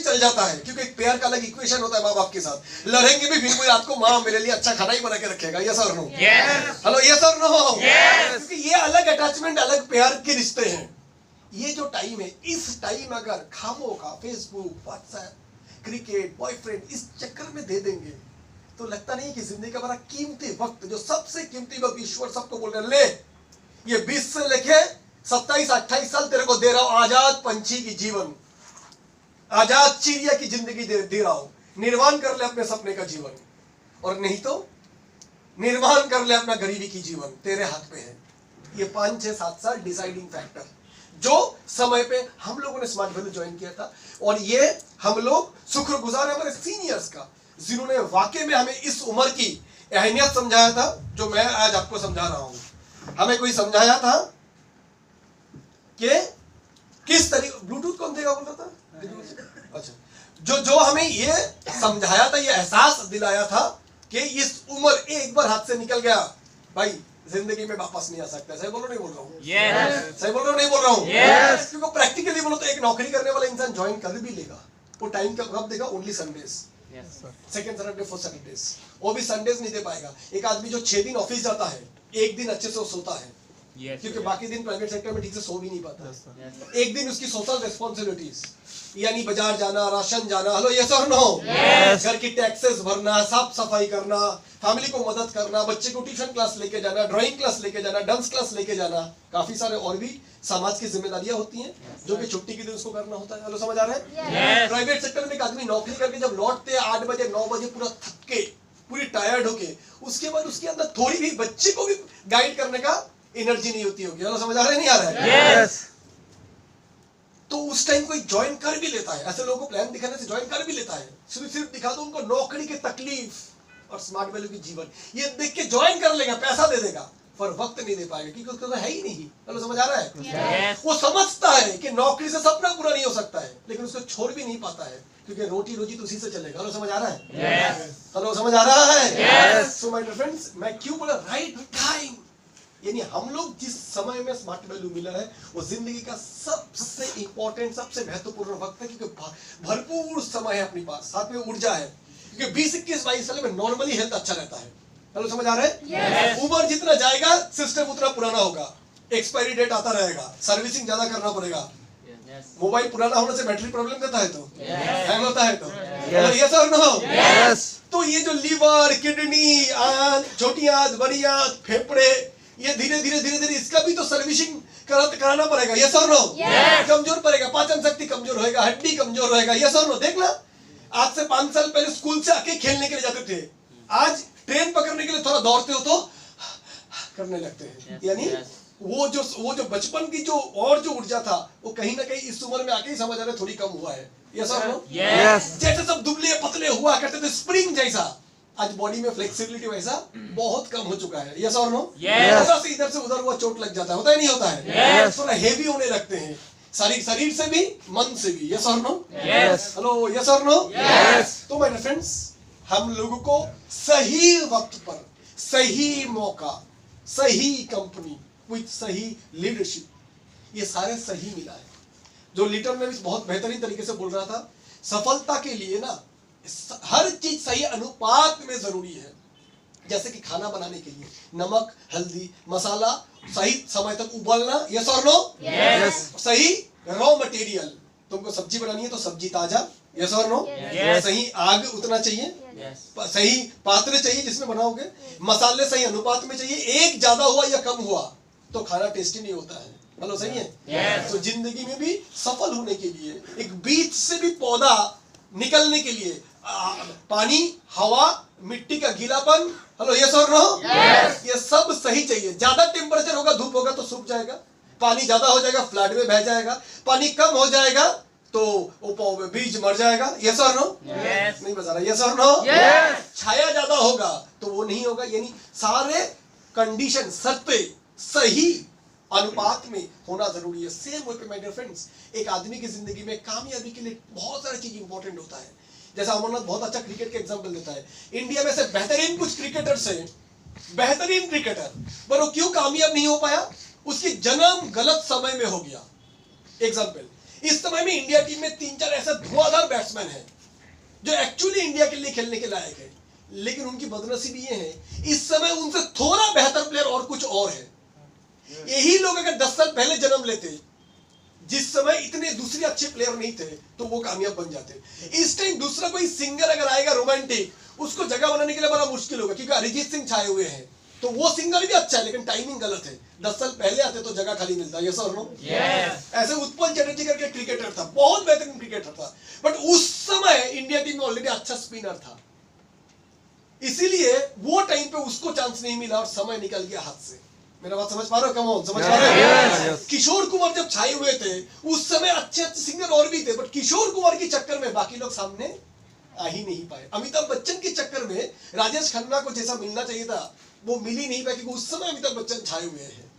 चल जाता है, क्योंकि एक प्यार का अलग इक्वेशन होता है माँ बाप के साथ। लड़ेंगे भी फिर कोई रात को माँ मेरे लिए अच्छा खाना ही बना के रखेगा, यस और नो? हेलो, यस और नो? क्योंकि ये अलग अटैचमेंट, अलग प्यार के रिश्ते हैं। ये जो टाइम है, इस टाइम अगर खामोखा फेसबुक, व्हाट्सएप, क्रिकेट, बॉयफ्रेंड इस चक्कर में दे देंगे तो लगता नहीं कि जिंदगी का बड़ा कीमती वक्त, जो सबसे कीमती वक्त ईश्वर सबको बोल रहे हैं, ले ये 20 से लेके 27-28 साल तेरे को दे रहा हूं, आजाद पंछी की जीवन, आजाद चिड़िया की जिंदगी दे रहा हूं। निर्माण कर ले अपने सपने का जीवन, और नहीं तो निर्माण कर ले अपना गरीबी की जीवन, तेरे हाथ पे है। ये 5, 6, 7 साल डिसाइडिंग फैक्टर, जो समय पे हम लोगों ने स्मार्ट वैल्यू ज्वाइन किया था, और ये हम लोग शुक्रगुजार हैं हमारे सीनियर्स का, जिन्होंने वाकई में हमें इस उम्र की अहमियत समझाया था, जो मैं आज आपको समझा रहा हूं। हमें कोई समझाया था कि किस तरीके, ब्लूटूथ कौन देगा बोल रहा था? अच्छा, जो हमें ये समझाया था, ये एहसास दिलाया था कि इस उम्र एक बार हाथ से निकल गया भाई, जिंदगी में वापस नहीं आ सकता। सही बोल रहा नहीं बोल रहा हूँ? सही बोल रहा नहीं बोल रहा हूँ? क्योंकि प्रैक्टिकली बोलो तो एक नौकरी करने वाला इंसान ज्वाइन कर भी लेगा, वो टाइम कब देगा? Only Sundays, second Saturday, fourth Saturdays, वो भी संडेज नहीं दे पाएगा। एक आदमी जो 6 दिन ऑफिस जाता है, एक दिन अच्छे से सोता है, क्योंकि बाकी दिन प्राइवेट सेक्टर में ठीक से सो भी नहीं पाता। एक दिन उसकी सोशल रिस्पॉन्सिबिलिटीज, यानी बाजार जाना, राशन जाना, हेलो यस और नो, घर की टैक्सेस भरना, साफ सफाई करना, फैमिली को मदद करना, बच्चे को ट्यूशन क्लास लेके जाना, ड्राइंग क्लास लेके जाना, डांस क्लास लेके जाना, काफी सारे और भी समाज की जिम्मेदारियां होती हैं जो कि छुट्टी के दिन उसको करना होता है। हेलो, समझ आ रहा है? प्राइवेट सेक्टर में एक आदमी नौकरी करके जब लौटते हैं 8 बजे 9 बजे पूरा थक के, पूरी टायर्ड होके, उसके बाद उसके अंदर थोड़ी भी बच्चे को भी गाइड करने का एनर्जी नहीं होती होगी। हेलो, समझ आ रहा है? नहीं आ रहा है? तो उस टाइम कोई ज्वाइन कर भी लेता है, ऐसे लोगों को प्लान दिखाने से ज्वाइन कर भी लेता है, सिर्फ दिखा दो उनको नौकरी की तकलीफ और स्मार्ट वैल्यू की जीवन, ये देख के ज्वाइन कर लेगा, पैसा दे देगा, पर वक्त नहीं दे पाएगा, क्योंकि उसको है ही नहीं। हेलो, समझ आ रहा है? वो समझता है कि नौकरी से सपना पूरा नहीं हो सकता है, लेकिन उसको छोड़ भी नहीं पाता है, क्योंकि रोटी रोजी तो उसी से चलेगा। हेलो, समझ आ रहा है? हेलो, समझ आ रहा है? सो माय डियर फ्रेंड्स, मैं क्यों बोला राइट टाइम, यानी हम लोग जिस समय में स्मार्ट वैल्यू मिला है, वो जिंदगी का सबसे इंपॉर्टेंट, सबसे महत्वपूर्ण वक्त है, क्योंकि भरपूर समय है अपने पास, साथ में ऊर्जा है, क्योंकि 20, 21, 22 साल में नॉर्मली हेल्थ अच्छा रहता है। हेलो, समझ आ रहा है? उम्र जितना जाएगा सिस्टम उतना पुराना होगा, एक्सपायरी डेट आता रहेगा, सर्विसिंग ज्यादा करना पड़ेगा। मोबाइल पुराना होने से बैटरी प्रॉब्लम देता है, तो हैंग होता है, तो यस और नो? तो ये जो लीवर, किडनी, छोटी आंत, बड़ी आंत, फेफड़े, ये धीरे धीरे इसका भी तो सर्विसिंग कराना पड़ेगा। यस और नो? कमजोर पड़ेगा, पाचन शक्ति कमजोर होएगा, हड्डी कमजोर होएगा। यस और नो? देखना, आज से 5 साल पहले स्कूल से आके खेलने के लिए जाते थे, आज ट्रेन पकड़ने के लिए थोड़ा दौड़ते हो तो करने लगते हैं। यानी वो जो बचपन की जो ऊर्जा था, वो कहीं ना कहीं इस उम्र में आके ही समझ आ रहे थोड़ी कम हुआ है। यस और नो? जैसे सब दुबले पतले हुआ करते थे स्प्रिंग जैसा, आज बॉडी में फ्लेक्सिबिलिटी वैसा बहुत कम हो चुका है। यस और नो? थोड़ा सा इधर से उधर हुआ चोट लग जाता है, होता है नहीं होता है? थोड़ा हेवी होने लगते हैं, शरीर से भी, मन से भी। यस और नो? हेलो, यस और नो? तो माय फ्रेंड्स, हम लोगों को सही वक्त पर, सही मौका, सही कंपनी विद सही लीडरशिप, ये सारे सही मिला है। जो लीडर ने भी बहुत बेहतरीन तरीके से बोल रहा था, सफलता के लिए ना हर चीज सही अनुपात में जरूरी है। जैसे कि खाना बनाने के लिए नमक, हल्दी, मसाला सही समय तक उबालना। यस और नो? सही रॉ मटेरियल, तुमको सब्जी बनानी है तो सब्जी ताजा। यस और नो? सही आग उतना चाहिए, सही पात्र चाहिए जिसमें बनाओगे, मसाले सही अनुपात में चाहिए। एक ज्यादा हुआ या कम हुआ तो खाना टेस्टी नहीं होता है। हेलो, सही है? तो जिंदगी में भी सफल होने के लिए, एक बीज से भी पौधा निकलने के लिए पानी, हवा, मिट्टी का गीलापन, हेलो यस और नो, ये सब सही चाहिए। ज्यादा टेम्परेचर होगा, धूप होगा तो सूख जाएगा, पानी ज्यादा हो जाएगा फ्लड में बह जाएगा, पानी कम हो जाएगा तो वो बीज मर जाएगा। यस और नो? नहीं बता रहा, यस और नो? छाया ज्यादा होगा तो वो नहीं होगा। यानी सारे कंडीशन शर्तें सही अनुपात में होना जरूरी है। सेम वे पे माय डियर फ्रेंड्स, एक आदमी की जिंदगी में कामयाबी के लिए बहुत सारी चीज इंपॉर्टेंट होता है। जैसा अमरनाथ बहुत अच्छा क्रिकेट का एग्जांपल देता है, इंडिया में से बेहतरीन कुछ क्रिकेटर्स हैं, बेहतरीन क्रिकेटर, पर वो क्यों कामयाब नहीं हो पाया? उसकी जन्म गलत समय में हो गया। एग्जांपल, इस समय में इंडिया टीम में 3-4 ऐसे धुआंधार बैट्समैन हैं जो एक्चुअली इंडिया के लिए खेलने के लायक है, लेकिन उनकी बदनसीबी ये है इस समय उनसे थोड़ा बेहतर प्लेयर और कुछ और है। यही लोग अगर 10 साल पहले जन्म लेते, जिस समय इतने दूसरे अच्छे प्लेयर नहीं थे, तो वो कामयाब बन जाते। इस टाइम दूसरा कोई सिंगर अगर आएगा रोमांटिक, उसको जगह बनाने के लिए बड़ा मुश्किल होगा, क्योंकि अरिजीत सिंह छाए हुए हैं। तो वो सिंगर भी अच्छा है, लेकिन टाइमिंग गलत है। 10 साल पहले आते तो जगह खाली मिलता। यस और नो? ऐसे उत्पल चटर्जी करके क्रिकेटर था, बहुत बेहतरीन क्रिकेटर था, बट उस समय इंडिया टीम में ऑलरेडी अच्छा स्पिनर था, इसीलिए वो टाइम पे उसको चांस नहीं मिला और समय निकल गया हाथ से। मेरा बात समझ पा रहे हो? कमोन, समझ पा रहे हो? किशोर कुमार जब छाए हुए थे, उस समय अच्छे अच्छे सिंगर और भी थे, बट किशोर कुमार के चक्कर में बाकी लोग सामने आ ही नहीं पाए। अमिताभ बच्चन के चक्कर में राजेश खन्ना को जैसा मिलना चाहिए था वो मिल ही नहीं पाया, क्योंकि उस समय अमिताभ बच्चन छाए हुए हैं।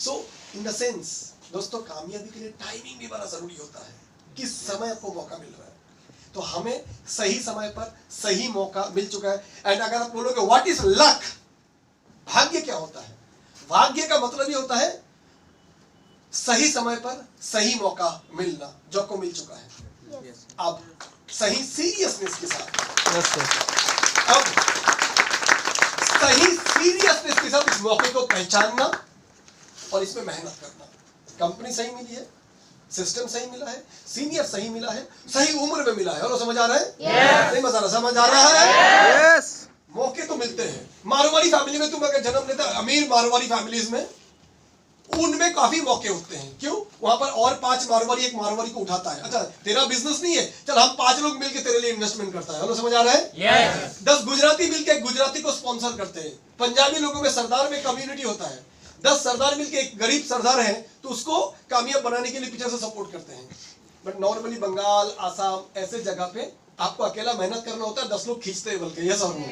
सो इन द सेंस दोस्तों, कामयाबी के लिए टाइमिंग भी बड़ा जरूरी होता है। किस समय आपको मौका मिल रहा है, तो हमें सही समय पर सही मौका मिल चुका है। एंड अगर आप बोलोगे व्हाट इज लक, भाग्य क्या होता है? भाग्य का मतलब ये होता है सही समय पर सही मौका मिलना, जो आपको मिल चुका है। अब सही सीरियसनेस के साथ, अब सही सीरियसनेस के साथ इस मौके को पहचानना और इसमें मेहनत करना। कंपनी सही मिली है, सिस्टम सही मिला है, सीनियर सही मिला है, सही उम्र में मिला है। और समझ आ रहा है? नहीं मजा रहा? समझ आ रहा है? मौके तो मिलते हैं। मारवाड़ी फैमिली में तुम अगर जन्म लेता, अमीर मारवाड़ी फैमिलीज में, उनमें काफी मौके होते हैं। क्यों? वहां पर और 5 मारवाड़ी एक मारवाड़ी को उठाता है। अच्छा, तेरा बिजनेस नहीं है, चल हम 5 लोग मिलकर तेरे लिए इन्वेस्टमेंट करता है। हेलो, समझ आ रहा है? 10 गुजराती मिलकर एक गुजराती को स्पॉन्सर करते हैं। पंजाबी लोगों में सरदार में कम्युनिटी होता है, 10 सरदार मिलकर एक गरीब सरदार है तो उसको कामयाब बनाने के लिए पीछे से सपोर्ट करते हैं। बट नॉर्मली बंगाल, आसाम ऐसे जगह पे आपको अकेला मेहनत करना होता है, 10 लोग खींचते हैं बल्कि। यस और नो?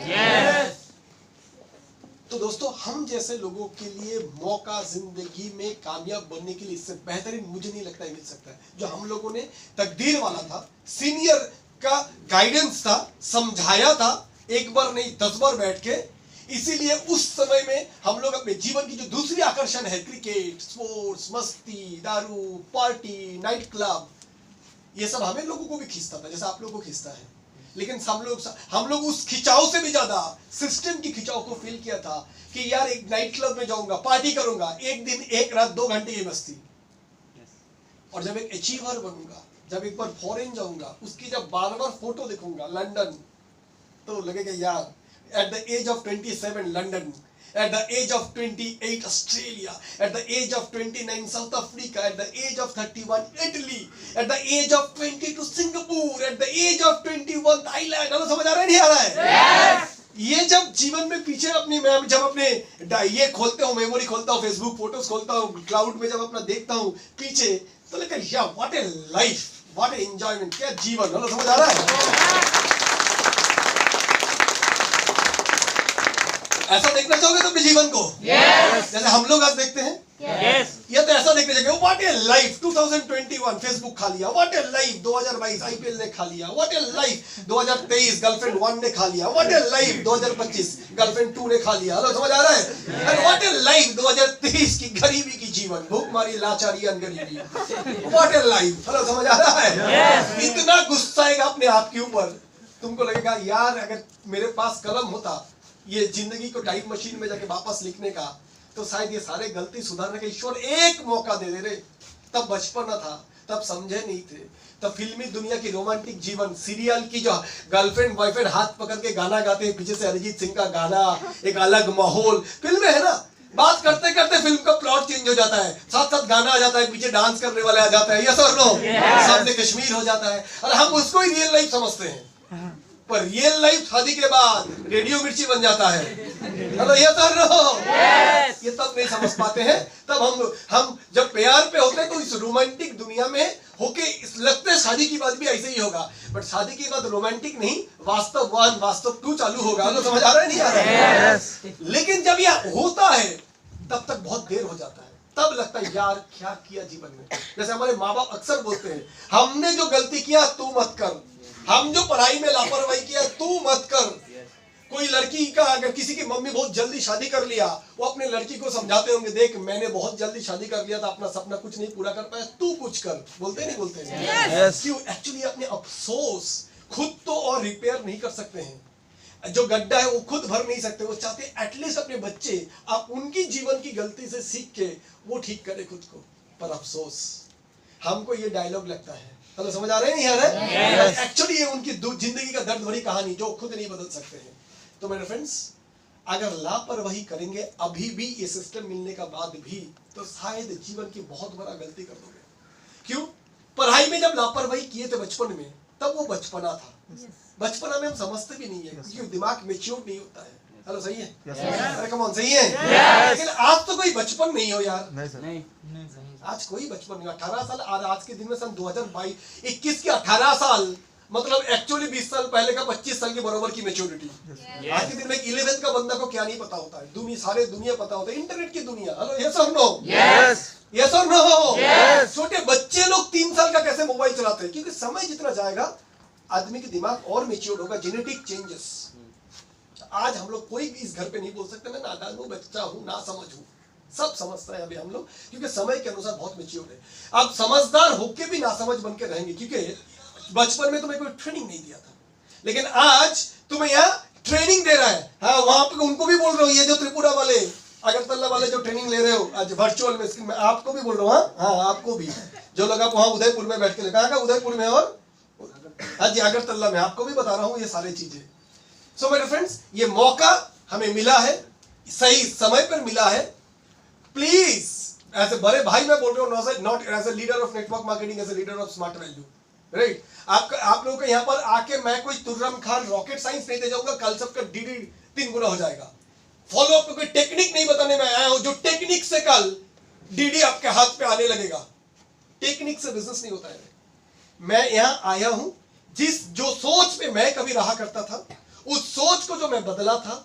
तो दोस्तों, हम जैसे लोगों के लिए मौका जिंदगी में कामयाब बनने के लिए इससे बेहतरीन मुझे नहीं लगता है मिल सकता है। जो हम लोगों ने तकदीर वाला था, सीनियर का गाइडेंस था, समझाया था, एक बार नहीं 10 बार बैठ के। इसीलिए उस समय में हम लोग अपने जीवन की जो दूसरी आकर्षण है, क्रिकेट, स्पोर्ट्स, मस्ती, दारू, पार्टी, नाइट क्लब, ये सब हमें लोगों को भी खींचता था, जैसे आप लोगों को खींचता है। लेकिन हम लोग उस खिंचाव से भी ज्यादा सिस्टम की खिंचाव को फील किया था कि यार एक नाइट क्लब में जाऊंगा, पार्टी करूंगा, एक दिन, एक रात, 2 घंटे ये मस्ती। और जब एक अचीवर बनूंगा, जब एक बार फॉरेन जाऊंगा, उसकी जब बार-बार फोटो देखूंगा लंदन, तो लगेगा यार at the age of 27 London, at the age of 28 Australia, at the age of 29 South Africa, at the age of 31 Italy, at the age of 22 Singapore, at the age of 21 Thailand। Hello, समझ आ रहा है? नहीं आ रहा है? ये जब जीवन में पीछे मैं जब अपने ये खोलता हूँ, मेमोरी खोलता हूँ, फेसबुक फोटोज खोलता हूँ, क्लाउड में जब अपना देखता हूँ पीछे, तो लगता है यार what A life, what A enjoyment, क्या जीवन। हेलो, समझ आ रहा है? ऐसा देखना चाहोगे तो अपने जीवन को? जैसे हम लोग आज देखते हैं, या तो ऐसा देखने चाहिए व्हाट ए लाइफ 2021 फेसबुक खा लिया, व्हाट ए लाइफ 2022 आईपीएल ने खा लिया, व्हाट ए लाइफ 2023 गर्लफ्रेंड 1 ने खा लिया, व्हाट ए लाइफ 2025 गर्लफ्रेंड 2 ने खा लिया। हेलो, समझ आ रहा है? एंड व्हाट ए लाइफ 2023 की गरीबी की जीवन, भूखमारी, लाचारी, अनगरीबी, व्हाट ए लाइफ। हेलो, समझ आ रहा है? इतना गुस्सा आएगा अपने आप के ऊपर, तुमको लगेगा यार अगर मेरे पास कलम होता ये जिंदगी को टाइम मशीन में जाके वापस लिखने का, तो शायद ये सारे गलती सुधारने का ईश्वर एक मौका दे दे रे। तब बचपना था, तब समझे नहीं थे, तब फिल्मी दुनिया की रोमांटिक जीवन, सीरियल की जो गर्लफ्रेंड बॉयफ्रेंड हाथ पकड़ के गाना गाते हैं, पीछे से अरिजीत सिंह का गाना, एक अलग माहौल। फिल्म है ना, बात करते करते फिल्म का प्लॉट चेंज हो जाता है, साथ साथ गाना आ जाता है, पीछे डांस करने वाले आ जाता है। यस और नो? सामने कश्मीर हो जाता है, और हम उसको ही रियल लाइफ समझते हैं। पर रियल लाइफ शादी के बाद रेडियो मिर्ची बन जाता है। हेलो, ये तो ये तब नहीं समझ पाते हैं। तब हम जब प्यार पे होते हैं तो इस रोमांटिक दुनिया में होके लगता है शादी की बात भी ऐसे ही होगा, बट शादी की बात रोमांटिक नहीं, वास्तव 1 वास्तव 2 चालू होगा। हेलो, समझ आ रहा है? नहीं आ रहा है? लेकिन जब यह होता है तब तक बहुत देर हो जाता है, तब लगता है यार क्या किया जीवन में। जैसे हमारे माँ बाप अक्सर बोलते हैं, हमने जो गलती किया तू मत कर, हम जो पढ़ाई में लापरवाही किया तू मत कर। कोई लड़की लड़की का, अगर किसी की मम्मी बहुत जल्दी शादी कर लिया, वो अपने लड़की को समझाते होंगे, देख मैंने बहुत जल्दी शादी कर लिया था, अपना सपना कुछ नहीं पूरा कर पाया, तू कुछ कर। बोलते नहीं बोलते? क्यों? एक्चुअली अपने अफसोस खुद तो और रिपेयर नहीं कर सकते हैं, जो गड्ढा है वो खुद भर नहीं सकते। वो चाहते एटलीस्ट अपने बच्चे, आप उनकी जीवन की गलती से सीख के वो ठीक करे खुद को। पर अफसोस, हमको ये डायलॉग लगता है, हेलो समझ आ रहे हैं नहीं आ रहे हैं? एक्चुअली ये उनकी जिंदगी का दर्द भरी कहानी जो खुद नहीं बदल सकते हैं। तो मेरे फ्रेंड्स, अगर लापरवाही करेंगे अभी भी ये सिस्टम मिलने का बाद भी, तो शायद जीवन की बहुत बड़ा गलती कर दोगे। क्यों? पढ़ाई में जब लापरवाही किए थे बचपन में, तब वो बचपना था। बचपना में हम समझते भी नहीं है, क्योंकि दिमाग मैच्योर नहीं होता है। हेलो सही है? अरे कम ऑन, सही है? लेकिन आज तो कोई बचपन नहीं हो यार, नहीं आज कोई बचपन नहीं। 18 साल आज के दिन में, सन 2021 के 18 साल, मतलब एक्चुअली 20 साल पहले का 25 साल के बराबर की मैच्योरिटी। आज के दिन में 11th का बंदा को क्या नहीं पता होता है, दुनिया सारे दुनिया पता होता है, इंटरनेट की दुनिया। हेलो यस और नो? यस और नो? छोटे बच्चे लोग 3 साल का कैसे मोबाइल चलाते हैं? क्योंकि समय जितना जाएगा आदमी का दिमाग और मैच्योर होगा, जेनेटिक चेंजेस। आज हम लोग कोई भी इस घर पे नहीं बोल सकते मैं नादान हूं, बच्चा हूं, ना समझ हूं। सब समझता है अभी हम लोग, क्योंकि समय के अनुसार बहुत मैच्योर है। अब समझदार होके भी ना समझ बन के रहेंगे, क्योंकि बचपन में तुम्हें कोई ट्रेनिंग नहीं दिया था, लेकिन आज तुम्हें यहाँ ट्रेनिंग दे रहा है। हाँ, वहां पे उनको भी बोल रहा हूँ, ये जो त्रिपुरा वाले, अगरतला वाले जो ट्रेनिंग ले रहे हो आज वर्चुअल में, मैं आपको भी बोल रहा हूँ। हाँ, आपको भी, जो लोग आप वहां उदयपुर में बैठ के, कहा उदयपुर में और हाँ जी अगरतला में, आपको भी बता रहा हूँ ये सारी चीजें। सो मेरे फ्रेंड्स, ये मौका हमें मिला है, सही समय पर मिला है। प्लीज एज ए बड़े भाई मैं बोल रहा हूँ, not as a leader of network marketing, as a leader of smart value, right? आप लोगों के यहाँ पर आके मैं कोई तुर्रम खान रॉकेट साइंस नहीं दे जाऊंगा, कल सबका डीडी 3 गुना हो जाएगा। फॉलो अप कोई टेक्निक नहीं बताने में आया हूं, जो टेक्निक से कल डीडी आपके हाथ पे आने लगेगा। टेक्निक से बिजनेस नहीं होता है। मैं यहाँ आया हूं, जो सोच पे मैं कभी रहा करता था, उस सोच को जो मैं बदला था,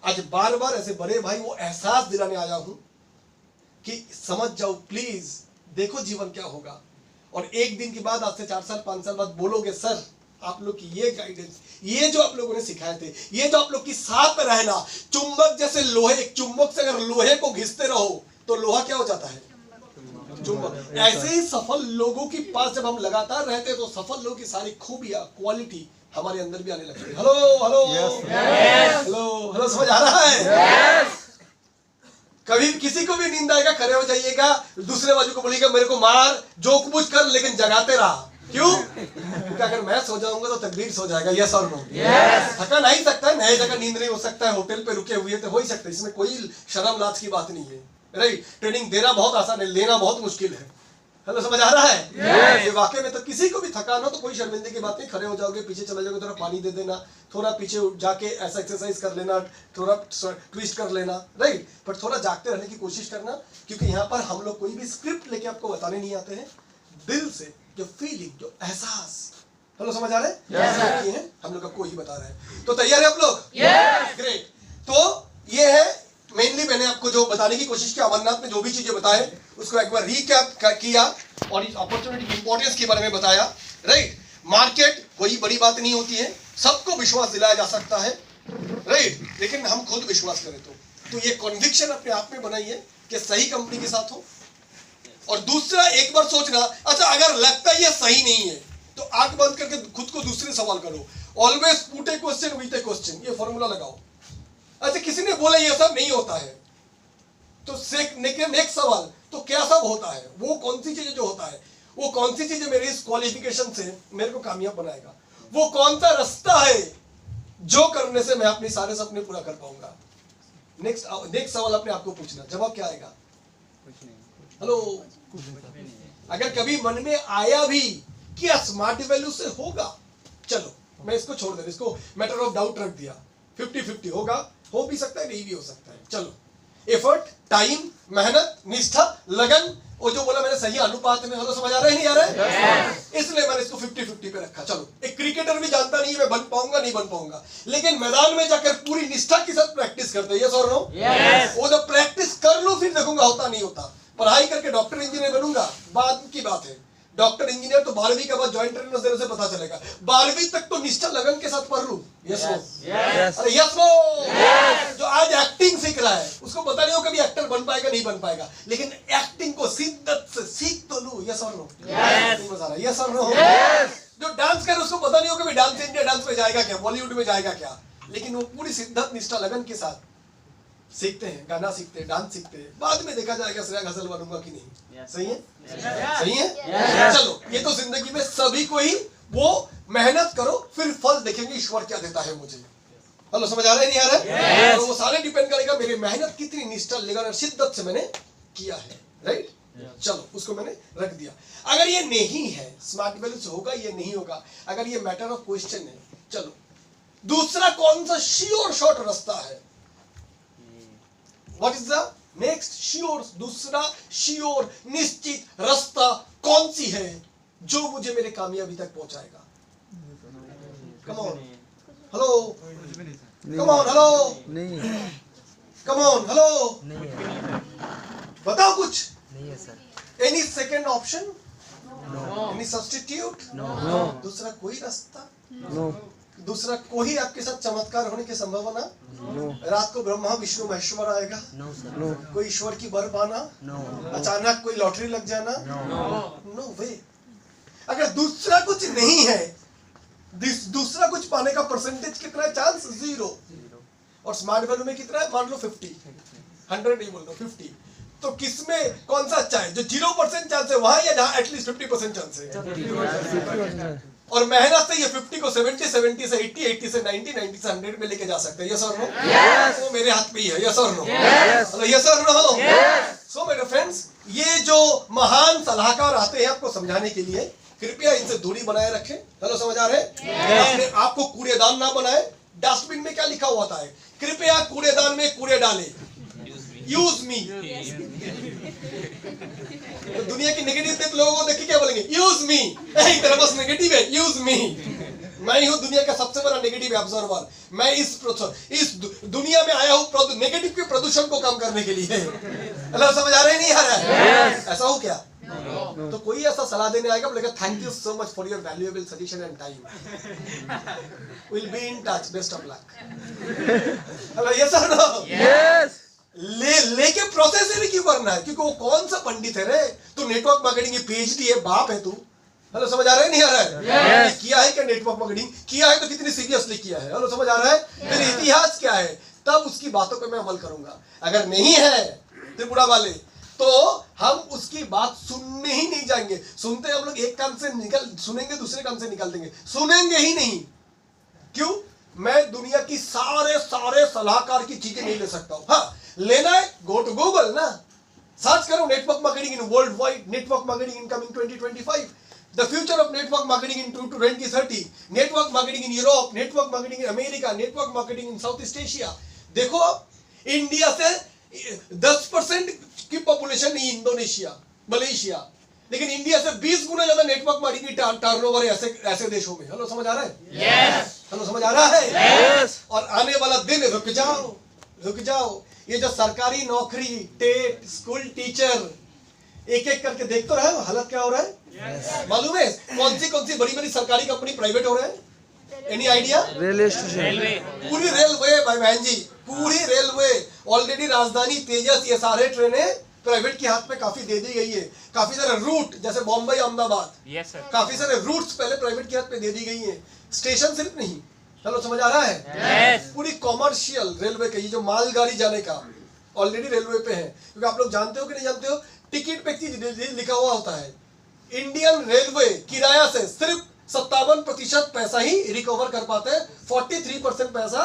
आज बार बार ऐसे बड़े भाई वो एहसास दिलाने आया हूं कि समझ जाओ प्लीज, देखो जीवन क्या होगा। और एक दिन के बाद, आज से 4 साल 5 साल बाद बोलोगे सर आप लोग की ये गाइडेंस, ये जो आप लोगों ने सिखाए थे, ये जो आप लोग की साथ में रहना, चुंबक जैसे लोहे, एक चुंबक से अगर लोहे को घिसते रहो तो लोहा क्या हो जाता है? चुंबक। ऐसे ही सफल लोगों के पास जब हम लगातार रहते हैं, तो सफल लोगों की सारी खूबियां, क्वालिटी हमारे अंदर भी आने लगती है। हेलो हेलो हेलो हेलो, समझ आ रहा है? कभी किसी को भी नींद आएगा, खड़े हो जाइएगा, दूसरे बाजू को बोलिएगा मेरे को मार, जो कुछ कर, लेकिन जगाते रहा। क्यों? क्योंकि अगर मैं सो जाऊंगा तो तकदीर सो जाएगा। यस और नो? थका नहीं सकता है, नए जगह नींद नहीं हो सकता है, होटल पे रुके हुए तो हो ही सकता है, इसमें कोई शर्म लाज की बात नहीं है, राइट? ट्रेनिंग देना बहुत आसान है, लेना बहुत मुश्किल है। हेलो समझ आ रहा है? ये वाकई में तो किसी को भी थकान हो तो कोई शर्मिंदगी की बात नहीं, खड़े हो जाओगे, पीछे चले जाओगे, थोड़ा पानी दे देना, थोड़ा पीछे जाके ऐसा एक्सरसाइज कर लेना, थोड़ा ट्विस्ट कर लेना, राइट? पर थोड़ा जागते रहने की कोशिश करना, क्योंकि यहाँ पर हम लोग कोई भी स्क्रिप्ट लेके आपको बताने नहीं आते हैं, दिल से जो फीलिंग, जो एहसास। हेलो समझ आ रहे हैं? हम लोग आपको ही बता रहे हैं। तो तैयार है आप लोग? ग्रेट। तो ये है मेनली मैंने आपको जो बताने की कोशिश की, अमरनाथ में जो भी चीजें बताए उसको एक बार रिकैप किया और इस अपॉर्चुनिटी की इंपॉर्टेंस के बारे में बताया, राइट? मार्केट कोई बड़ी बात नहीं होती है, सबको विश्वास दिलाया जा सकता है, राइट? लेकिन हम खुद विश्वास करें तो ये कन्विक्शन अपने आप में बनाइए कि सही कंपनी के साथ हो। और दूसरा, एक बार सोचना, अच्छा अगर लगता है ये सही नहीं है तो आंख बंद करके खुद को दूसरे सवाल करो। Always put A question with A question, ये फॉर्मूला लगाओ। अच्छा किसी ने बोला ये सब नहीं होता है, तो नेक्स्ट सवाल, तो क्या सब होता है? वो कौन सी चीजें जो होता है, वो कौन सी चीजें मेरे इस क्वालिफिकेशन से मेरे को कामयाब बनाएगा? वो कौन सा रास्ता है जो करने से मैं अपने सारे सपने पूरा कर पाऊंगा? नेक्स्ट सवाल अपने आपको पूछना, जवाब क्या आएगा? हेलो, अगर कभी मन में आया भी कि स्मार्ट वैल्यू से होगा, चलो मैं इसको छोड़ दे, इसको मैटर ऑफ डाउट रख दिया, 50-50 होगा, हो भी सकता है, नहीं भी हो सकता है। चलो, एफर्ट, टाइम, मेहनत, निष्ठा, लगन, और जो बोला मैंने सही अनुपात में। हेलो समझ आ रहा है नहीं आ रहा है? इसलिए मैंने इसको 50-50 पे रखा। चलो, एक क्रिकेटर भी जानता नहीं मैं बन पाऊंगा नहीं बन पाऊंगा, लेकिन मैदान में जाकर पूरी निष्ठा के साथ प्रैक्टिस करते हैं। यस और नो? वो जब प्रैक्टिस कर लूं फिर देखूंगा होता नहीं होता। पढ़ाई करके डॉक्टर इंजीनियर बनूंगा बाद की बात है, डॉक्टर इंजीनियर तो 12वीं के बाद ज्वाइंट ट्रेनर्स देने से पता चलेगा। 12वीं तक तो निष्ठा लगन के साथ पढ़ लूं। Yes no? अरे यस नो? जो आज एक्टिंग सीख रहा है उसको पता नहीं हो कभी एक्टर बन पाएगा नहीं बन पाएगा, लेकिन एक्टिंग को शिद्दत से सीख तो लूं। यस और नो? यस और नो? जो डांस कर उसको पता नहीं हो कभी डांस इंडिया डांस में जाएगा क्या, बॉलीवुड में जाएगा क्या, लेकिन वो पूरी शिद्दत निष्ठा लगन के साथ सीखते हैं, गाना सीखते हैं, डांस सीखते हैं। बाद में देखा जाएगा श्रेया घोषाल बनूंगा कि नहीं। सही है? सही है? चलो, ये तो जिंदगी में सभी को ही वो मेहनत करो फिर फल देखेंगे ईश्वर क्या देता है मुझे। हेलो, समझ आ रहा है नहीं आ रहा है? तो वो सारे डिपेंड करेगा मेरी मेहनत कितनी निष्ठा लगन और शिद्दत से मैंने किया है। राइट? चलो, उसको मैंने रख दिया। अगर ये नहीं है, स्मार्ट वैल्यूज होगा ये नहीं होगा, अगर ये मैटर ऑफ क्वेश्चन है, चलो दूसरा कौन सा श्योर शॉर्ट रास्ता है? What is the next sure, दूसरा श्योर निश्चित रास्ता कौन सी है जो मुझे मेरे कामयाबी तक पहुंचाएगा? Come on, hello, come on, hello, come on, hello, बताओ कुछ। नहीं है sir. Any second option? No. Any substitute? No. दूसरा कोई रास्ता? नो। दूसरा कोई आपके साथ चमत्कार होने की संभावना? नो। रात को ब्रह्मा विष्णु महेश्वर आएगा? No sir. नो। कोई ईश्वर की बर पाना? नो। अचानक कोई लॉटरी लग जाना? नो। नो वे। अगर दूसरा कुछ नहीं है, दूसरा कुछ पाने का परसेंटेज कितना है? चांस 0। और स्मार्ट वैल्यू में कितना है? मान लो 50, 100 नहीं बोल रहा, 50। तो किसमें कौन सा अच्छा है? जो 0% चांस है वहां, या जहां एटलीस्ट 50% चांस है? और मेहनत से ये 50 को 70, 70 से 80, 80 से 90, 90 से 100 में लेके जा सकते हैं। यस और नो? वो मेरे हाथ पे ही है। यस और नो? यस और नो? सो मेरे फ्रेंड्स, ये जो महान सलाहकार आते हैं आपको समझाने के लिए, कृपया इनसे दूरी बनाए रखें। हेलो, समझ आ रहे हैं? अपने आप को कूड़ेदान ना बनाए। डस्टबिन में क्या लिखा हुआ था? कृपया कूड़ेदान में कूड़े डाले। Use me. तो दुनिया की नेगेटिव लोगों को देख के क्या बोलेंगे? Use me. तेरा बस नेगेटिव है, यूज मी। मैं हूं दुनिया का सबसे बड़ा नेगेटिव ऑब्जर्वर। मैं इस दुनिया में आया हूं नेगेटिव के प्रदूषण को कम करने के लिए। हेलो, समझ आ रहा है नहीं आ रहा है? ऐसा हो क्या? तो कोई ऐसा सलाह देने आएगा, बोलेगा thank you so much for your valuable suggestion and time, will be in touch, best of luck. Hello, yes और नो? यस। लेके प्रोसेस ही क्यों करना है? क्योंकि वो कौन सा पंडित है रे? तू नेटवर्क मार्केटिंग की पीएचडी है, बाप है तू। हेलो, समझ आ रहा है नहीं आ रहा है? किया है क्या नेटवर्क मार्केटिंग? किया है तो कितनी सीरियसली किया है? हेलो, समझ आ रहा है? फिर इतिहास क्या है? तब उसकी बातों पे मैं अमल करूंगा। अगर नहीं है त्रिपुरा वाले, तो हम उसकी बात सुनने ही नहीं जाएंगे। सुनते हम लोग एक कान से सुनेंगे, दूसरे कान से निकाल देंगे, सुनेंगे ही नहीं। क्यों? मैं दुनिया की सारे सलाहकार की चीजें नहीं ले सकता हूं। हाँ, लेना है, गो टू गूगल ना, सर्च करो network marketing in world wide, network marketing in coming 2025, the future of network marketing in 2030, network marketing in Europe, network marketing in America, network marketing in south east Asia. देखो, India से 10% की population नहीं, Indonesia, Malaysia, लेकिन India से 20 गुना ज्यादा network marketing turnover है ऐसे देशों में। हेलो, समझ आ रहा है? यस। हेलो, समझ आ रहा है? यस। और आने वाला दिन, रुक जाओ, ये जो सरकारी नौकरी, टेट, स्कूल टीचर, एक एक करके देख तो रहे हो हालत क्या हो रहा है? yes. मालूम है कौन सी बड़ी सरकारी कंपनी प्राइवेट हो रहे हैं? Any idea? रेलवे स्टेशन, पूरी रेलवे भाई बहन जी, पूरी रेलवे। ऑलरेडी राजधानी, तेजस, ये सारे ट्रेनें प्राइवेट के हाथ में काफी दे दी गई है। काफी सारे रूट, जैसे बॉम्बे, अहमदाबाद, काफी सारे रूट्स पहले प्राइवेट के हाथ में दे दी गई है। स्टेशन सिर्फ नहीं। चलो, समझ आ रहा है? yes. पूरी कॉमर्शियल रेलवे का, ये जो मालगाड़ी जाने का ऑलरेडी रेलवे पे है। क्योंकि आप लोग जानते हो कि नहीं जानते हो, टिकट पे चीज लिखा हुआ होता है, इंडियन रेलवे किराया से सिर्फ 57% पैसा ही रिकवर कर पाते हैं। 43% पैसा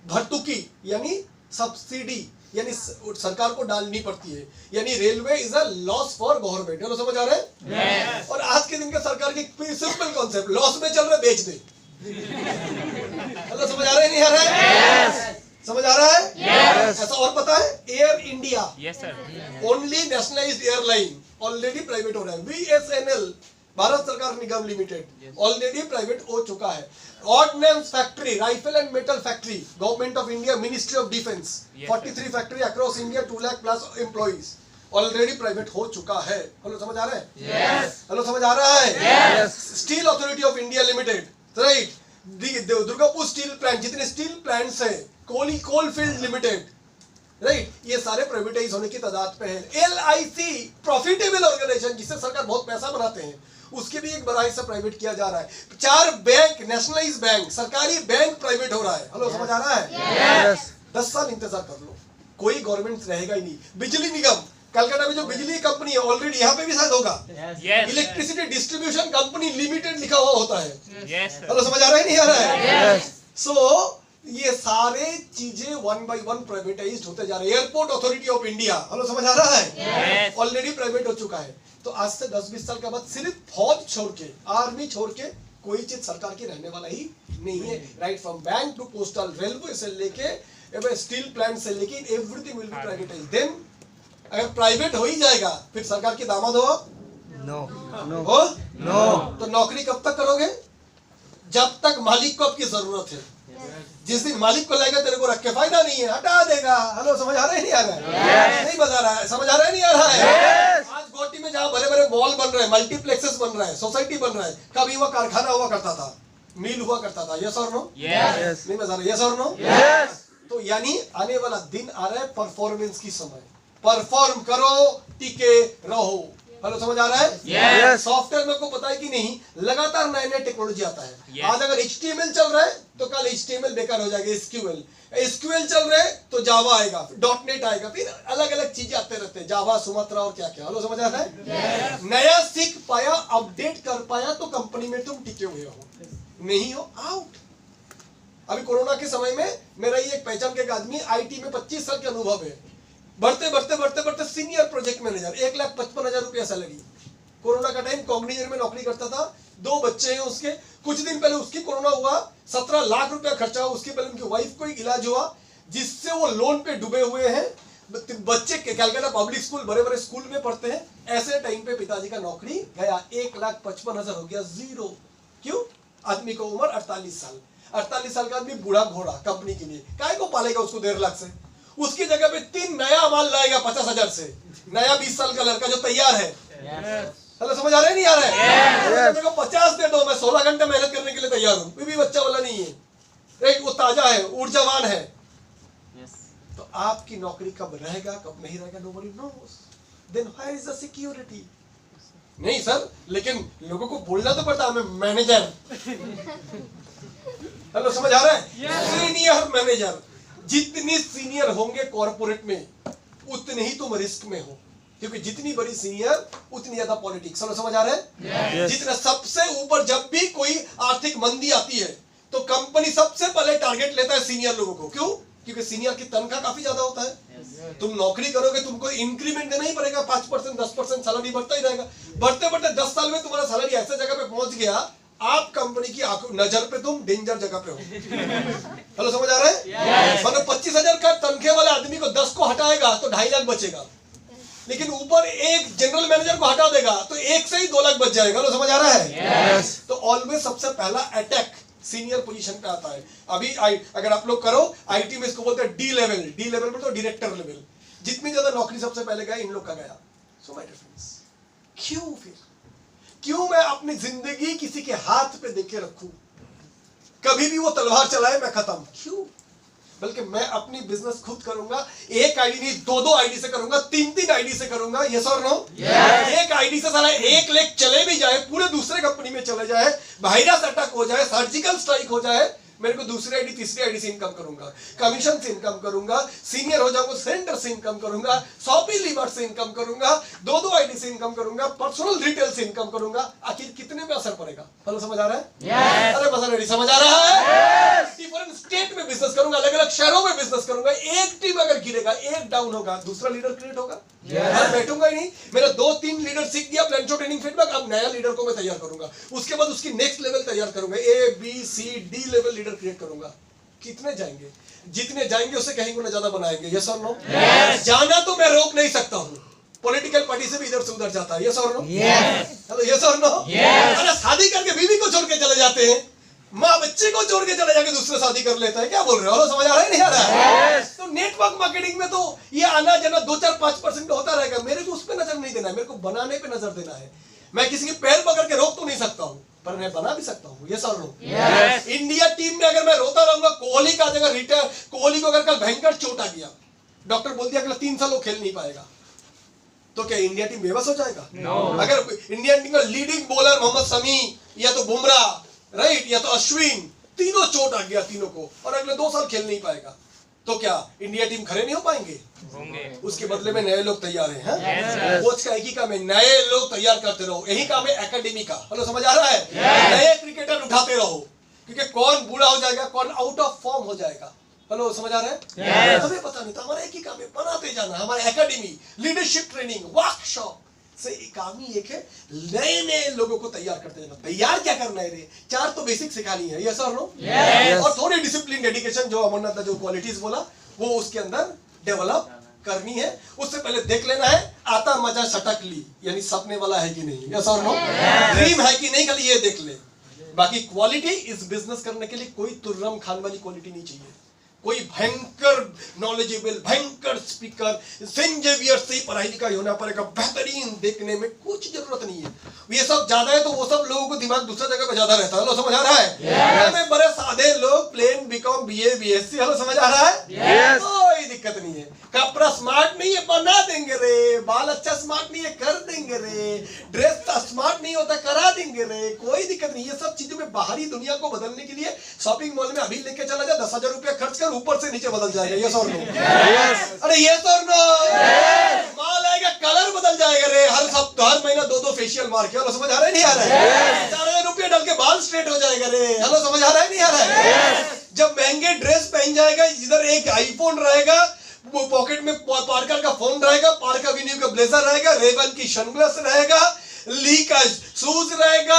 भर्तुकी यानी सब्सिडी, यानी सरकार को डालनी पड़ती है। यानी railway is a loss for government. Hello, समझ आ रहा है? yes. और आज के दिन का सरकार की सिंपल कॉन्सेप्ट, लॉस में चल रहा है, बेच दे। हेलो, समझ आ रहा है नहीं आ रहा है? yes. समझ आ रहा है? yes. ऐसा और पता है, air India, yes sir, only nationalised airline, already private हो रहा है। बीएसएनएल, भारत सरकार निगम लिमिटेड, ऑलरेडी प्राइवेट हो चुका है। Ordnance factory, rifle and metal factory, government of India, ministry of defence, 43 factory across India, 2 lakh plus employees, already private हो चुका है। हेलो समझ आ रहा है? यस। हेलो समझ आ रहा है? Yes. Steel authority of India limited, right, Durgapur steel plant, जितने स्टील प्लांट्स हैं, कोलफील्ड लिमिटेड, राइट, ये सारे प्राइवेटाइज होने की तादाद पे है। LIC प्रॉफिटेबल ऑर्गेनाइजेशन, जिससे सरकार बहुत पैसा बनाते हैं, उसके भी एक बड़ा हिस्सा प्राइवेट किया जा रहा है। 4 बैंक, नेशनलाइज बैंक, सरकारी बैंक प्राइवेट हो रहा है। हेलो समझ आ रहा है? यस। 10 साल इंतजार कर लो, कोई गवर्नमेंट रहेगा ही नहीं। बिजली निगम, कलकत्ता में जो बिजली कंपनी है, ऑलरेडी यहाँ पे भी शायद होगा, इलेक्ट्रिसिटी डिस्ट्रीब्यूशन कंपनी लिमिटेड लिखा हुआ होता है। हेलो समझ आ रहा है नहीं आ रहा है? सो ये सारे चीजें 1 by 1 प्राइवेटाइज्ड होते जा रहे हैं। Airport authority of India, hello समझ आ रहा है? ऑलरेडी प्राइवेट हो चुका है। तो आज से 10-20 साल के बाद सिर्फ फौज छोड़ के, आर्मी छोड़ के कोई चीज सरकार की रहने वाला ही नहीं है। Right from bank to postal, railway से लेके स्टील प्लांट से लेके everything will be privatised. Then अगर प्राइवेट हो ही जाएगा, फिर सरकार के दामाद हो? नो। तो नौकरी कब तक करोगे? जब तक मालिक को आपकी जरूरत है। जिस दिन मालिक को लगेगा तेरे को रख के फायदा नहीं है, हटा देगा। हेलो समझ आ रहा है नहीं आ रहा है? नहीं बता रहा है, समझ आ रहा है नहीं आ रहा है? आज गोटी में जहाँ बड़े बड़े मॉल बन रहे हैं, मल्टीप्लेक्सेस बन रहा है, सोसाइटी बन रहा है, कभी वह कारखाना हुआ करता था, मिल हुआ करता था। यस और नो? नहीं बता रहा, यस और नो? तो यानी आने वाला दिन आ रहा है परफॉर्मेंस की समय। परफॉर्म करो, टिके रहो। हेलो समझ आ रहा है? yes. सॉफ्टवेयर में को पता है कि नहीं, लगातार नए टेक्नोलॉजी आता है। yes. आज अगर HTML चल रहा है तो कल HTML बेकार हो जाएगा। SQL चल रहा है तो जावा आएगा, .NET आएगा, फिर अलग अलग चीजें आते रहते हैं, जावा, सुमात्रा और क्या क्या। हेलो समझ आ रहा है? yes. नया सीख पाया, अपडेट कर पाया तो कंपनी में तुम टिके हुए हो, नहीं हो आउट। अभी कोरोना के समय में मेरा ये एक पहचान के एक आदमी, IT में 25 साल के अनुभव है, बढ़ते सीनियर प्रोजेक्ट मैनेजर, 1,55,000 रुपया सैलरी। कोरोना का टाइम कॉग्निजर में नौकरी करता था, 2 बच्चे हैं उसके। कुछ दिन पहले उसकी कोरोना हुआ, 17 लाख रुपया खर्चा हुआ। उसके पहले उनकी वाइफ को इलाज हुआ, जिससे वो लोन पे डूबे हुए हैं। बच्चे कलकत्ता पब्लिक स्कूल, बड़े बड़े स्कूल में पढ़ते हैं। ऐसे टाइम पे पिताजी का नौकरी गया, 1,55,000 हो गया, जीरो। क्यों? आदमी को उम्र 48 साल। 48 साल का आदमी बूढ़ा घोड़ा कंपनी के लिए, काय को पालेगा उसको 1.5 लाख से? उसकी जगह पे 3 नया माल लाएगा 50,000 से, नया 20 साल का लड़का जो तैयार है। हेलो समझ आ रहा है नहीं आ रहा है? मेरे को 50 दे दो, मैं 16 घंटे मेहनत करने के लिए तैयार हूँ। भी बच्चा वाला नहीं है, एक वो ताजा है, ऊर्जावान है। तो आपकी नौकरी कब रहेगा कब नहीं रहेगा, nobody knows. Then where is the security? नहीं सर, लेकिन लोगों को बोलना तो पड़ता है, मैं मैनेजर। हेलो समझ आ रहा है? Senior manager. जितनी सीनियर होंगे कॉर्पोरेट में, उतने ही तुम रिस्क में हो, क्योंकि जितनी बड़ी सीनियर उतनी ज्यादा पॉलिटिक्स। समझ आ रहा है? जितना सबसे ऊपर, जब भी कोई आर्थिक मंदी आती है तो कंपनी सबसे पहले टारगेट लेता है सीनियर लोगों को। क्यों? क्योंकि सीनियर की तनख्वाह काफी ज्यादा होता है। तुम नौकरी करोगे, तुमको इंक्रीमेंट देना ही पड़ेगा, 5% 10% सैलरी बढ़ता ही रहेगा। बढ़ते बढ़ते 10 साल में तुम्हारा सैलरी ऐसे जगह पे पहुंच गया, आप कंपनी की नजर पे तुम डेंजर जगह पे हो। हेलो समझ आ रहा है? मतलब 25,000 का तनख्वाह वाले आदमी को 10 को हटाएगा तो 2.5 लाख बचेगा, लेकिन ऊपर एक जनरल मैनेजर को हटा देगा तो 1 से ही 2 लाख बच जाएगा। हेलो समझ आ रहा है? तो ऑलवेज सबसे पहला अटैक सीनियर पोजीशन पे आता है। अभी अगर आप लोग करो, IT में इसको बोलते हैं D लेवल में तो डायरेक्टर लेवल। जितनी ज्यादा नौकरी सबसे पहले गया, इन लोग का गया। सो माय डियर फ्रेंड्स, क्यों मैं अपनी जिंदगी किसी के हाथ पे देके रखूं? कभी भी वो तलवार चलाए मैं खत्म। क्यों? बल्कि मैं अपनी बिजनेस खुद करूंगा। एक आईडी नहीं, 2 आईडी से करूंगा, 3 आईडी से करूंगा। यस और नो? एक आईडी से साला 1 लाख चले भी जाए, पूरे दूसरे कंपनी में चले जाए, वायरस अटैक हो जाए, सर्जिकल स्ट्राइक हो जाए, मेरे को दूसरी आईडी तीसरी आईडी से इनकम करूंगा, कमीशन से इनकम करूंगा, सीनियर हो जाऊंगा सेंटर से इनकम करूंगा, शॉपिंग लीवर से इनकम करूंगा, 2 आईडी से इनकम करूंगा, पर्सनल रिटेल से इनकम करूंगा। आखिर कितने पे असर पड़ेगा? हेलो समझ आ रहा है? अरे बस रेडी, समझ आ रहा है? डिफरेंट स्टेट में बिजनेस करूंगा, अलग अलग शहरों में बिजनेस करूंगा। एक टीम अगर गिरेगा, एक डाउन होगा, दूसरा लीडर क्रिएट होगा। मैं बैठूंगा ही नहीं। मेरा 2-3 लीडर सीख गया, प्लान शो ट्रेनिंग फीडबैक, अब नया लीडर को मैं तैयार करूंगा, उसके बाद उसकी नेक्स्ट लेवल तैयार करूंगा, A-B-C-D लेवल लीडर क्रिएट करूंगा। कितने जाएंगे? जितने जाएंगे उससे कहीं गुना ज्यादा बनाएंगे। यस और नो? जाना तो मैं रोक नहीं सकता हूँ, पॉलिटिकल पार्टी से भी इधर से उधर जाता है। यस और नो? हेलो, यस और नो? अरे शादी करके बीवी को छोड़ के चले जाते हैं, माँ बच्चे को छोड़ के चला जाके दूसरा शादी कर लेता है। क्या बोल रहे हो? समझ आ रहा है नहीं आ रहा है? तो नेटवर्क मार्केटिंग में तो ये आना जाना 2-4-5% का होता रहेगा। मेरे को उस पर नजर नहीं देना है, मेरे को बनाने पे नजर देना है। मैं किसी के पैर पकड़ के रोक तो नहीं सकता हूँ, पर मैं बना भी सकता हूँ। ये सर लो इंडिया टीम में अगर मैं रोता रहूंगा, कोहली का जगह रिटायर, कोहली को अगर कल भयंकर चोट आ गया, डॉक्टर बोल दिया अगला 3 साल वो खेल नहीं पाएगा, तो क्या इंडिया टीम बेबस हो जाएगा? अगर इंडियन टीम का लीडिंग बॉलर मोहम्मद शमी या तो बुमराह, राइट, या तो अश्विन, तीनों चोट आ गया तीनों को, और अगले 2 साल खेल नहीं पाएगा, तो क्या इंडिया टीम खड़े नहीं हो पाएंगे? उसके बदले में नए लोग तैयार हैं। कोच का एक ही काम है, नए लोग तैयार करते रहो। यही काम है एकेडमी का। हेलो, समझ आ रहा है? नए क्रिकेटर उठाते रहो, क्योंकि कौन बूढ़ा हो जाएगा, कौन आउट ऑफ फॉर्म हो जाएगा। हेलो, समझ आ रहा है? हमें पता नहीं था। हमारा एक ही काम है, बनाते जाना। हमारा एकेडमी, लीडरशिप ट्रेनिंग, वर्कशॉप से काम ही एक है, नए नए लोगों को तैयार करते जाना। तैयार क्या करना है रे? 4 तो बेसिक सिखानी है, यस और नो? और थोड़ी डिसिप्लिन, डेडिकेशन, जो अमरनाथ जो क्वालिटीज बोला वो उसके अंदर डेवलप करनी है। उससे पहले देख लेना है आता मजा सटकली, यानी सपने वाला है कि नहीं, यस और नो? ड्रीम है कि नहीं, कल ये देख ले। बाकी क्वालिटी इस बिजनेस करने के लिए कोई तुर्रम खान वाली क्वालिटी नहीं चाहिए। कोई भयंकर नॉलेजेबल, भयंकर स्पीकर, सेंट जेवियर से पढ़ाई लिखाई होना पड़ेगा, बेहतरीन, देखने में कुछ जरूरत नहीं है। ये सब ज्यादा है तो वो सब लोगों को दिमाग दूसरा जगह पे ज्यादा रहता है। हेलो, समझ आ रहा है? में बड़े सादे लोग, plain BCom BA BSc, hello समझ आ रहा है? कोई दिक्कत नहीं है। कपड़ा स्मार्ट नहीं है, बना देंगे रे। बाल अच्छा स्मार्ट नहीं है, कर देंगे रे। ड्रेस स्मार्ट नहीं होता, करा देंगे रे। कोई दिक्कत नहीं। ये सब चीजों में बाहरी दुनिया को बदलने के लिए शॉपिंग मॉल में अभी लेके चला जा, 10,000 रुपया खर्च कर, ऊपर से नीचे बदल जाएगा। ये और नो? अरे ये और नो? माल आएगा, कलर बदल जाएगा रे। हर महीना 2-2 फेशियल मार के। हेलो, समझ आ रहा है नहीं आ रहा है? 4,000 रुपया डाल के बाल स्ट्रेट हो जाएगा रे। हेलो, समझ आ रहा है नहीं आ रहा है? जब महंगे ड्रेस पहन जाएगा, इधर एक आईफोन रहेगा, वो पॉकेट में पार्कर का फोन रहेगा, पार्कर विन्यू का ब्लेजर रहेगा, रेबन की सनग्लास रहेगा, ली का शूज रहेगा,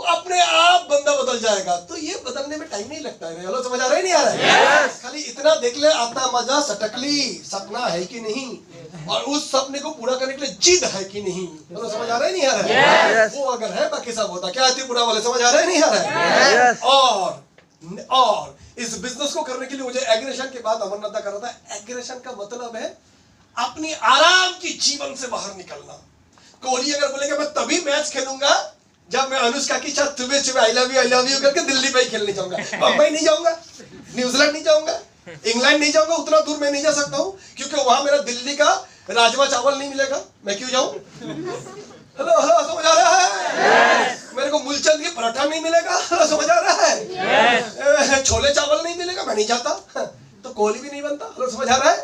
अपने आप बंदा बदल जाएगा। तो ये बदलने में टाइम नहीं लगता है। हेलो, समझ आ रहा है नहीं आ रहा है? खाली इतना देख ले, आता मजा सटकली, सपना है कि नहीं, और उस सपने को पूरा करने के लिए जिद है कि नहीं। हेलो, समझ आ रहा है नहीं आ रहा है? वो अगर है, बाकी सब होता। क्या है त्रिपुरा वाले? समझ आ रहा है नहीं आ रहा है? और इस बिजनेस को करने के लिए मुझे एग्रेशन के बाद अमरनाथ कर रहा था। एग्रेशन का मतलब है अपनी आराम की जीवन से बाहर निकलना। कोहली अगर बोलेगा मैं तभी मैच खेलूंगा जब मैं अनुष्का के साथ सुबह आई लव यू करके दिल्ली पे ही खेलने जाऊंगा, बंबई नहीं जाऊंगा, न्यूजीलैंड नहीं जाऊंगा, इंग्लैंड नहीं जाऊंगा, उतना दूर मैं नहीं जा सकता हूँ, क्योंकि वहां मेरा दिल्ली का राजमा चावल नहीं मिलेगा। मैं क्यों जाऊं? हेलो, समझ आ रहा है? मेरे को मूलचंद के पराठा नहीं मिलेगा। समझ आ रहा है? छोले चावल नहीं मिलेगा, मैं नहीं जाता। तो कोहली भी नहीं बनता। हेलो, समझ आ रहा है?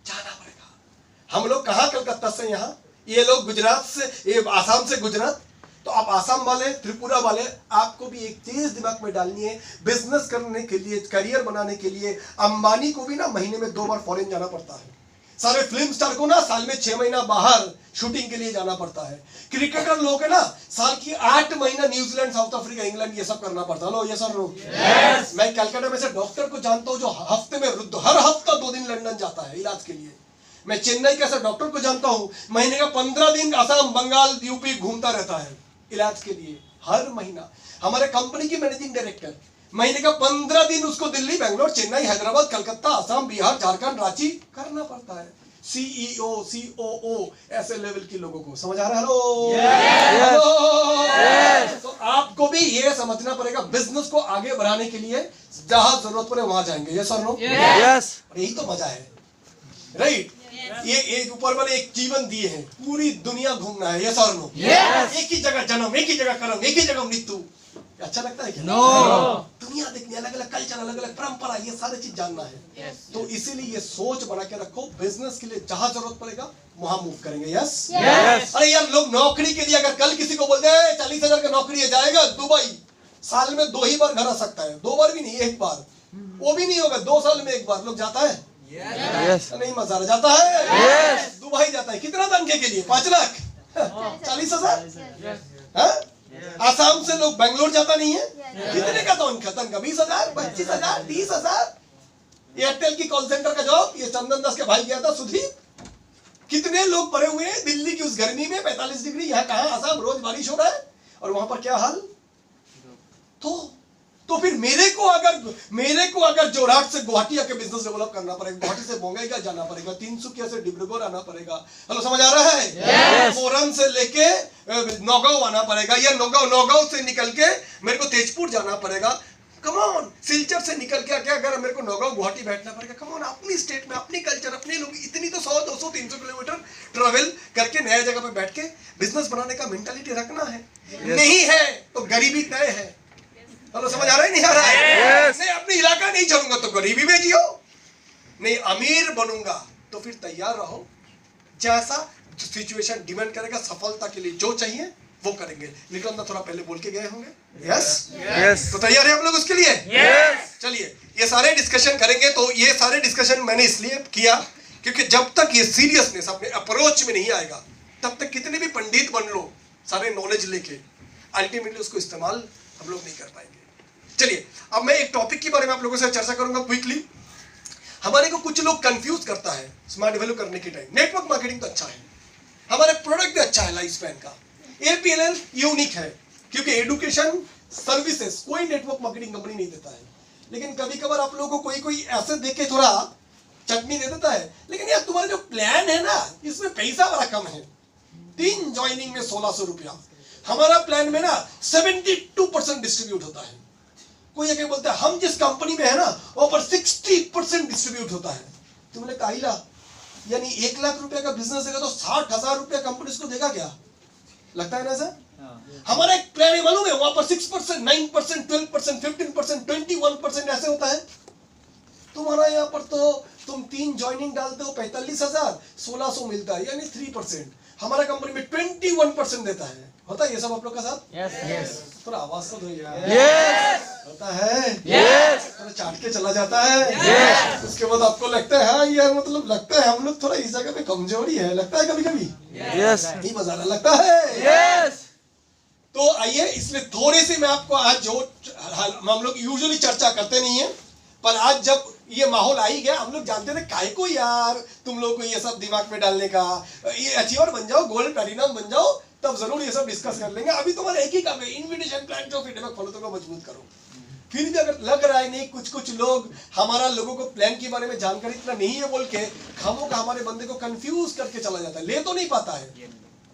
जाना पड़ेगा। हम लोग कहाँ, कलकत्ता से यहाँ, ये लोग गुजरात से, ये आसाम से गुजरात। तो आप आसाम वाले, त्रिपुरा वाले, आपको भी एक चीज दिमाग में डालनी है, बिजनेस करने के लिए, करियर बनाने के लिए। अंबानी को भी ना महीने में 2 बार फॉरेन जाना पड़ता है। सारे फिल्म स्टार को ना साल में 6 महीना बाहर शूटिंग के लिए जाना पड़ता है। क्रिकेटर लोग है ना, साल की 8 महीना न्यूजीलैंड, साउथ अफ्रीका, इंग्लैंड, ये सब करना पड़ता है। लो, ये सर लो। मैं कलकत्ता में से डॉक्टर को जानता हूँ जो हफ्ते में हर हफ्ता 2 दिन लंदन जाता है इलाज के लिए। मैं चेन्नई के ऐसे डॉक्टर को जानता हूँ, महीने का 15 दिन असम, बंगाल, यूपी घूमता रहता है इलाज के लिए, हर महीना। हमारे कंपनी की मैनेजिंग डायरेक्टर, महीने का 15 दिन उसको दिल्ली, बैंगलोर, चेन्नई, हैदराबाद, कलकत्ता, असम, बिहार, झारखंड, रांची करना पड़ता है। सीईओ, सीओओ, ऐसे लेवल के लोगों को। समझ आ रहा है? तो आपको भी ये समझना पड़ेगा, बिजनेस को आगे बढ़ाने के लिए जहां जरूरत पड़े वहां जाएंगे। यस और नो? यही तो मजा है, राइट? ये एक ऊपर वाले एक जीवन दिए हैं, पूरी दुनिया घूमना है। यस और नो? एक ही जगह जन्म, एक ही जगह कर्म, एक ही जगह मृत्यु। अच्छा लगता है क्या? दुनिया देखनी, अलग अलग कल्चर, अलग अलग परंपरा, ये सारी चीज जानना है। तो इसीलिए ये सोच बना के रखो, बिजनेस के लिए जहां जरूरत पड़ेगा वहां मूव करेंगे। यस? अरे यार, लोग नौकरी के लिए अगर कल किसी को बोल दे 40,000 का नौकरी है, जाएगा दुबई, साल में 2 ही बार घर आ सकता है। 2 बार भी नहीं, 1 बार, वो भी नहीं होगा, 2 साल में 1 बार लोग जाता है। नहीं, मजा जाता है। दुबई जाता है, कितना तनखे के लिए? 5 लाख, 40,000। आसाम से लोग बेंगलोर जाता नहीं है, कितने का तनखा? 20,000, 25,000, 30,000। एयरटेल की कॉल सेंटर का जॉब, ये चंदन दास के भाई गया था, सुधीर। कितने लोग पड़े हुए हैं दिल्ली की उस गर्मी में, 45 डिग्री। यहाँ कहाँ आसाम, रोज बारिश हो रहा है, और वहां पर क्या हाल। तो तो फिर मेरे को अगर जोरहाट से गुवाहाटी आके बिजनेस डेवलप करना पड़ेगा, गुवाहाटी से बोंगाईगांव जाना पड़ेगा, तिनसुकिया से डिब्रूगढ़ आना पड़ेगा, हेलो समझ आ रहा है? Yes. मोरन से लेके नौगांव आना पड़ेगा, या नौगांव से निकल के मेरे को तेजपुर जाना पड़ेगा। कम ऑन, सिलचर से निकल के आके अगर मेरे को नौगांव गुवाहाटी बैठना पड़ेगा, कम ऑन, अपनी स्टेट में अपनी कल्चर अपने लोग इतनी तो 100 200 300 किलोमीटर ट्रेवल करके नया जगह पे बैठ के बिजनेस बनाने का मेंटालिटी रखना है। नहीं है तो गरीबी तय है। हेलो समझ आ रहा है नहीं आ रहा है? Yes. नहीं, अपनी इलाका नहीं छोड़ूंगा तो गरीबी में जियो, नहीं अमीर बनूंगा तो फिर तैयार रहो, जैसा सिचुएशन डिमांड करेगा सफलता के लिए जो चाहिए वो करेंगे। निकलना थोड़ा पहले बोल के गए होंगे। यस यस तो तैयार है आप लोग उसके लिए? यस चलिए ये सारे डिस्कशन करेंगे। तो ये सारे डिस्कशन मैंने इसलिए किया क्योंकि जब तक ये सीरियसनेस अपने अप्रोच में नहीं आएगा तब तक कितने भी पंडित बन लो सारे नॉलेज लेके, अल्टीमेटली उसको इस्तेमाल हम लोग नहीं कर पाएंगे। चलिए अब मैं एक टॉपिक के बारे में आप लोगों से चर्चा करूंगा क्विकली। हमारे को कुछ लोग कंफ्यूज करता है स्मार्ट वैल्यू करने के टाइम। नेटवर्क मार्केटिंग तो अच्छा है, हमारे प्रोडक्ट भी अच्छा है, लाइफ स्पैन का एपीएलएल यूनिक है क्योंकि एजुकेशन सर्विसेज कोई नेटवर्क मार्केटिंग कंपनी नहीं देता है। लेकिन कभी कभार आप लोगों को कोई ऐसे देके थोड़ा चटनी दे देता है, लेकिन यार तुम्हारा जो प्लान है ना इसमें पैसा बड़ा कम है। 3 ज्वाइनिंग में 1600 रुपया, हमारा प्लान में ना 72% डिस्ट्रीब्यूट होता है। कोई आके बोलता है हम जिस कंपनी में है ना वो पर 60% डिस्ट्रीब्यूट होता है। तुमने काहिला यानी 1 लाख रुपया का बिजनेस देगा तो 60,000 रुपया कंपनी उसको देगा क्या? लगता है ना सर? हमारा एक प्लान है मालूम है, वहां पर 6%, 9%, 12%, 15%, 21% ऐसे होता है। तुम्हारा यहाँ पर तो तुम 3 ज्वाइनिंग डालते हो 45,000, 1600 मिलता है यानी 3%। हमारा कंपनी में 21% देता है। होता है ये सब आप लोग का साथ? यस थोड़ा आवाज तो दो यार। यस होता है? यस थोड़ा चाट के चला जाता है। Yes. उसके बाद आपको लगता है हाँ यार मतलब लगता है हम लोग थोड़ा इस जगह पे कमजोरी है, लगता है कभी कभी यस नहीं मजा लगता है। यस तो आइए इसलिए थोड़ी सी मैं आपको आज जो हम लोग यूजुअली चर्चा करते नहीं है, पर आज जब ये माहौल आ ही गया, हम लोग जानते थे काहे को यार तुम लोग को ये सब दिमाग में डालने का, ये अचीवर बन जाओ, गोल्ड प्लैटिनम बन जाओ, तब जरूर ये सब डिस्कस कर लेंगे। अभी तुम्हारा एक ही काम है, इन्विटेशन प्लान जो फीडबैक फॉलो को मजबूत करो। फिर भी अगर लग रहा है नहीं कुछ लोग हमारा लोगों को प्लान के बारे में जानकारी इतना नहीं है बोल के खामों का हमारे बंदे को कंफ्यूज करके चला जाता है, ले तो नहीं पाता है।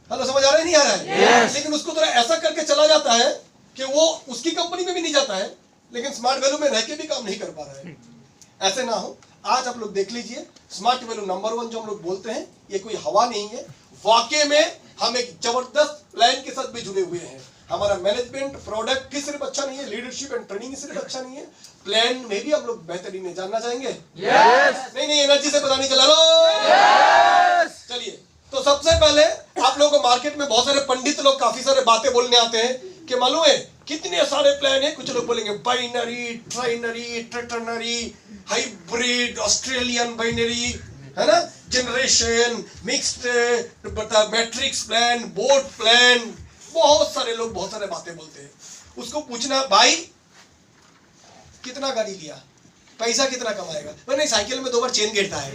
हेलो समझ आ रहा है नहीं आ रहा है? Yes. लेकिन उसको थोड़ा ऐसा करके चला जाता है कि वो उसकी कंपनी में भी नहीं जाता है लेकिन स्मार्ट वैल्यू में रह के भी काम नहीं कर पा रहा है। ऐसे ना हो, आज आप लोग देख लीजिए स्मार्ट वैल्यू नंबर 1 जो हम लोग बोलते हैं ये कोई हवा नहीं है, वाकई में हम एक जबरदस्त प्लान के साथ भी जुड़े हुए हैं। हमारा मैनेजमेंट प्रोडक्ट ही सिर्फ अच्छा नहीं है, लीडरशिप एंड ट्रेनिंग सिर्फ अच्छा नहीं है, प्लान में भी हम लोग बेहतरीन है। जानना चाहेंगे? यस नहीं एनर्जी से पता नहीं चला लो। यस चलिए तो सबसे पहले आप लोगों को मार्केट में बहुत सारे पंडित लोग काफी सारे बातें बोलने आते हैं कि मालूम है कितने सारे प्लान है। कुछ लोग बोलेंगे बाइनरी, ट्राइनरी, ट्रिटरनरी, हाइब्रिड, ऑस्ट्रेलियन बाइनरी, है ना, generation, mixed, matrix plan, board plan, बहुत सारे लोग बहुत सारे बातें बोलते हैं। उसको पूछना भाई कितना गाड़ी लिया, पैसा कितना कमाएगा? नहीं साइकिल में 2 बार चेन गिरता है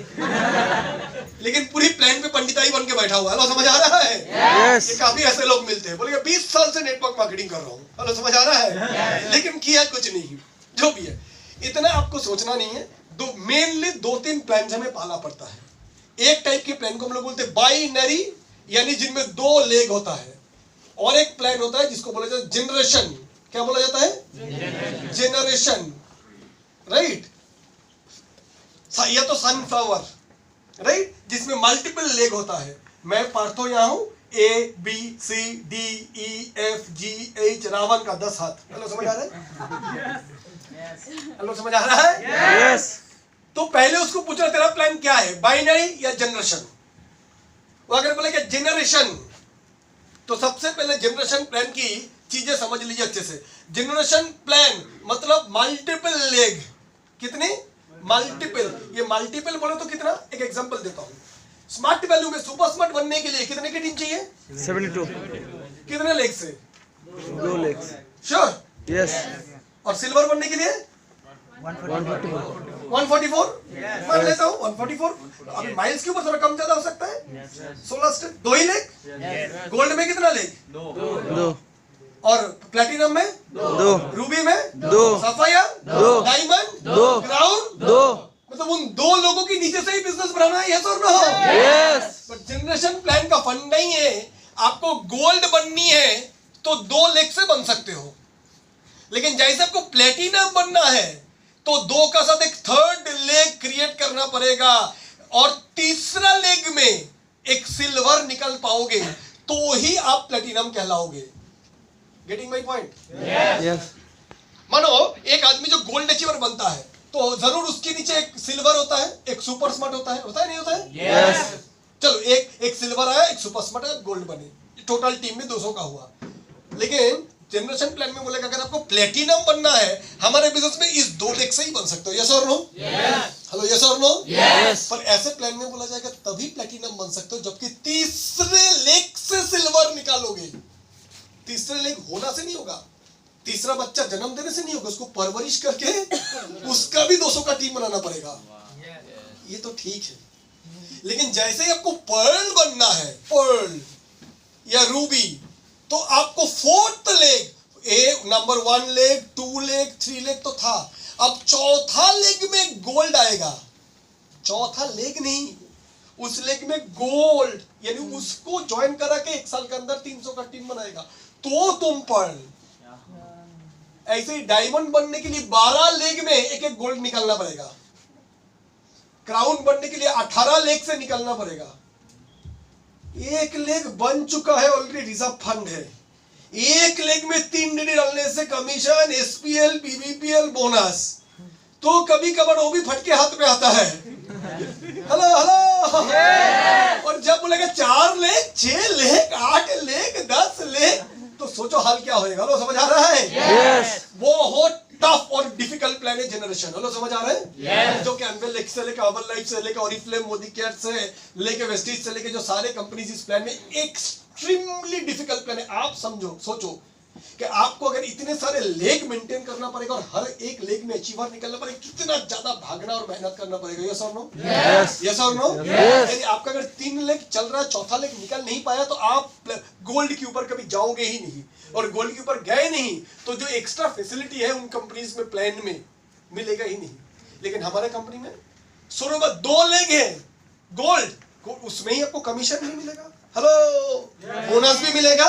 लेकिन पूरी प्लान पे पंडिताई बन के बैठा हुआ है। हेलो समझ आ रहा है? Yes. ये काफी ऐसे लोग मिलते हैं, बोलेंगे 20 साल से नेटवर्क मार्केटिंग कर रहा हूँ। हेलो समझ आ रहा है? Yes. लेकिन किया कुछ नहीं। जो भी है इतना आपको सोचना नहीं है। मेनली 2-3 प्लान हमें पालना पड़ता है। एक टाइप के प्लान को हम लोग बोलते हैं बाइनरी यानी जिनमें 2 लेग होता है, और एक प्लान होता है जिसको बोला जाता है जनरेशन। क्या बोला जाता है? Generation, right? या तो सनफ्लावर, राइट, जिसमें मल्टीपल लेग होता है। मैं पार्थो यहाँ हूं, ABCDEFGH, रावण का 10 हाथ। हेलो समझ आ रहा है? हेलो समझ आ रहा है? यस तो पहले उसको पूछना तेरा प्लान क्या है, बाइनरी या जनरेशन? वो अगर बोले कि जनरेशन, तो सबसे पहले जनरेशन प्लान की चीजें समझ लीजिए अच्छे से। जनरेशन प्लान मतलब मल्टीपल लेग। कितनी? मल्टीपल। ये मल्टीपल बोले तो कितना? एक एग्जांपल देता हूं। स्मार्ट वैल्यू में सुपर स्मार्ट बनने के लिए कितने की टीम चाहिए? 72 कितने लेग से? 2 legs श्योर? यस और सिल्वर बनने के लिए 144 144 मान लेता हूँ 144। अभी माइल्स के ऊपर थोड़ा कम ज्यादा हो सकता है। 16 स्टेप, 2 ही लेग। गोल्ड में कितना लेग? 2 और प्लेटिनम में 2 रूबी में 2 सफायर 2 डायमंड 2 क्राउन 2 मतलब उन 2 लोगों के नीचे से ही बिजनेस बनाना है, यस और no? Yes but generation plan का फंड नहीं है आपको गोल्ड बननी है तो 2 लेग से बन सकते हो, लेकिन जैसे आपको प्लेटिनम बनना है तो 2 का साथ एक थर्ड लेग क्रिएट करना पड़ेगा और तीसरा लेग में एक सिल्वर निकल पाओगे तो ही आप प्लेटिनम कहलाओगे। Getting my point? यस मानो एक आदमी जो गोल्ड अचीवर बनता है तो जरूर उसके नीचे एक सिल्वर होता है, एक सुपर स्मार्ट होता है नहीं होता है? यस चलो एक सिल्वर आया, एक सुपर स्मार्ट आया, गोल्ड बने, टोटल टीम में 200 का हुआ। लेकिन जनरेशन प्लान में बोलेगा अगर आपको प्लेटिनम बनना है हमारे बिजनेस में इस 2 लेग से ही बन सकते हो, यस और नो? हेलो, यस और नो? यस पर ऐसे प्लान में बोला जाएगा तभी प्लेटिनम बन सकते हो जबकि तीसरे लेग से सिल्वर निकालोगे। तीसरे लेग होना से नहीं होगा, तीसरा बच्चा जन्म देने से नहीं होगा, उसको परवरिश करके उसका भी 200 का टीम बनाना पड़ेगा। ये तो ठीक है, लेकिन जैसे ही आपको पर्ल बनना है, पर्ल या रूबी, तो आपको 4th leg, number 1 leg 2 leg 3 leg तो था, अब 4था लेग में गोल्ड आएगा। 4था लेग नहीं, उस लेग में गोल्ड, यानी उसको ज्वाइन करा के 1 साल के अंदर 300 का टीम बनाएगा तो तुम पर्ल। ऐसे ही डायमंड बनने के लिए 12 लेग में एक गोल्ड निकालना पड़ेगा, क्राउन बनने के लिए 18 लेग से निकालना पड़ेगा। 1 लेग बन चुका है ऑलरेडी, रिजर्व फंड है, 1 लेग में 3 डिजिट डालने से कमीशन, एसपीएल, पीवीपीएल, बोनस, तो कभी कभार वो भी फटके हाथ में आता है। Hello hello. और जब बोलेगा 4 लेग 6 लेग 8 लेग 10 लेग तो सोचो हाल क्या होएगा। लो समझ आ रहा है? यस बहुत टफ और डिफिकल्ट प्लान है जनरेशन। हेलो समझ आ रहा है? जो कि अनवेल एक्स से लेकर अवर लाइफ से लेकर ऑरिफ्लेम, मोदी केयर से लेकर वेस्टीज से लेकर जो सारे कंपनीज इस प्लान में एक्सट्रीमली डिफिकल्ट प्लान है। आप समझो, सोचो कि आपको अगर इतने सारे लेग मेंटेन करना पड़ेगा और हर एक लेग में अचीवर निकलना पड़ेगा, कितना ज्यादा भागना और मेहनत करना पड़ेगा। यस और नो? यस और नो? यानी आपका अगर 3 लेग चल रहा है, 4था लेग निकल नहीं पाया तो आप गोल्ड के ऊपर कभी जाओगे ही नहीं, और गोल्ड के ऊपर गए नहीं तो जो एक्स्ट्रा फैसिलिटी है उन कंपनीज में प्लान में मिलेगा ही नहीं। लेकिन हमारे कंपनी में शुरू में 2 लेग है गोल्ड, उसमें ही आपको कमीशन भी मिलेगा, हेलो बोनस भी मिलेगा,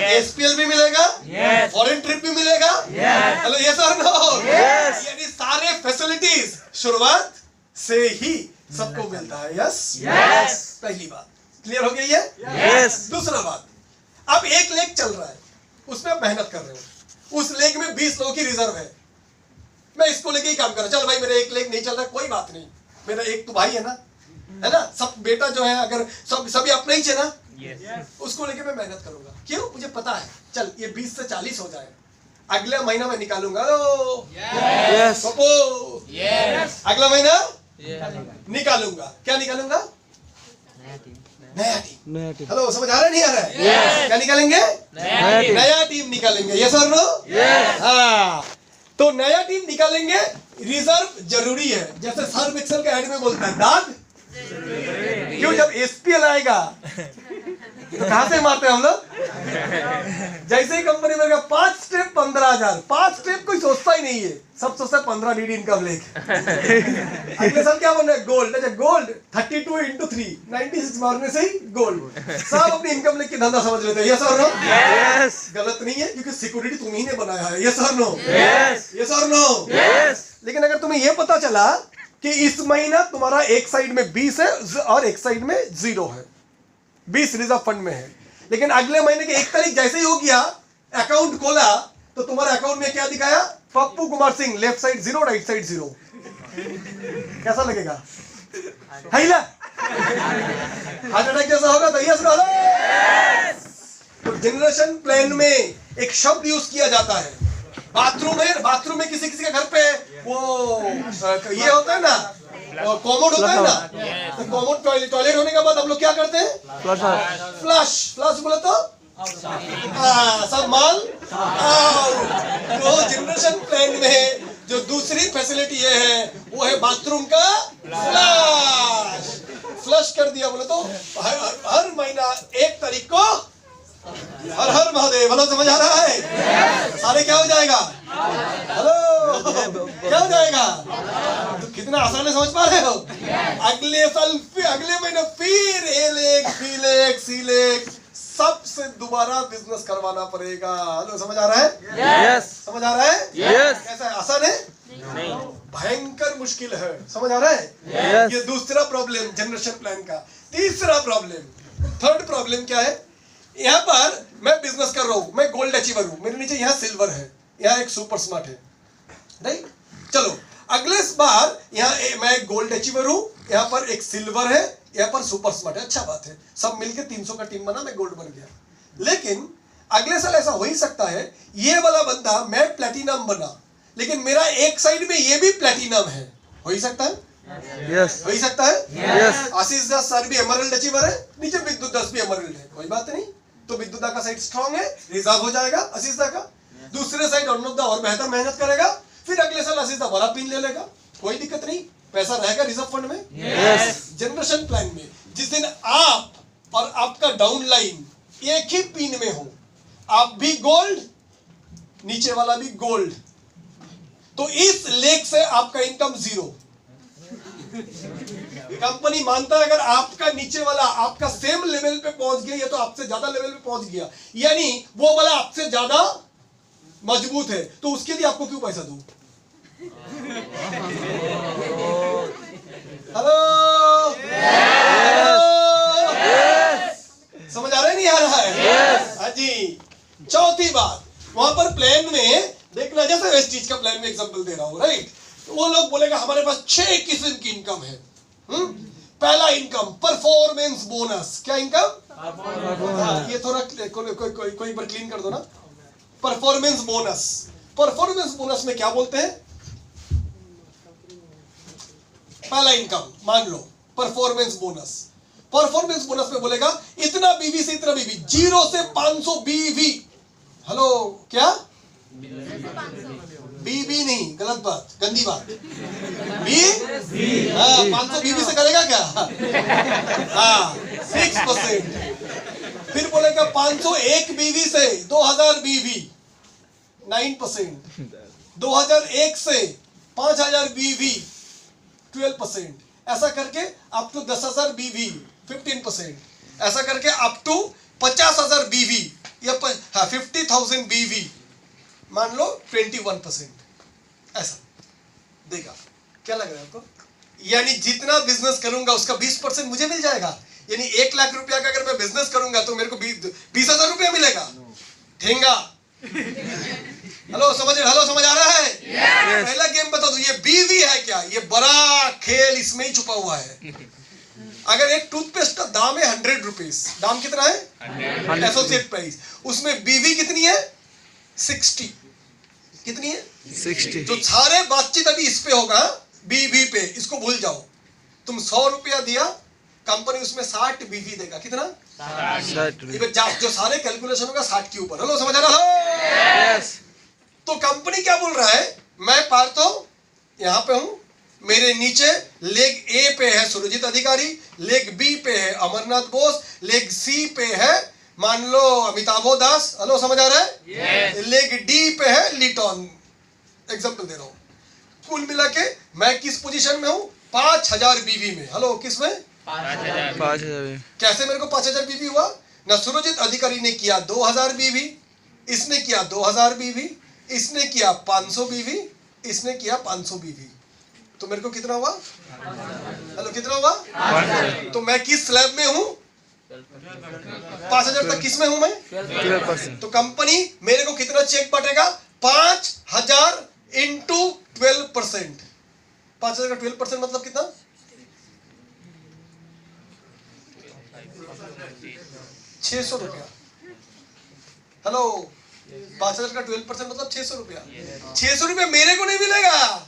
एसपीएल भी मिलेगा, फॉरेन ट्रिप भी मिलेगा, हेलो यस और नो? यानी सारे फैसिलिटीज शुरुआत से ही सबको मिलता है। यस पहली बात क्लियर हो गई है? यस दूसरा बात, अब 1 लेग चल रहा है, उसमें आप मेहनत कर रहे हो, उस लेग में 20 लोगों की रिजर्व है, मैं इसको लेके ही काम कर रहा हूं। चल भाई मेरा 1 लेग नहीं चल रहा, कोई बात नहीं, मेरा एक तो भाई है ना, है ना, सब बेटा जो है अगर सभी अपना ही ना, उसको लेके मैं मेहनत करूंगा। क्यों? मुझे पता है चल ये 20 से 40 हो जाए, अगला महीना मैं निकालूंगा। यस अगला महीना निकालूंगा, क्या निकालूंगा? नया टीम। हेलो समझ आ रहा है नहीं आ रहा है? क्या निकालेंगे? नया टीम निकालेंगे। यस और नो? हाँ, तो नया टीम निकालेंगे। रिजर्व जरूरी है, जैसे सर्फ एक्सेल का एड में बोलता है दाग, क्यों? जब एसपीएल आएगा तो कहां से मारते हैं हम लोग? जैसे ही कंपनी में 5 स्टेप 15,000, 5 स्टेप कोई सोचता ही नहीं है, सब सोचता है 15 नीड इनकम लेके। अगले साल क्या बनना है? गोल्ड। अच्छा गोल्ड 32 into 3 96 मारने से ही गोल्ड। सब अपनी इनकम लेके धंधा समझ लेते हैं। यस और नो? यस गलत नहीं है, क्योंकि सिक्योरिटी तुम ही ने बनाया है। यस और नो? यस यस और नो? लेकिन अगर तुम्हें यह पता चला कि इस महीना तुम्हारा एक साइड में 20 है और एक साइड में 0 है, 20 रिजर्व फंड में है, लेकिन अगले महीने की 1 तारीख जैसे ही हो गया, अकाउंट खोला तो तुम्हारे अकाउंट में क्या दिखाया? Pappu Kumar Singh, left side 0 right side 0। कैसा लगेगा? हाइला हार्ट अटैक जैसा होगा तो यस। तो जनरेशन प्लान में एक शब्द यूज किया जाता है, बाथरूम है, बाथरूम में किसी के घर पे वो ये होता है ना, कॉमोड होता है ना, तो कॉमोड टॉयलेट होने के बाद हम लोग क्या करते हैं? फ्लश। फ्लश बोले तो सब माल तो जनरेशन प्लान में जो दूसरी फैसिलिटी है वो है बाथरूम का फ्लश। फ्लश कर दिया बोले तो हर महीना 1 तारीख को हर हर महादेव। हेलो, समझ आ रहा है? सारे क्या हो जाएगा? हेलो, क्या हो जाएगा? तो कितना आसान है, समझ पा रहे हो? अगले साल अगले महीने फिर ए लेग, बी लेग, सी लेग सबसे दोबारा बिजनेस करवाना पड़ेगा। हेलो, समझ आ रहा है? यस समझ आ रहा है? यस कैसा है? आसान है? नहीं भयंकर मुश्किल है। समझ आ रहा है? Yes. ये दूसरा प्रॉब्लम जनरेशन प्लान का। तीसरा प्रॉब्लम, थर्ड प्रॉब्लम क्या है? यहाँ पर मैं बिजनेस कर रहा हूँ, मैं गोल्ड अचीवर हूँ, मेरे नीचे यहाँ सिल्वर है, यहाँ एक सुपर स्मार्ट है, राइट? चलो अगले बार यहाँ मैं एक गोल्ड अचीवर हूँ, यहाँ पर एक सिल्वर है, यहाँ पर सुपर स्मार्ट है। अच्छा बात है, सब मिलके 300 का टीम बना, मैं गोल्ड बन गया। लेकिन अगले साल ऐसा हो ही सकता है, ये वाला बंदा मैं प्लेटिनम बना, लेकिन मेरा एक साइड में ये भी प्लेटिनम है। हो ही सकता है? यस हो ही सकता है? यस आशीष दास सर भी एमरल्ड अचीवर है, नीचे विद्युत दास भी एमरल्ड है, कोई बात नहीं। तो विद्युत दा का साइड स्ट्रांग है, रिजर्व हो जाएगा आशीष दा का। दूसरे साइड अर्णव दा और बेहतर मेहनत करेगा, फिर अगले साल आशीष दा बड़ा पिन ले लेगा, कोई दिक्कत नहीं, पैसा रहेगा रिजर्व फंड में। यस जनरेशन प्लान में जिस दिन आप और आपका डाउन लाइन एक ही पिन में हो, आप भी गोल्ड, नीचे वाला भी गोल्ड, तो इस लेग से आपका इनकम जीरो। कंपनी मानता है अगर आपका नीचे वाला आपका सेम लेवल पे पहुंच गया, या तो आपसे ज्यादा लेवल पे पहुंच गया, यानी वो वाला आपसे ज्यादा मजबूत है, तो उसके लिए आपको क्यों पैसा दूं? हेलो, समझ आ रहा है नहीं आ रहा है? हाँ जी। चौथी बात, वहां पर प्लान में देखना, जैसे इस चीज का प्लान में एग्जांपल दे रहा हूं, राइट? वो लोग बोलेगा हमारे पास 6 किस्म की इनकम है। पहला इनकम परफॉर्मेंस बोनस। क्या इनकम? ये थोड़ा कोई बार क्लीन कर दो ना। परफॉर्मेंस बोनस, परफॉर्मेंस बोनस में क्या बोलते हैं? पहला इनकम मान लो परफॉर्मेंस बोनस। परफॉर्मेंस बोनस में बोलेगा इतना बीवी से इतना बीवी, 0 से 500 बीवी। हेलो, क्या? बीबी नहीं, गलत बात, गंदी बात। बी 500 बीवी से करेगा क्या? हाँ 6%। फिर बोलेगा 501 बीवी से 2000 बीवी, 9%। 2001 से 5000 बीवी, 12%। ऐसा करके अप टू 10,000 बीवी, 15%। ऐसा करके अप टू 50,000 बीवी या 50,000 बीवी, मान लो 21%। ऐसा देगा। क्या लग रहा है आपको? यानी जितना बिजनेस करूंगा उसका 20% मुझे मिल जाएगा। यानी 1 लाख रुपया का अगर मैं बिजनेस करूंगा तो मेरे को 20,000 रुपया मिलेगा। ठेंगा। हेलो, समझ आ रहा है? पहला गेम बता दो, ये बीवी है क्या? ये बड़ा खेल इसमें ही छुपा हुआ है। अगर एक टूथपेस्ट का दाम है 100 रुपीज, दाम कितना है? एसोसिएट प्राइस, उसमें बीवी कितनी है? 60। कितनी है? 60। तो सारे बातचीत अभी इस पे होगा, बीवी पे, इसको भूल जाओ। तुम 100 रुपया दिया, कंपनी उसमें 60 बीवी देगा। कितना? 60। जो सारे कैलकुलेशन होगा 60 के ऊपर। हेलो, समझ आ रहा है? तो कंपनी क्या बोल रहा है? मैं पार्थो यहां पे हूं, मेरे नीचे लेग ए पे है सुरजीत अधिकारी, लेग बी पे है अमरनाथ बोस, लेग सी पे है मान लो अमिताभो दास। हेलो, समझ आ रहा है? लेग डी पे है लिटॉन। एग्जांपल दे रहा हूं। कुल मिला के मैं किस पोजीशन में हूं? 5000 बीवी में। हेलो, किस में? 5000। कैसे मेरे को 5000 बीवी हुआ? ना सुरजीत अधिकारी ने किया 2000 बीवी, इसने किया 2000 बीवी, इसने किया 500 बीवी, इसने किया 500 बीवी, तो मेरे को कितना हुआ? हेलो, कितना हुआ? तो मैं किस स्लैब में हूं? 5000 तक किस में हूं मैं? 12%। तो कंपनी मेरे को कितना चेक बांटेगा? 5000 इंटू 12%। 5000 का 12% मतलब कितना? 600 रुपया। हेलो, 5000 का 12% मतलब 600 रुपया। 600 रुपया मेरे को नहीं मिलेगा,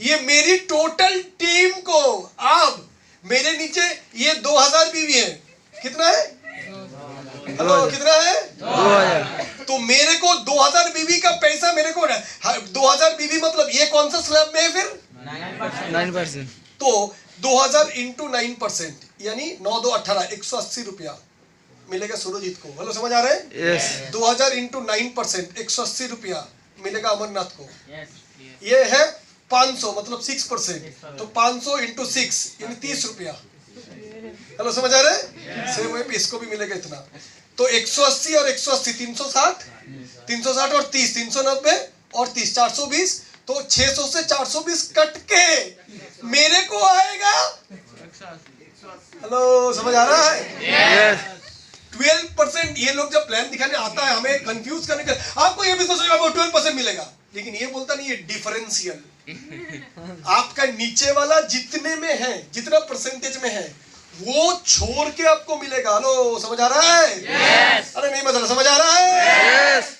ये मेरी टोटल टीम को। अब मेरे नीचे ये 2000 बीवी है। कितना है? हेलो, कितना है? 2000। तो मेरे को 2000 बीवी का पैसा मेरे को 2000 बीवी मतलब ये कौन सा स्लैब में है फिर? 9%। तो 2000 इंटू 9% यानी 9 2 18, 180 रुपया। मिलेगा सुरजीत को। हेलो समझ आ रहे हैं? यस 2000 इंटू 9% 180 रुपया मिलेगा अमरनाथ को। ये है 500 मतलब 6%, तो 500 इंटू 6 यानी 30 रुपया। हेलो समझ आ रहे हैं? सेम वे इसको भी मिलेगा इतना। तो 180 और 180 360, 360 और 30 390 और 30 420, तो 600 से 420 कट के मेरे को आएगा। हेलो समझ आ रहा है? यस 12%। ये लोग जब प्लान दिखाने आता है हमें कंफ्यूज करने का, आपको ये बिजनेस आपको 12% मिलेगा, लेकिन ये बोलता नहीं, ये डिफरेंशियल। आपका नीचे वाला जितने में है, जितना परसेंटेज में है, वो छोड़ के आपको मिलेगा। हेलो समझ आ रहा है? यस अरे नहीं मतलब समझ आ रहा है? यस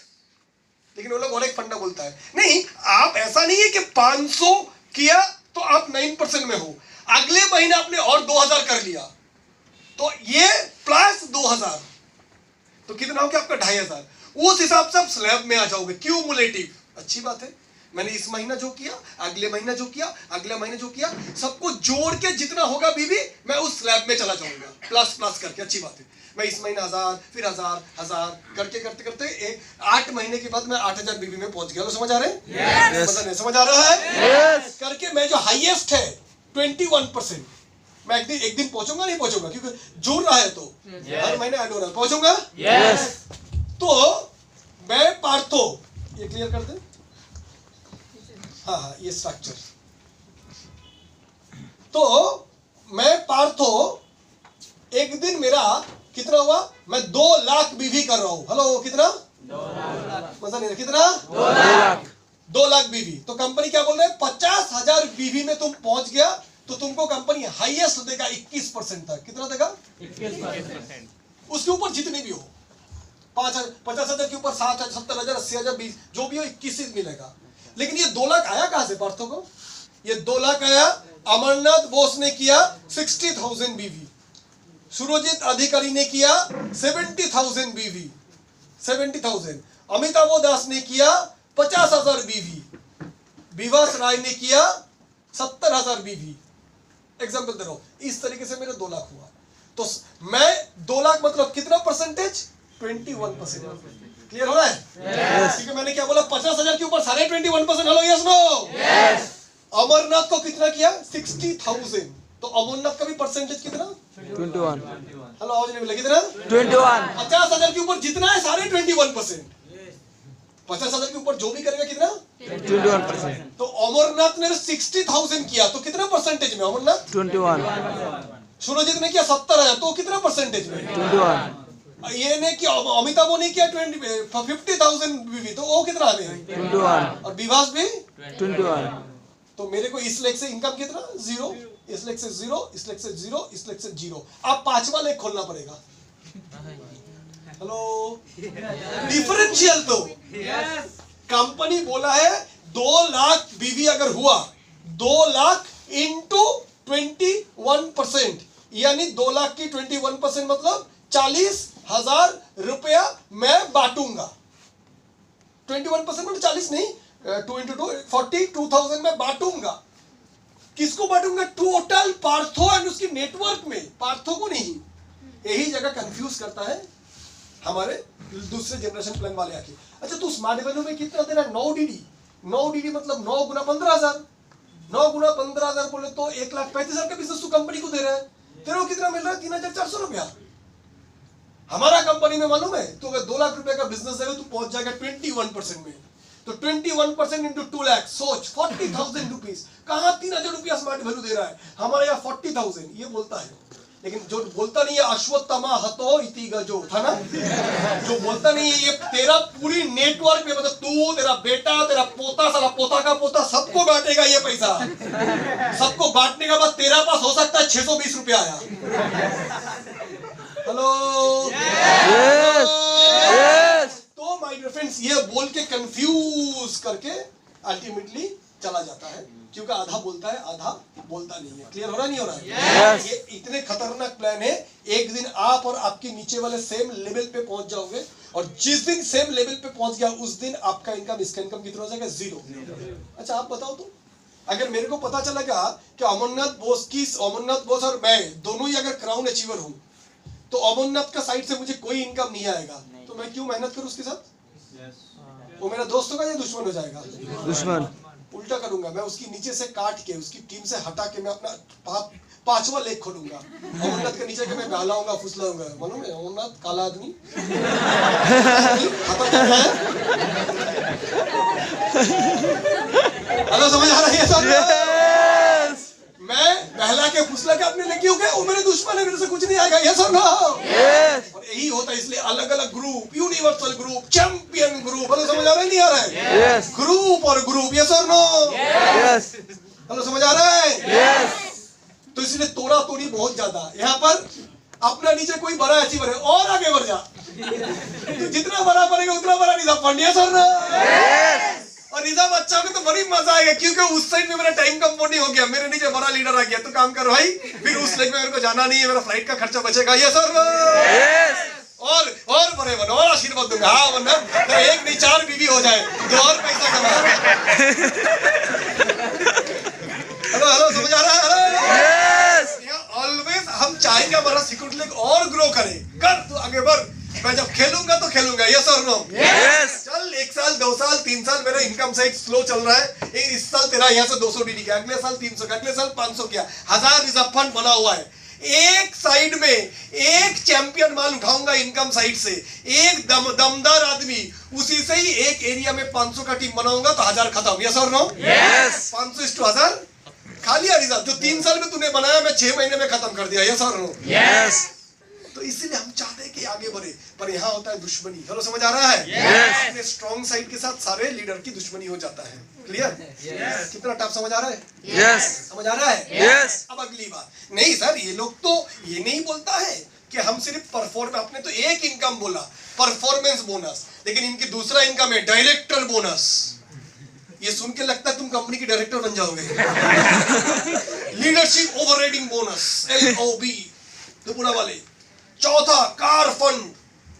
लेकिन वो लोग और एक फंडा बोलता है, नहीं आप ऐसा नहीं है कि 500 किया तो आप 9% में हो, अगले महीने आपने और 2000 कर लिया, तो ये प्लस 2000, तो कितना हो गया आपका 2500। उस हिसाब से आप स्लैब में आ जाओगे, क्यूमुलेटिव। अच्छी बात है, मैंने इस महीना जो किया, अगले महीना जो किया, अगले महीने जो किया, सबको जोड़ के जितना होगा बीबी, मैं उस स्लैब में चला जाऊंगा, प्लस प्लस करके। अच्छी बात है, मैं इस महीने 1000, फिर 1000 करके करते करते 8 महीने के बाद मैं 8000 बीबी में पहुंच गया। समझ आ रहे हैं? Yes. पता नहीं समझ आ रहा है? Yes. करके मैं जो हाईएस्ट है 21%, मैं एक दिन पहुंचूंगा, नहीं पहुंचूंगा, क्योंकि जुड़ रहा है तो हर महीने ऐड हो रहा है, पहुंचूंगा। यस तो मैं पार्थो, ये क्लियर कर दे। हाँ ये स्ट्रक्चर। तो मैं पार्थो, एक दिन मेरा कितना हुआ, मैं 2 लाख बीवी कर रहा हूं। हेलो कितना? 2 लाख। मजा नहीं, कितना? 2 लाख 2 लाख बीवी। तो कंपनी क्या बोल रहे हैं, 50,000 बीवी में तुम पहुंच गया तो तुमको कंपनी हाईएस्ट देगा 21% तक। कितना देगा? 21%। उसके ऊपर जितनी भी हो, 50,000 के ऊपर 60,000 70,000 80,000 20 जो भी हो 21 मिलेगा। लेकिन ये 2 लाख आया कहां से पार्थो को? ये 2 लाख आया, अमरनाथ बोस ने किया 60,000 बीवी, सुरजीत अधिकारी ने किया 70,000 बीवी, 70,000, अमिताभ दास ने किया 50,000 बीवी, विवास राय ने किया 70,000 बीवी। एग्जाम्पल दे रहा हूं, इस तरीके से मेरे 2 लाख हुआ। तो मैं 2 लाख मतलब कितना परसेंटेज? 21%। क्लियर हो रहा है? ठीक है, मैंने क्या बोला, 50,000 के ऊपर सारे 21%। Hello yes no? Yes Amarnath को कितना किया? 60,000। तो अमरनाथ का भी परसेंटेज कितना? 21 हेलो आवाज नहीं मिला, कितना? 21 50,000 के ऊपर जितना है सारे 21%। 50,000 के ऊपर जो भी करेगा कितना? 21%। तो अमरनाथ ने 60,000 किया तो कितना परसेंटेज में अमरनाथ? 21 सुरजीत ने किया 70,000 तो कितना परसेंटेज में? 21 ये ने किया, अमिताभ ने किया 50,000 बीवी, तो वो कितना में? 21 और विवास भी 21 तो मेरे को इस लेख से इनकम कितना? 0, इस लेख से 0, इस लेख से 0, इस लेख से 0। अब 5वां लेख खोलना पड़ेगा। Hello differential. तो कंपनी बोला है 2 लाख बीवी अगर हुआ, 2 लाख इंटू 21%, यानी 2 लाख की 21% मतलब 40,000 रुपया मैं बांटूंगा। 21% मतलब 40 नहीं, 2 इंटू 2 42,000 में बांटूंगा। किसको बांटूंगा? टोटल पार्थो एंड उसकी नेटवर्क में, पार्थो को नहीं। यही जगह कंफ्यूज करता है हमारे दूसरे जनरेशन प्लान वाले आके। अच्छा तू स्मार्ट वैल्यू में कितना दे रहा है? 9 डीडी। 9 डीडी मतलब 9 गुना 15,000। 9 गुना 15,000 बोले तो 1,35,000 का बिजनेस तू कंपनी को दे रहा है। तेरे को कितना मिल रहा है? 3,400 रुपया। हमारा कंपनी में मालूम है, तो अगर 2 लाख रुपए का बिजनेस देगा तो पहुंच जाएगा 21% में। तो 21% इंटू 2 लाख, सोच 40,000 रुपीज। कहां 3,000 रुपया स्मार्ट वैल्यू दे रहा है? हमारे यहाँ 40,000 ये बोलता है। लेकिन जो बोलता नहीं है अश्वत्थामा हतो इति गजो था ना, जो बोलता नहीं है, ये तेरा पूरी नेटवर्क में, मतलब तू, तेरा बेटा, तेरा पोता, साला पोता का पोता, सबको बांटेगा ये पैसा। सबको बांटने के बाद तेरा पास हो सकता है 620 रुपया आया। हेलो यस यस तो माय डियर फ्रेंड्स, ये बोल के कंफ्यूज करके अल्टीमेटली चला जाता है, क्योंकि आधा बोलता है आधा बोलता नहीं है। क्लियर हो रहा नहीं हो रहा है? Yes. ये इतने खतरनाक प्लान है। एक दिन आप और आपके नीचे वाले सेम लेवल पे पहुंच जाओगे, और जिस दिन सेम लेवल पे पहुंच गया उस दिन आपका इनकम, इसका इनकम कितना हो जाएगा? 0। अच्छा आप बताओ तो, अगर मेरे को पता चलेगा कि अमरनाथ बोस और मैं दोनों ही अगर क्राउन अचीवर हूं, तो अमरनाथ का साइड से मुझे कोई इनकम नहीं आएगा, तो मैं क्यों मेहनत करूं उसके साथ? वो मेरा दोस्त होगा या दुश्मन हो जाएगा? दुश्मन। उल्टा करूंगा, मैं उसकी नीचे से काट के, उसकी टीम से हटा के मैं अपना पांचवा लेग खोलूंगा। अमरनाथ के नीचे के मैं गालाऊंगा, फुसलाऊंगा, मालूम है अमरनाथ काला आदमी खत्म कर रहा है। हेलो, समझ आ रही है सब? मैं बहला के फुसला के अपने लेके गया, वो मेरे दुश्मन है, मेरे से कुछ नहीं आएगा। यस और नो? और यही होता है, इसलिए अलग अलग group, universal group, champion group. Hello, समझ आ रहा है नहीं आ रहा है? ग्रुप और ग्रुप। यस और नो? हेलो, समझ आ रहा है? तो इसलिए तोड़ा तोड़ी बहुत ज्यादा। यहाँ पर अपना नीचे कोई बड़ा अचीवर है और आगे बढ़ जा, तो जितना बड़ा बढ़ेगा उतना बड़ा निजाम फंड। यस और नो? और निजाम अच्छा होगा तो बड़ी मजा आएगा, क्योंकि उस साइड में मेरा टाइम कम नहीं हो गया, मेरे नीचे बड़ा लीडर आ गया, तो काम कर भाई, फिर उस लेग में मेरे को जाना नहीं है, मेरा फ्लाइट का खर्चा बचेगा। यस और नो? और बड़े बनो और आशीर्वाद दूंगा। हाँ, वरना तो एक नहीं 4 बीवी हो जाए जो और पैसा कमाए। हेलो, समझ आ रहा है? ऑलवेज हम चाहेंगे हमारा सिक्योरिटी लेग और ग्रो करे। कर तू आगे बढ़, मैं जब खेलूंगा तो खेलूंगा। यस और नो? चल 1 साल 2 साल 3 साल मेरा इनकम साइड स्लो चल रहा है, इस साल तेरा यहाँ से 200 डीडी किया, अगले साल 300 किया, अगले साल 500 किया, 1000 रिजर्व फंड बना हुआ है। एक साइड में एक चैंपियन माल उठाऊंगा इनकम साइड से, एक दमदार आदमी, उसी से ही एक एरिया में 500 का टीम बनाऊंगा तो 1000 खत्म। यस और नो? 500:1000 खा लिया रिजर्व। जो 3 साल में तूने बनाया मैं 6 महीने में खत्म कर दिया। यस और नो? तो इसीलिए हम चाहते हैं कि आगे बढ़े, पर यहाँ होता है दुश्मनी। हेलो, समझ आ रहा है? अपने स्ट्रॉन्ग साइड के साथ सारे लीडर की दुश्मनी हो जाता है। क्लियर? कितना टफ समझ आ रहा है? समझ आ रहा है? अब अगली बात, नहीं सर ये लोग तो ये नहीं बोलता है कि हम सिर्फ परफॉर्म, आपने तो एक इनकम बोला परफॉर्मेंस बोनस, लेकिन इनकी दूसरा इनकम है डायरेक्टर बोनस। ये सुन के लगता है तुम कंपनी की डायरेक्टर बन जाओगे। Leadership overriding bonus, LOB, Tripura वाले। चौथा car fund,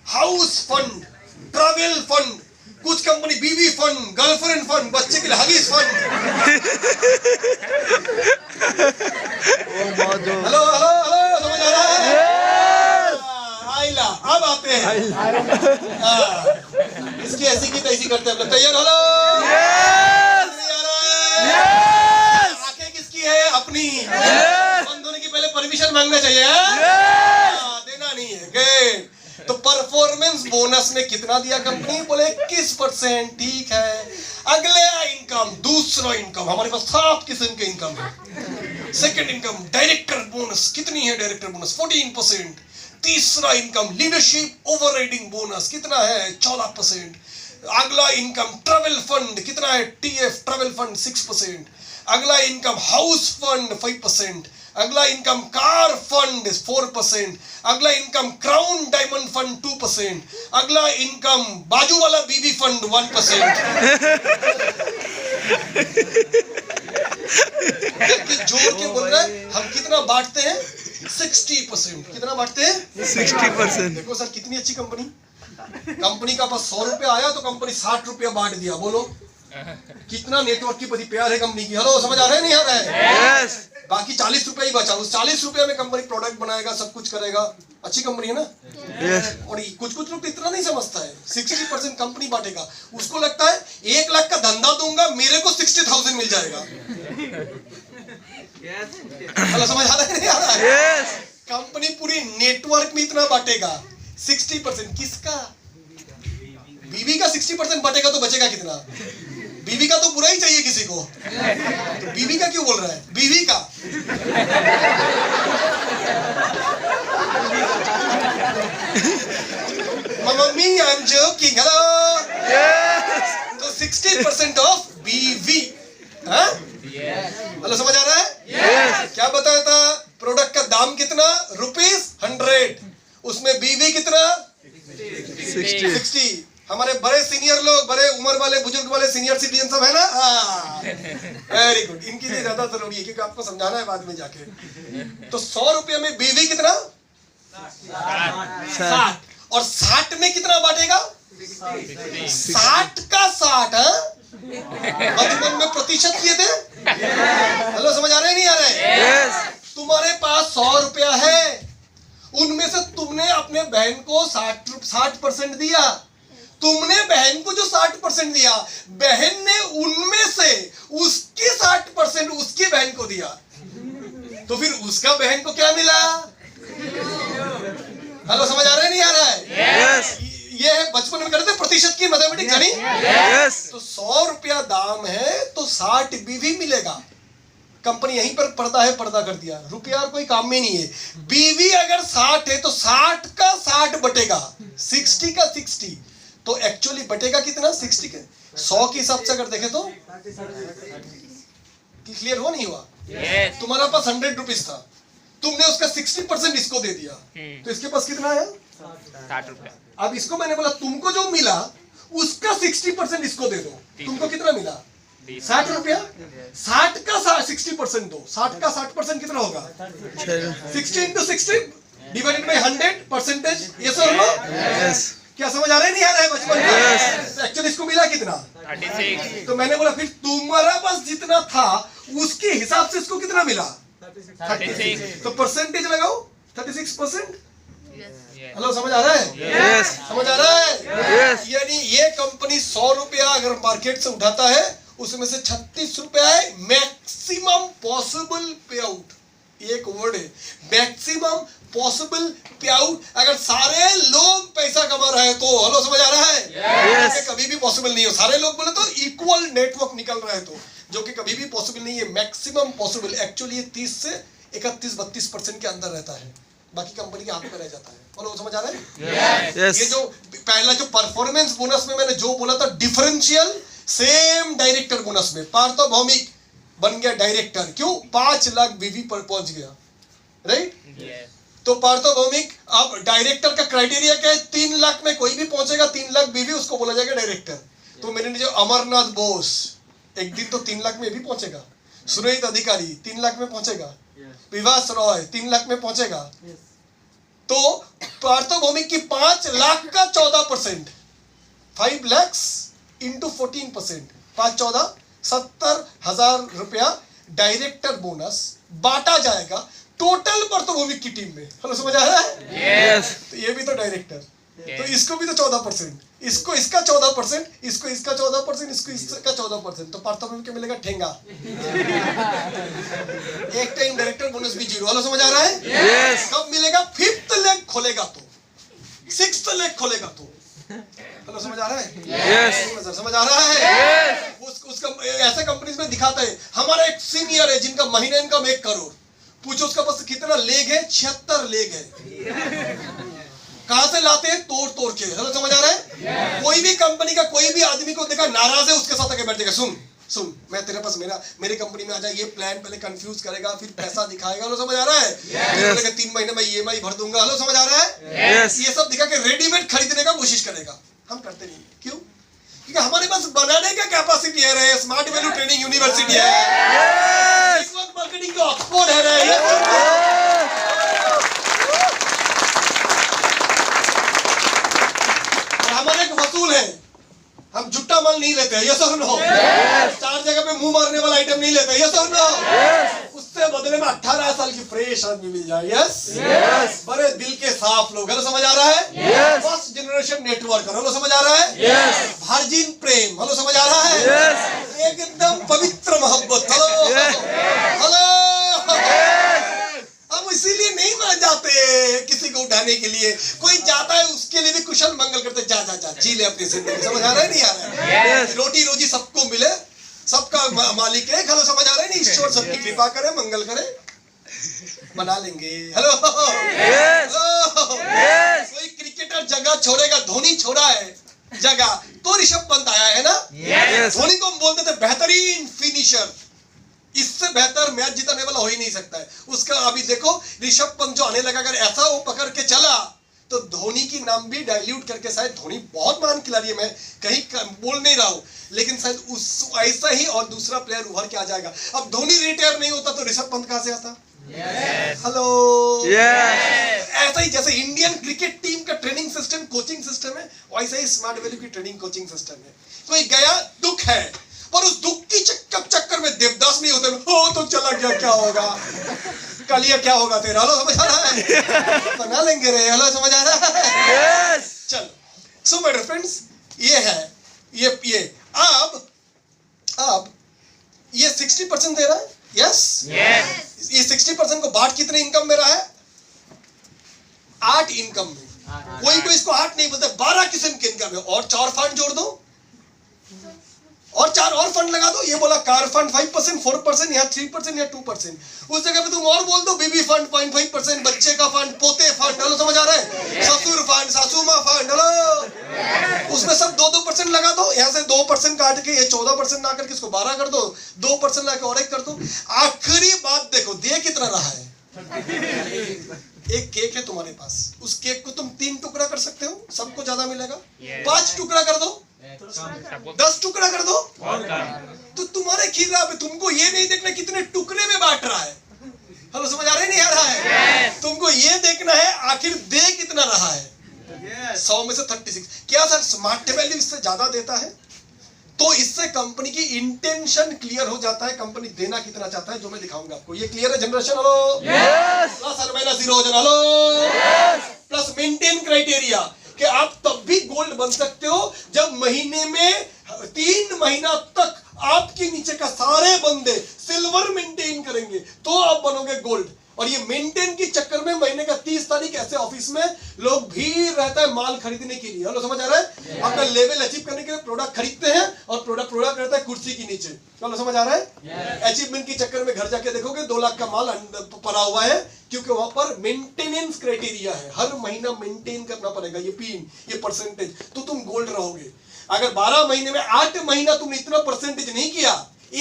house fund, travel fund, कुछ कंपनी बीवी फंड, गर्लफ्रेंड फंड, बच्चे के लिए हगीज फंड। हेलो, समझ आ रहा है? आइला, अब आते हैं। इसकी ऐसी की तैसी करते हैं। तैयार? हेलो, आंखें किसकी है? अपनी। बंद होने की पहले परमिशन मांगना चाहिए। देना नहीं है। तो परफॉर्मेंस बोनस में कितना दिया कंपनी? बोले 21%। ठीक है। अगले इनकम, दूसरा इनकम, हमारे पास 7 किस्म के इनकम है। सेकंड इनकम डायरेक्टर बोनस, कितनी है डायरेक्टर बोनस? 14%। तीसरा इनकम लीडरशिप ओवरराइडिंग बोनस, कितना है? 14%। अगला इनकम ट्रैवल फंड, कितना है? TF travel fund 6%। अगला इनकम हाउस फंड 5%। अगला इनकम कार फंड 4%। अगला इनकम क्राउन डायमंड फंड 2%। अगला इनकम बाजू वाला बीवी फंड 1%। जोड़ के बोल रहे हैं हम कितना बांटते हैं? 60%। कितना बांटते हैं? 60%। देखो सर कितनी अच्छी कंपनी का पास 100 रुपया आया तो कंपनी 60 रुपया बांट दिया। बोलो कितना नेटवर्क की प्रति प्यार है कंपनी की। हेलो, समझ आ रहा है नहीं आ रहा है? बाकी 40 रुपया ही बचा, उस 40 रुपया में कंपनी प्रोडक्ट बनाएगा, सब कुछ करेगा। अच्छी कंपनी है ना? और कुछ लोग तो इतना नहीं समझता है, 60% कंपनी बांटेगा। उसको लगता है 1 लाख का धंधा दूंगा मेरे को 60,000 मिल जाएगा। हेलो, समझ आ रहा है नहीं आ रहा है? कंपनी पूरी नेटवर्क में इतना बांटेगा। 60% किसका? बीवी का 60% बांटेगा तो बचेगा कितना? बीवी का तो बुरा ही चाहिए किसी को, तो बीवी का क्यों बोल रहा है? बीवी का। Mummy I am joking. Hello, तो 60% ऑफ बीवी। हेलो, समझ आ रहा है? क्या बताया था? प्रोडक्ट का दाम कितना? ₹100। उसमें बीवी कितना? 60। हमारे बड़े सीनियर लोग, बड़े उम्र वाले, बुजुर्ग वाले, सीनियर सिटीजन सब है ना? Very good. इनके लिए ज्यादा जरूरी है क्योंकि आपको समझाना है बाद में जाके। तो 100 रुपये में बीवी कितना? 60। और 60 में कितना बांटेगा? 60 का 60। बचपन में प्रतिशत किए थे। हेलो, समझ आ रहे नहीं आ रहे? तुम्हारे पास 100 रुपया है, उनमें से तुमने तुमने बहन को 60% दिया, तुमने बहन को जो 60% दिया, बहन ने उनमें से उसकी 60% उसकी बहन को दिया, तो फिर उसका बहन को क्या मिला? हेलो, समझ आ रहा है नहीं आ रहा है? Yes. ये है बचपन में करते प्रतिशत की मैथमेटिक्स, जानी? Yes. तो 100 रुपया दाम है तो 60 बीवी मिलेगा। कंपनी यहीं पर पर्दा कर दिया, रुपया कोई काम में नहीं है। बीवी अगर 60 है तो 60 का 60 बटेगा 60 का 60, तो एक्चुअली बटेगा कितना? 60 के 100 के हिसाब से अगर देखें तो क्लियर हुआ नहीं हुआ? Yes. तुम्हारा पास 100 रुपीज था, तुमने उसका 60% इसको दे दिया, तो इसके पास कितना है? 60 रुपया। अब इसको मैंने बोला तुमको जो मिला उसका 60% इसको दे दो, तुमको कितना मिला? 60 रुपया। 60 का 60% दो, 60 का 60% कितना होगा? 60 into 60 डिवाइडेड बाय 100 परसेंटेज। ये सर नो? क्या समझ आ रहा है नहीं आ रहा है बचपन में? एक्चुअली इसको मिला कितना? 36। तो मैंने बोला फिर तुम्हारा पास जितना था उसके हिसाब से इसको कितना मिला? 36। तो परसेंटेज लगाओ 36%। Yes. हेलो, समझ आ रहा है? Yes. समझ आ रहा है? Yes. यानी ये कंपनी 100 रुपया अगर मार्केट से उठाता है, उसमें से 36 रुपया है मैक्सिमम पॉसिबल पे आउट। एक वर्ड है मैक्सिमम पॉसिबल पे आउट। अगर सारे लोग पैसा कमा रहे हैं तो, हेलो, समझ आ रहा है? Yes. ये कभी भी पॉसिबल नहीं हो। सारे लोग बोले तो इक्वल नेटवर्क निकल रहा है, तो जो कि कभी भी पॉसिबल नहीं है। मैक्सिमम पॉसिबल एक्चुअली ये 30 से 31-32% के अंदर रहता है, बाकी कंपनी के हाथ में रह जाता है। बोलो, समझ आ रहा है? Yes. ये जो पहला जो परफॉर्मेंस बोनस में मैंने जो बोला था डिफरेंशियल, सेम डायरेक्टर बोनस में पार्थ भौमिक बन गया डायरेक्टर। क्यों? 5 लाख बीवी पर पहुंच गया, राइट? Yes. तो पार्थ भौमिक अब डायरेक्टर का क्राइटेरिया क्या है? 3 लाख में कोई भी पहुंचेगा, 3 लाख बीवी, उसको बोला जाएगा डायरेक्टर। तो मैंने जो अमरनाथ बोस एक दिन तो 3 लाख में भी पहुंचेगा, सुरेश अधिकारी 3 लाख में पहुंचेगा, विवास रॉय 3 लाख में पहुंचेगा। तो पार्थ भौमिक की 5 लाख का 14%, 5 लाख इंटू 14%, 5-14 70,000 रुपया डायरेक्टर बोनस बांटा जाएगा टोटल पार्थ भौमिक की टीम में। हेलो, समझ आ रहा है? Yes. तो ये भी तो डायरेक्टर, तो Yes. इसको भी तो 14%, इसको इसका 14%, इसको इसका 14%, इसको इसका 14%, तो पार्थ भौमिक को मिलेगा ठेंगा। एक टाइम डायरेक्टर बोनस भी 0। हेलो, समझ आ रहा है? Yes. कब मिलेगा? 5th लेग खोलेगा तो, 6th लेग खोलेगा तो। हेलो, समझ आ रहा है? Yes. समझ आ रहा है? उसका ऐसे कंपनीज में दिखाता है। हमारा एक सीनियर है जिनका महीने इनकम 1 करोड़, पूछो उसका पास कितना लेग है? 76 लेग है। कहां से लाते हैं? तोड़ तोड़ के। हेलो, समझ आ रहा है? कोई भी कंपनी का कोई भी आदमी को देखा नाराज है, उसके साथ आके बैठेगा, सुन मैं तेरे पास मेरी कंपनी में आ जाए, ये प्लान पहले कंफ्यूज करेगा, फिर पैसा दिखाएगा। हेलो, समझ आ रहा है? बोलेगा 3 महीने में EMI भर दूंगा। हेलो, समझ आ रहा है? Yes. ये सब दिखा के रेडीमेड खरीदने का कोशिश करेगा। हम करते नहीं। क्यों? क्योंकि हमारे पास बनाने का कैपेसिटी है रे, स्मार्ट वैल्यू ट्रेनिंग यूनिवर्सिटी है, नेटवर्क मार्केटिंग का ऑक्सफोर्ड है रे। हमारे एक वसूल है, हम झुट्टा माल नहीं लेते, यस और नो? 4 जगह पे मुंह मारने वाला आइटम नहीं लेते, यस और नो? उससे बदले में 18 साल की फ्रेश आदमी मिल जाए। यस, बड़े दिल के साफ लोग। हेलो, समझ आ रहा है? First generation network. हेलो, समझ आ रहा है? वर्जिन प्रेम। हेलो, समझ आ रहा है? एकदम पवित्र मोहब्बत। हेलो, हम इसीलिए नहीं मान जाते किसी को उठाने के लिए। कोई जाता है उसके लिए भी कुशल मंगल करते, जा जा जा जी ले अपनी जिंदगी। समझ आ रहा है नहीं आ रहा है? रोटी रोजी सबको मिले, सबका मालिक है। हेलो, समझ आ रहा है नहीं? ईश्वर सबकी कृपा करे, मंगल करे, बना लेंगे। हेलो, कोई क्रिकेटर जगह छोड़ेगा, धोनी छोड़ा है जगह, तो ऋषभ पंत आया है ना? धोनी को हम बोलते थे बेहतरीन फिनिशर, इससे बेहतर मैच जिताने वाला हो ही नहीं सकता है उसका। अभी देखो ऋषभ पंत जो आने लगा, अगर ऐसा वो पकड़ के चला तो धोनी की नाम भी डाइल्यूट करके, शायद धोनी बहुत महान खिलाड़ी है, मैं कहीं बोल नहीं रहा हूं, लेकिन शायद उस ऐसा ही और दूसरा प्लेयर उभर के आ जाएगा। अब धोनी रिटायर नहीं होता तो ऋषभ पंत कहां से आता? हेलो, ऐसा ही जैसे इंडियन क्रिकेट टीम का ट्रेनिंग सिस्टम, कोचिंग सिस्टम है, वैसा ही स्मार्ट वैल्यू की ट्रेनिंग कोचिंग सिस्टम है। कोई गया, दुख है, पर उस दुख की चक्कर में देवदास नहीं होते। हो तो चला गया, क्या होगा? कालिया क्या होगा तेरा? हेलो, समझ आ रहा है? बना लेंगे रे। हेलो, समझ आ रहा है? Yes. चलो, सो माय डियर फ्रेंड्स, ये है ये अब ये 60% दे रहा है, यस Yes. ये 60% को बांट कितने इनकम में रहा है? 8 इनकम में। कोई इसको 8 नहीं बोलते, 12 किस्म के इनकम है। और 4 फंड जोड़ दो और 4 और फंड लगा दो। ये बोला कार फंड 5%, 4%, यहाँ 3%, यहाँ 2%। उस जगह पे तुम और बोल दो बेबी फंड 0.5%, बच्चे का फंड, पोते फंड, हेलो समझ आ रहा है? ससुर फंड, सासू माँ फंड, हेलो उसमें सब 2-2% लगा दो। यहाँ से 2% काट के ये 14% ना करके इसको 12 कर दो, 2% ला के और एक कर दो। आखिरी बात देखो, दे कितना रहा है? एक केक है तुम्हारे पास, उस केक को तुम 3 टुकड़ा कर सकते हो, सबको ज्यादा मिलेगा। 5 टुकड़ा कर दो, 10 टुकड़ा कर दो, तो तुम्हारे खीरा पे तुमको ये नहीं देखना कितने टुकड़े में बांट रहा है। हेलो समझ आ रहा है नहीं आ रहा है? तुमको ये देखना है आखिर दे कितना रहा है। 100 में से 36। क्या सर स्मार्ट वैल्यू इससे ज्यादा देता है? तो इससे कंपनी की इंटेंशन क्लियर हो जाता है, कंपनी देना कितना चाहता है, जो मैं दिखाऊंगा आपको। ये क्लियर है जनरेशन? हेलो प्लस और माइनस 0 हो जाना, हेलो प्लस मेंटेन क्राइटेरिया कि आप तब भी गोल्ड बन सकते हो जब महीने में 3 महीना तक आपके नीचे का सारे बंदे सिल्वर मेंटेन करेंगे तो आप बनोगे गोल्ड। और ये मेंटेन के चक्कर में महीने का 30 तारीख ऐसे ऑफिस में लोग भीड़ रहता है माल खरीदने के लिए। हेलो समझ आ रहा है? अपना लेवल अचीव करने के लिए प्रोडक्ट खरीदते हैं और प्रोडक्ट रहता है कुर्सी के नीचे। हेलो समझ आ रहा है? अचीवमेंट के चक्कर में घर जाके देखोगे 2 लाख का माल पड़ा हुआ है, क्योंकि वहां पर मेंटेनेंस क्राइटेरिया है, हर महीना मेंटेन करना पड़ेगा। ये पिन, ये परसेंटेज, तो तुम गोल्ड रहोगे। अगर 12 महीने में 8 महीना तुमने इतना परसेंटेज नहीं किया,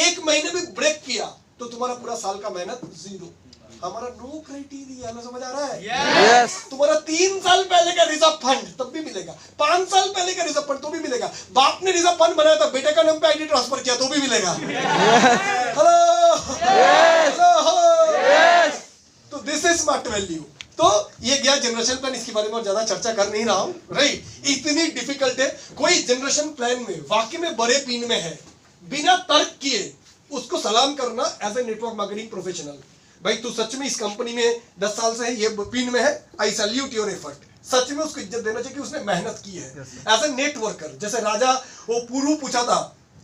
1 महीने में ब्रेक किया, तो तुम्हारा पूरा साल का मेहनत 0। हमारा नो क्राइटेरिया, समझ आ रहा है? Yes. तुम्हारा 3 साल पहले का रिजर्व फंड तब भी मिलेगा, 5 साल पहले का रिजर्व फंड तो भी मिलेगा, बाप ने रिजर्व फंड बनाया था, बेटे का नाम पे आईडी ट्रांसफर किया तो भी मिलेगा। हेलो हेलो, तो दिस इज स्मार्ट वैल्यू। तो ये गया जनरेशन प्लान, इसके बारे में और ज्यादा चर्चा कर नहीं रहा हूं, राइट? इतनी डिफिकल्ट है। कोई जनरेशन प्लान में वाकई में बड़े पिन में है, बिना तर्क किए उसको सलाम करना as a network marketing professional. भाई तू सच में इस कंपनी में 10 साल से है, ये पिन में है, आई सैल्यूट योर एफर्ट। सच में उसको इज्जत देना चाहिए कि उसने मेहनत की है एज ए नेटवर्कर। जैसे राजा वो पुरु पूछा था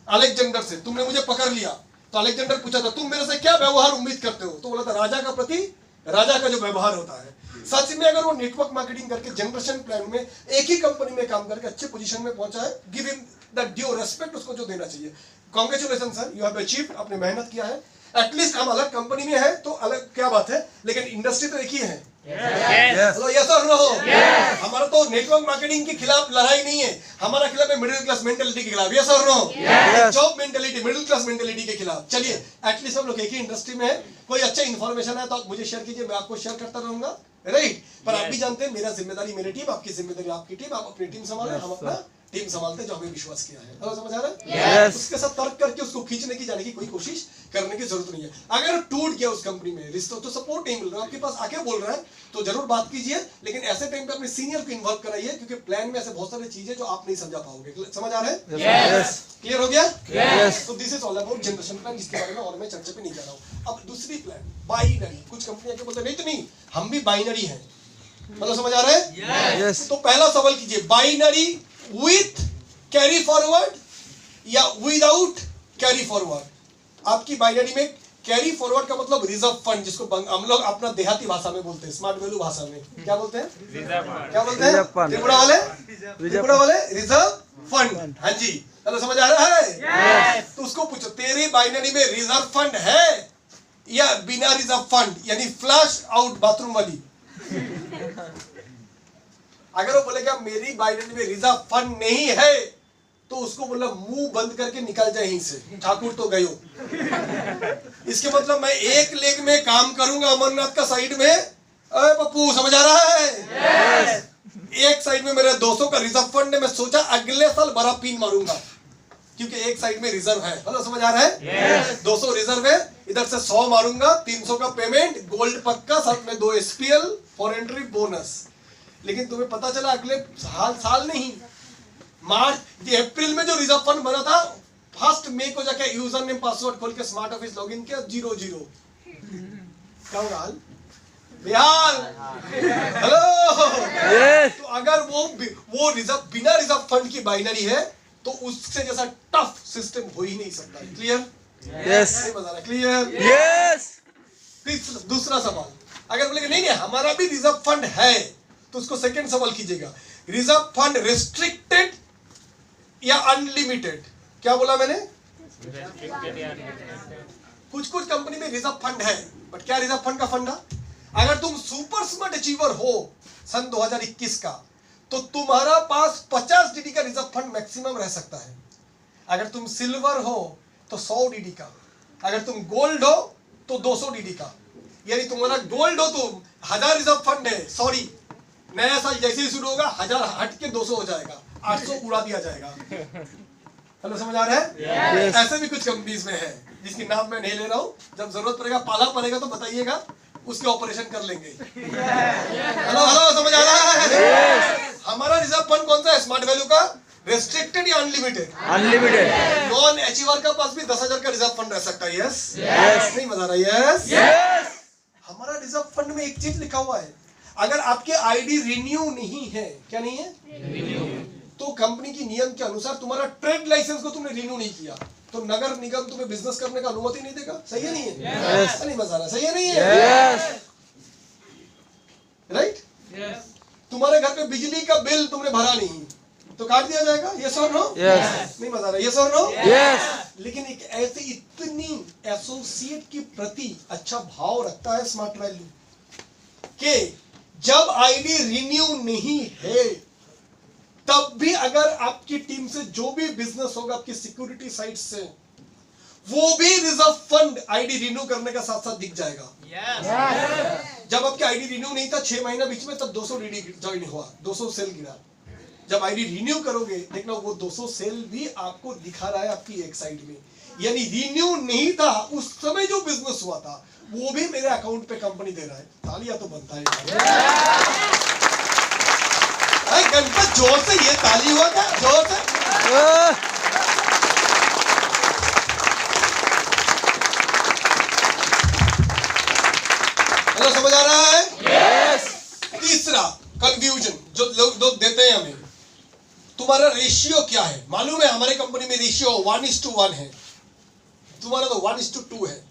अलेक्जेंडर से, तुमने मुझे पकड़ लिया, तो अलेक्जेंडर पूछा था तुम मेरे से क्या व्यवहार उम्मीद करते हो? तो बोला था राजा का प्रति राजा का जो व्यवहार होता है। सच में अगर वो नेटवर्क मार्केटिंग करके जनरेशन प्लान में एक ही कंपनी में काम करके अच्छे पोजीशन में पहुंचा है, give him the due respect, उसको जो देना चाहिए। Congratulation sir, you have achieved, आपने मेहनत किया है। एटलीस्ट हम अलग कंपनी में है तो अलग क्या बात है, लेकिन इंडस्ट्री तो एक ही है। हेलो यस और नो? हमारा तो नेटवर्क मार्केटिंग के खिलाफ लड़ाई नहीं है, हमारा खिलाफ है मिडिल क्लास मेंटेलिटी के खिलाफ। यस और no? Job mentality, middle class mentality के खिलाफ। चलिए एटलीस्ट हम लोग एक ही इंडस्ट्री में है। कोई अच्छा इन्फॉर्मेशन है तो आप मुझे शेयर कीजिए, मैं आपको शेयर करता रहूंगा, राइट? पर आप भी जानते हैं मेरा जिम्मेदारी मेरी टीम, आपकी जिम्मेदारी आपकी टीम। आप अपनी टीम संभालें, हम अपना टीम संभालते जो हमें विश्वास किया है। हेलो समझ आ रहा है? उसके साथ तर्क करके उसको खींचने की जाने की कोई कोशिश करने की जरूरत नहीं है। अगर टूट गया उस कंपनी में रिश्ता, तो सपोर्ट नहीं मिल रहा, आपके पास आके बोल रहा है तो जरूर बात कीजिए, लेकिन ऐसे टाइम पे अपने सीनियर को इन्वॉल्व कराइए, क्योंकि प्लान में ऐसे बहुत सारी चीजें जो आप नहीं समझा पाओगे। समझ आ रहा है? क्लियर हो गया? तो this is all about generation plan, जिसके बारे में और मैं चर्चा पे नहीं जा रहा हूँ। अब दूसरी प्लान बाइनरी। कुछ कंपनियां क्या बोलते नहीं तो नहीं, हम भी बाइनरी हैं। मतलब समझ आ रहा है? तो पहला सवाल कीजिए, बाइनरी विथ कैरी फॉरवर्ड या विदाउट कैरी फॉरवर्ड? आपकी बाइनरी में कैरी फॉरवर्ड का मतलब रिजर्व फंड, जिसको हम लोग अपना देहाती भाषा में बोलते हैं, स्मार्ट वैल्यू भाषा में क्या बोलते हैं? क्या बोलते हैं? त्रिपुरा वाले रिजर्व फंड। हाँ जी, तो समझ आ रहा है? तो उसको पूछो तेरी बाइनरी में रिजर्व फंड है या बिना रिजर्व फंड, यानी फ्लश आउट बाथरूम वाली? अगर वो बोलेगा मेरी बाइनरी में रिजर्व फंड नहीं है, तो उसको बोला मुंह बंद करके निकल जाए यहीं से, ठाकुर तो गयो। इसके मतलब मैं एक लेग में काम करूंगा अमरनाथ का साइड में। अरे पप्पू समझ आ रहा है? एक साइड में मेरे 200 का रिजर्व फंड है, मैं सोचा अगले साल बड़ा पिन मारूंगा, क्योंकि एक साइड में रिजर्व है। हेलो समझ आ रहा है? 200 रिजर्व है, इधर से 100 मारूंगा, 300 का पेमेंट, गोल्ड पक्का, साथ में 2 SPL फॉर एंट्री बोनस। लेकिन तुम्हें पता चला अगले साल नहीं, मार्च अप्रैल में जो रिजर्व फंड बना था, 1 मई को जाके यूजर नेम पासवर्ड खोल के स्मार्ट ऑफिस लॉगिन किया, 00। क्या होगा हाल? बिहार। हेलो। Yes. तो अगर वो रिजर्व बिना रिजर्व फंड की बाइनरी है तो उससे जैसा टफ सिस्टम हो ही नहीं सकता। क्लियर? Yes. नहीं बता रहा। क्लियर? Yes. दूसरा सवाल, अगर बोलेंगे नहीं नहीं हमारा भी रिजर्व फंड है तो उसको सेकंड सवाल कीजिएगा, रिजर्व फंड रिस्ट्रिक्टेड या अनलिमिटेड? क्या बोला मैंने? कुछ कुछ कंपनी में रिजर्व फंड है, बट क्या रिजर्व फंड का फंडा? अगर तुम सुपर स्मार्ट अचीवर हो सन 2021 का तो तुम्हारा पास 50 डीडी का रिजर्व फंड मैक्सिमम रह सकता है। अगर तुम सिल्वर हो तो 100 डीडी का, अगर तुम गोल्ड हो तो 200 डीडी का। यानी तुम्हारा गोल्ड हो तो 1000 रिजर्व फंड है, सॉरी नया साल जैसे ही शुरू होगा 1000 हट के 200 हो जाएगा, 800 उड़ा दिया जाएगा। हेलो, समझ आ रहा है? Yes. ऐसे भी कुछ कंपनीज में है जिसकी नाम मैं नहीं ले रहा हूँ, जब जरूरत पड़ेगा पाला पड़ेगा तो बताइएगा, उसके ऑपरेशन कर लेंगे। हेलो हेलो, समझ आ रहा है? हमारा रिजर्व फंड कौन सा है स्मार्ट वैल्यू का? रेस्ट्रिक्टेड या अनलिमिटेड? Unlimited. नॉन अचीवर का पास भी 10,000 का रिजर्व फंड रह सकता है। Yes Yes. नहीं बता रहा? Yes Yes. हमारा रिजर्व फंड में एक चीज लिखा हुआ है, अगर आपके आईडी रिन्यू नहीं है, क्या नहीं है, तो कंपनी की नियम के अनुसार तुम्हारा ट्रेड लाइसेंस को तुमने रिन्यू नहीं किया तो नगर निगम तुम्हें बिजनेस करने का अनुमति नहीं देगा। सही है नहीं है? Yes. नहीं बता रहा? सही है नहीं है? Yes. राइट? तुम्हारे घर पे बिजली का बिल तुमने भरा नहीं तो काट दिया जाएगा। यस और नो? Yes. नहीं बता रहा? यस और नो? Yes. लेकिन एक ऐसे इतनी एसोसिएट के प्रति अच्छा भाव रखता है स्मार्ट वैल्यू कि जब आईडी रिन्यू नहीं है तब भी अगर आपकी टीम से जो भी बिजनेस होगा आपकी सिक्योरिटी साइड से, वो भी रिजर्व फंड आईडी रिन्यू करने का साथ साथ दिख जाएगा। जब आपकी आईडी रिन्यू नहीं था 6 महीना बीच में, तब 200 डीडी ज्वाइन हुआ, 200 सेल गिरा। जब आईडी रिन्यू करोगे देखना वो 200 सेल भी आपको दिखा रहा है आपकी एक साइड में, यानी रिन्यू नहीं था उस समय जो बिजनेस हुआ था वो भी मेरे अकाउंट पे कंपनी दे रहा है। तालियां तो बनता है। गणपत जोर से, ये ताली हुआ क्या? जोर से। हेलो, समझ आ रहा है? Yes. तीसरा कंफ्यूजन जो लोग देते हैं हमें, तुम्हारा रेशियो क्या है? मालूम है हमारे कंपनी में रेशियो 1:1 है, तुम्हारा तो 1:2 है।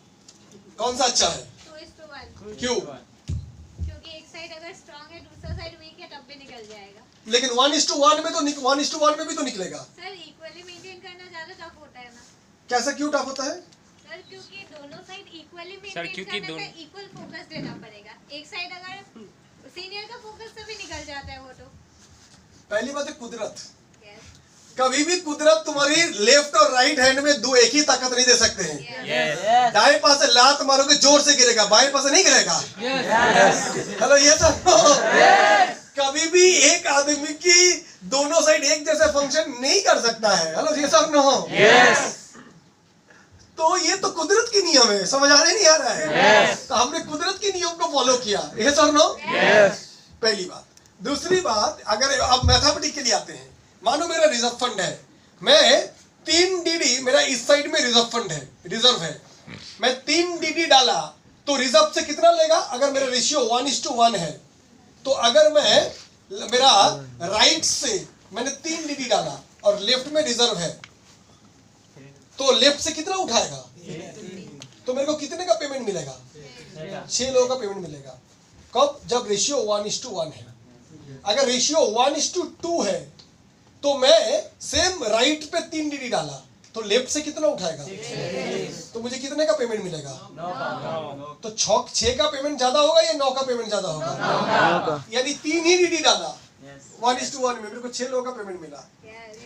कौन सा अच्छा है? 2:1 क्यों? क्योंकि एक साइड अगर स्ट्रांग है दूसरा साइड वीक है तब भी निकल जाएगा। लेकिन 1:1 में तो 1:1 में भी तो निकलेगा। सर इक्वली मेंटेन करना ज्यादा टफ होता है ना कैसा क्यों टफ होता है? सर, क्योंकि दोनों साइड इक्वली सर, मेंटेन क्योंकि करने दोनों- का इक्वल फोकस देना पड़ेगा। एक साइड अगर सीनियर का फोकस से भी निकल जाता है वो तो। पहली बात है कुदरत, यस कभी भी कुदरत तुम्हारी लेफ्ट और राइट हैंड में दो एक ही ताकत नहीं दे सकते हैं। Yes. दाएं पास से लात मारोगे जोर से गिरेगा, बाएं पास से नहीं गिरेगा। हेलो, ये तो कभी भी एक आदमी की दोनों साइड एक जैसे फंक्शन नहीं कर सकता है। हेलो, ये सब नो। Yes. तो ये तो कुदरत की नियम है, समझ आ रहा है नहीं आ रहा है? Yes. तो हमने कुदरत की नियम को फॉलो किया। ये सब नो। Yes. पहली बात। दूसरी बात, अगर आप मैथमेटिक्स के लिए आते हैं, मानो मेरा रिजर्व फंड है, मैं 3 डीडी मेरा इस साइड में रिजर्व फंड है, रिजर्व है, मैं 3 डीडी डाला तो रिजर्व से कितना लेगा? अगर मेरा रेशियो 1:1 है तो अगर मैं मेरा राइट से मैंने 3 डीडी डाला और लेफ्ट में रिजर्व है तो लेफ्ट से कितना उठाएगा? तो मेरे को कितने का पेमेंट मिलेगा? 6 लोगों का पेमेंट मिलेगा। कब? जब रेशियो 1:1 है। अगर रेशियो 1:2 है तो मैं सेम राइट पे 3 डीडी डाला तो लेफ्ट से कितना उठाएगा? तो मुझे कितने का पेमेंट मिलेगा? तो 6 का पेमेंट ज्यादा होगा या 9 का पेमेंट ज्यादा होगा? यानी 3 ही डीडी डाला 1:1 में, मेरे को 6 लोगों का पेमेंट मिला,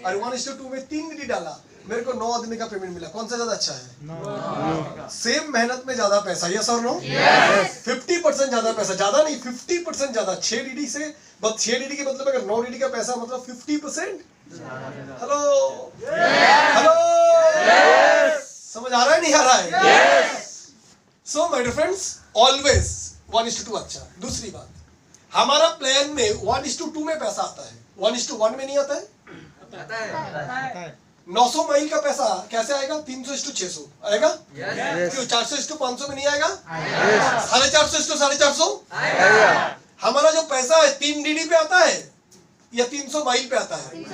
और 1:2 में 3 डीडी डाला, मेरे को 9 आदमी का पेमेंट मिला। कौन सा ज्यादा अच्छा है? सेम मेहनत में ज्यादा पैसा। यस और नो? 50% ज्यादा पैसा, ज्यादा नहीं 50% ज्यादा। 6 डीडी से, बस 6 डीडी के मतलब अगर 9 डीडी का पैसा मतलब 50%। हेलो हेलो, समझ आ रहा है नहीं आ रहा है? So my dear friends, always 1:2 अच्छा। दूसरी बात, हमारा प्लान में 1:2 में पैसा आता है, 1:1 में नहीं आता है। 900 माइल का पैसा कैसे आएगा? 300:600 आएगा? Yes. क्यों 400:500 में नहीं आएगा? Yes. 450:450 आएगा. हमारा जो पैसा है 3 DD पे आता है या 300 माइल पे आता है?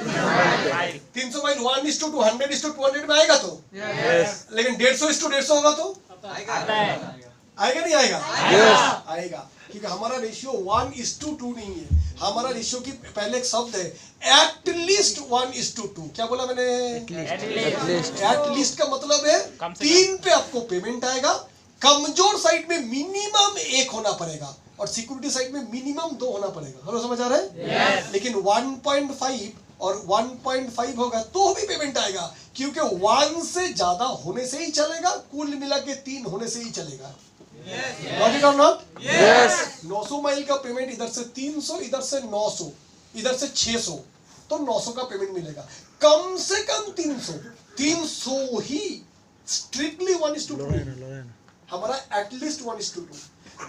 300 माइल 1:2 100:200 में आएगा तो, Yes. लेकिन 150:150 होगा तो आएगा नहीं आएगा? Yes. आएगा, क्योंकि हमारा रेशियो 1:2 नहीं है. हमारा रेशियो की पहले एक शब्द है एटलीस्ट 1:2. क्या बोला मैंने? At least. एटलीस्ट का मतलब है कम से 3 पे आपको पेमेंट आएगा. कमजोर साइड में मिनिमम 1 होना पड़ेगा और सिक्योरिटी साइड में मिनिमम 2 होना पड़ेगा. हेलो, समझ आ रहा है? लेकिन 1.5 और 1.5 होगा तो भी पेमेंट आएगा, क्योंकि 1 से ज्यादा होने से ही चलेगा, कुल मिला के 3 होने से ही चलेगा. लॉजिक और नॉट? Yes. 900 माइल का पेमेंट इधर से 300, इधर से 900, इधर से 600, तो 900 का पेमेंट मिलेगा. कम से कम 300 ही स्ट्रिक्टली 1:2. हमारा एटलीस्ट 1:2.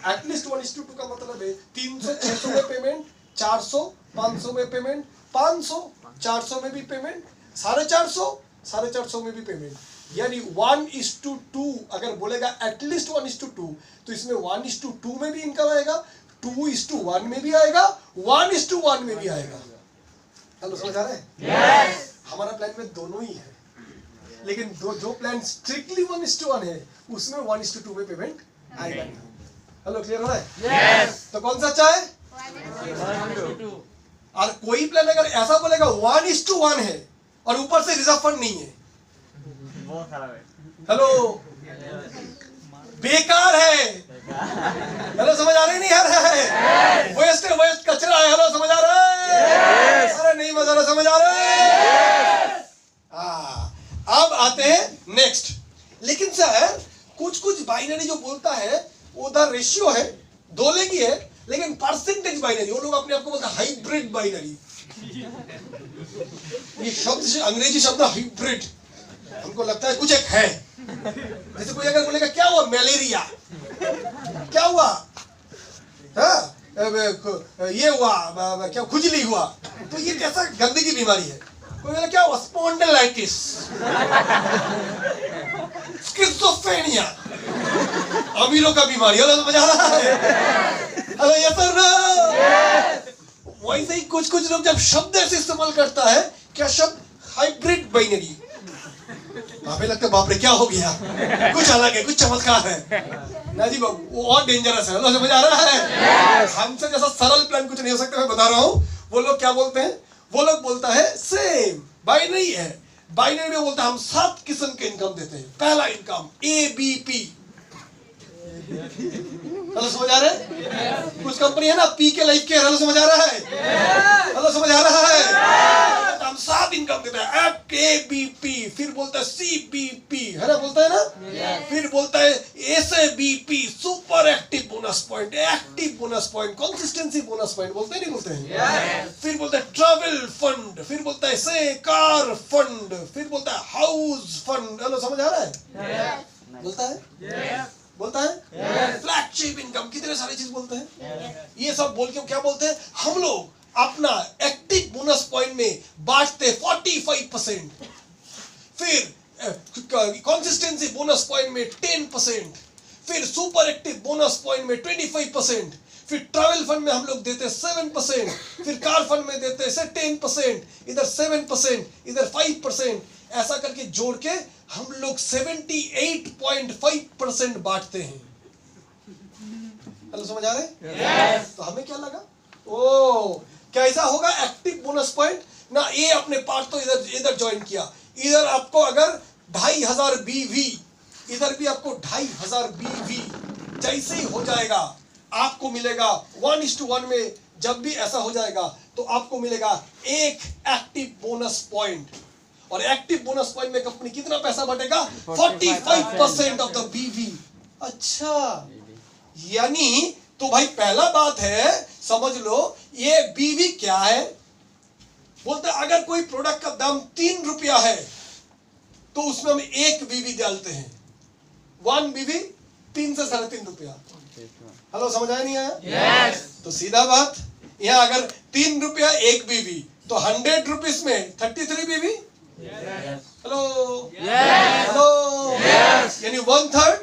एटलीस्ट 1:2 का मतलब है 300 600 में पेमेंट, 400 500 में पेमेंट, 500 400 में भी पेमेंट, 450 450 में भी पेमेंट. यानी 1:2 अगर बोलेगा एटलीस्ट 1:2, तो इसमें 1:2 में भी इनकम आएगा, 2:1 में भी आएगा, 1:1 में भी आएगा. हेलो, समझ आ रहा है? Yes. हमारा प्लान में दोनों ही है, लेकिन जो प्लान स्ट्रिक्टली 1:1 है उसमें 1:2 में पेमेंट आएगा नहीं. हेलो, क्लियर हो रहा है? Yes. तो कौन सा अच्छा है? और कोई प्लान अगर ऐसा बोलेगा 1:1 है और ऊपर से रिजर्व फंड नहीं है, हेलो, बेकार है. हेलो, समझ आ रही नहीं आ रहा है? वेस्ट है, वेस्ट कचरा है. हेलो, समझ आ रहा है? अरे नहीं मजा रहा, समझ आ रहा है? अब आते हैं नेक्स्ट. लेकिन सर कुछ बाइनरी जो बोलता है उधर रेशियो है, 2 लेगी है, लेकिन परसेंटेज बाइनरी. वो लोग अपने आप को बोलते हैं हाइब्रिड बाइनरी. ये शब्द अंग्रेजी शब्द हाइब्रिड, हमको लगता है कुछ एक है. जैसे कोई अगर बोलेगा क्या हुआ, मलेरिया, क्या हुआ, हाँ, ये हुआ, क्या खुजली हुआ, तो ये कैसा गंदे की बीमारी है. कोई बोले क्या हुआ, स्पॉन्डिलाइटिस, स्किज़ोफ्रेनिया, अमीरों का बीमारी. हेलो, समझ आ रहा है? हेलो, यस और नो? वैसे ही कुछ लोग जब शब्द ऐसे इस्तेमाल करता है, क्या शब्द, हाइब्रिड बाइनरी, हमें लगता है बाप रे क्या हो गया, कुछ अलग है, कुछ चमत्कार है. ना जी बाबू, वो और डेंजरस है. हेलो, समझ आ रहा है? हमसे जैसा सरल प्लान कुछ नहीं हो सकता, मैं बता रहा हूँ. वो लोग क्या बोलते हैं? वो लोग बोलता है सेम बाइनरी है. बाइनरी में बोलता है हम 7 किस्म के इनकम देते हैं. पहला इनकम ABP. हेलो, समझ आ रहा है? कुछ कंपनी है ना पी के लाइफ केयर. हेलो, समझ आ रहा है? हेलो, समझ आ रहा है? हम 7 इनकम देते हैं, ABP. फिर बोलता है CBP, है ना, बोलता है ना. फिर बोलता है SABP, super active bonus point, active bonus point, consistency bonus point. बोलते नहीं बोलते हैं? फिर बोलता है ट्रैवल फंड, फिर बोलता है से कार फंड, फिर बोलता है हाउस फंड. हेलो, समझ आ रहा है? बोलता है? बोलता है फ्लैगशिप इनकम, कितने सारी चीज बोलते हैं. ये सब बोल के क्या बोलते हैं, हम लोग अपना एक्टिव बोनस पॉइंट में बांटते 45%, फिर कंसिस्टेंसी बोनस पॉइंट में 10%, फिर सुपर एक्टिव बोनस पॉइंट में 25%, फिर ट्रैवल फंड में हम लोग देते 7%, फिर कार फंड में देते से 10%, इधर 7%, इधर 5%. ऐसा करके जोड़ के हम लोग 78.5% बांटते हैं. हेलो, समझ आ रहे हैं? तो हमें क्या लगा, ओ कैसा होगा एक्टिव बोनस पॉइंट ना. ये अपने पार्ट तो इधर ज्वाइन किया, इधर आपको अगर 2500 BV, इधर भी आपको 2500 BV. जैसे ही हो जाएगा आपको मिलेगा 1:1 में. जब भी ऐसा हो जाएगा तो आपको मिलेगा 1 एक्टिव बोनस पॉइंट. और एक्टिव बोनस पॉइंट में कंपनी कितना पैसा बटेगा, 45% ऑफ द BV. अच्छा, यानी तो भाई पहला बात है, समझ लो ये BV क्या है. बोलते अगर कोई प्रोडक्ट का दाम 3 रुपया है तो उसमें हम 1 BV डालते हैं. 1 BV 3 से 3.5 रुपया. हेलो, समझ आया नहीं आया? Yes. तो सीधा बात, यहाँ अगर 3 रुपया 1 BV, तो 100 रुपीज में 33 BV. हेलो हेलो, यानी 1/3।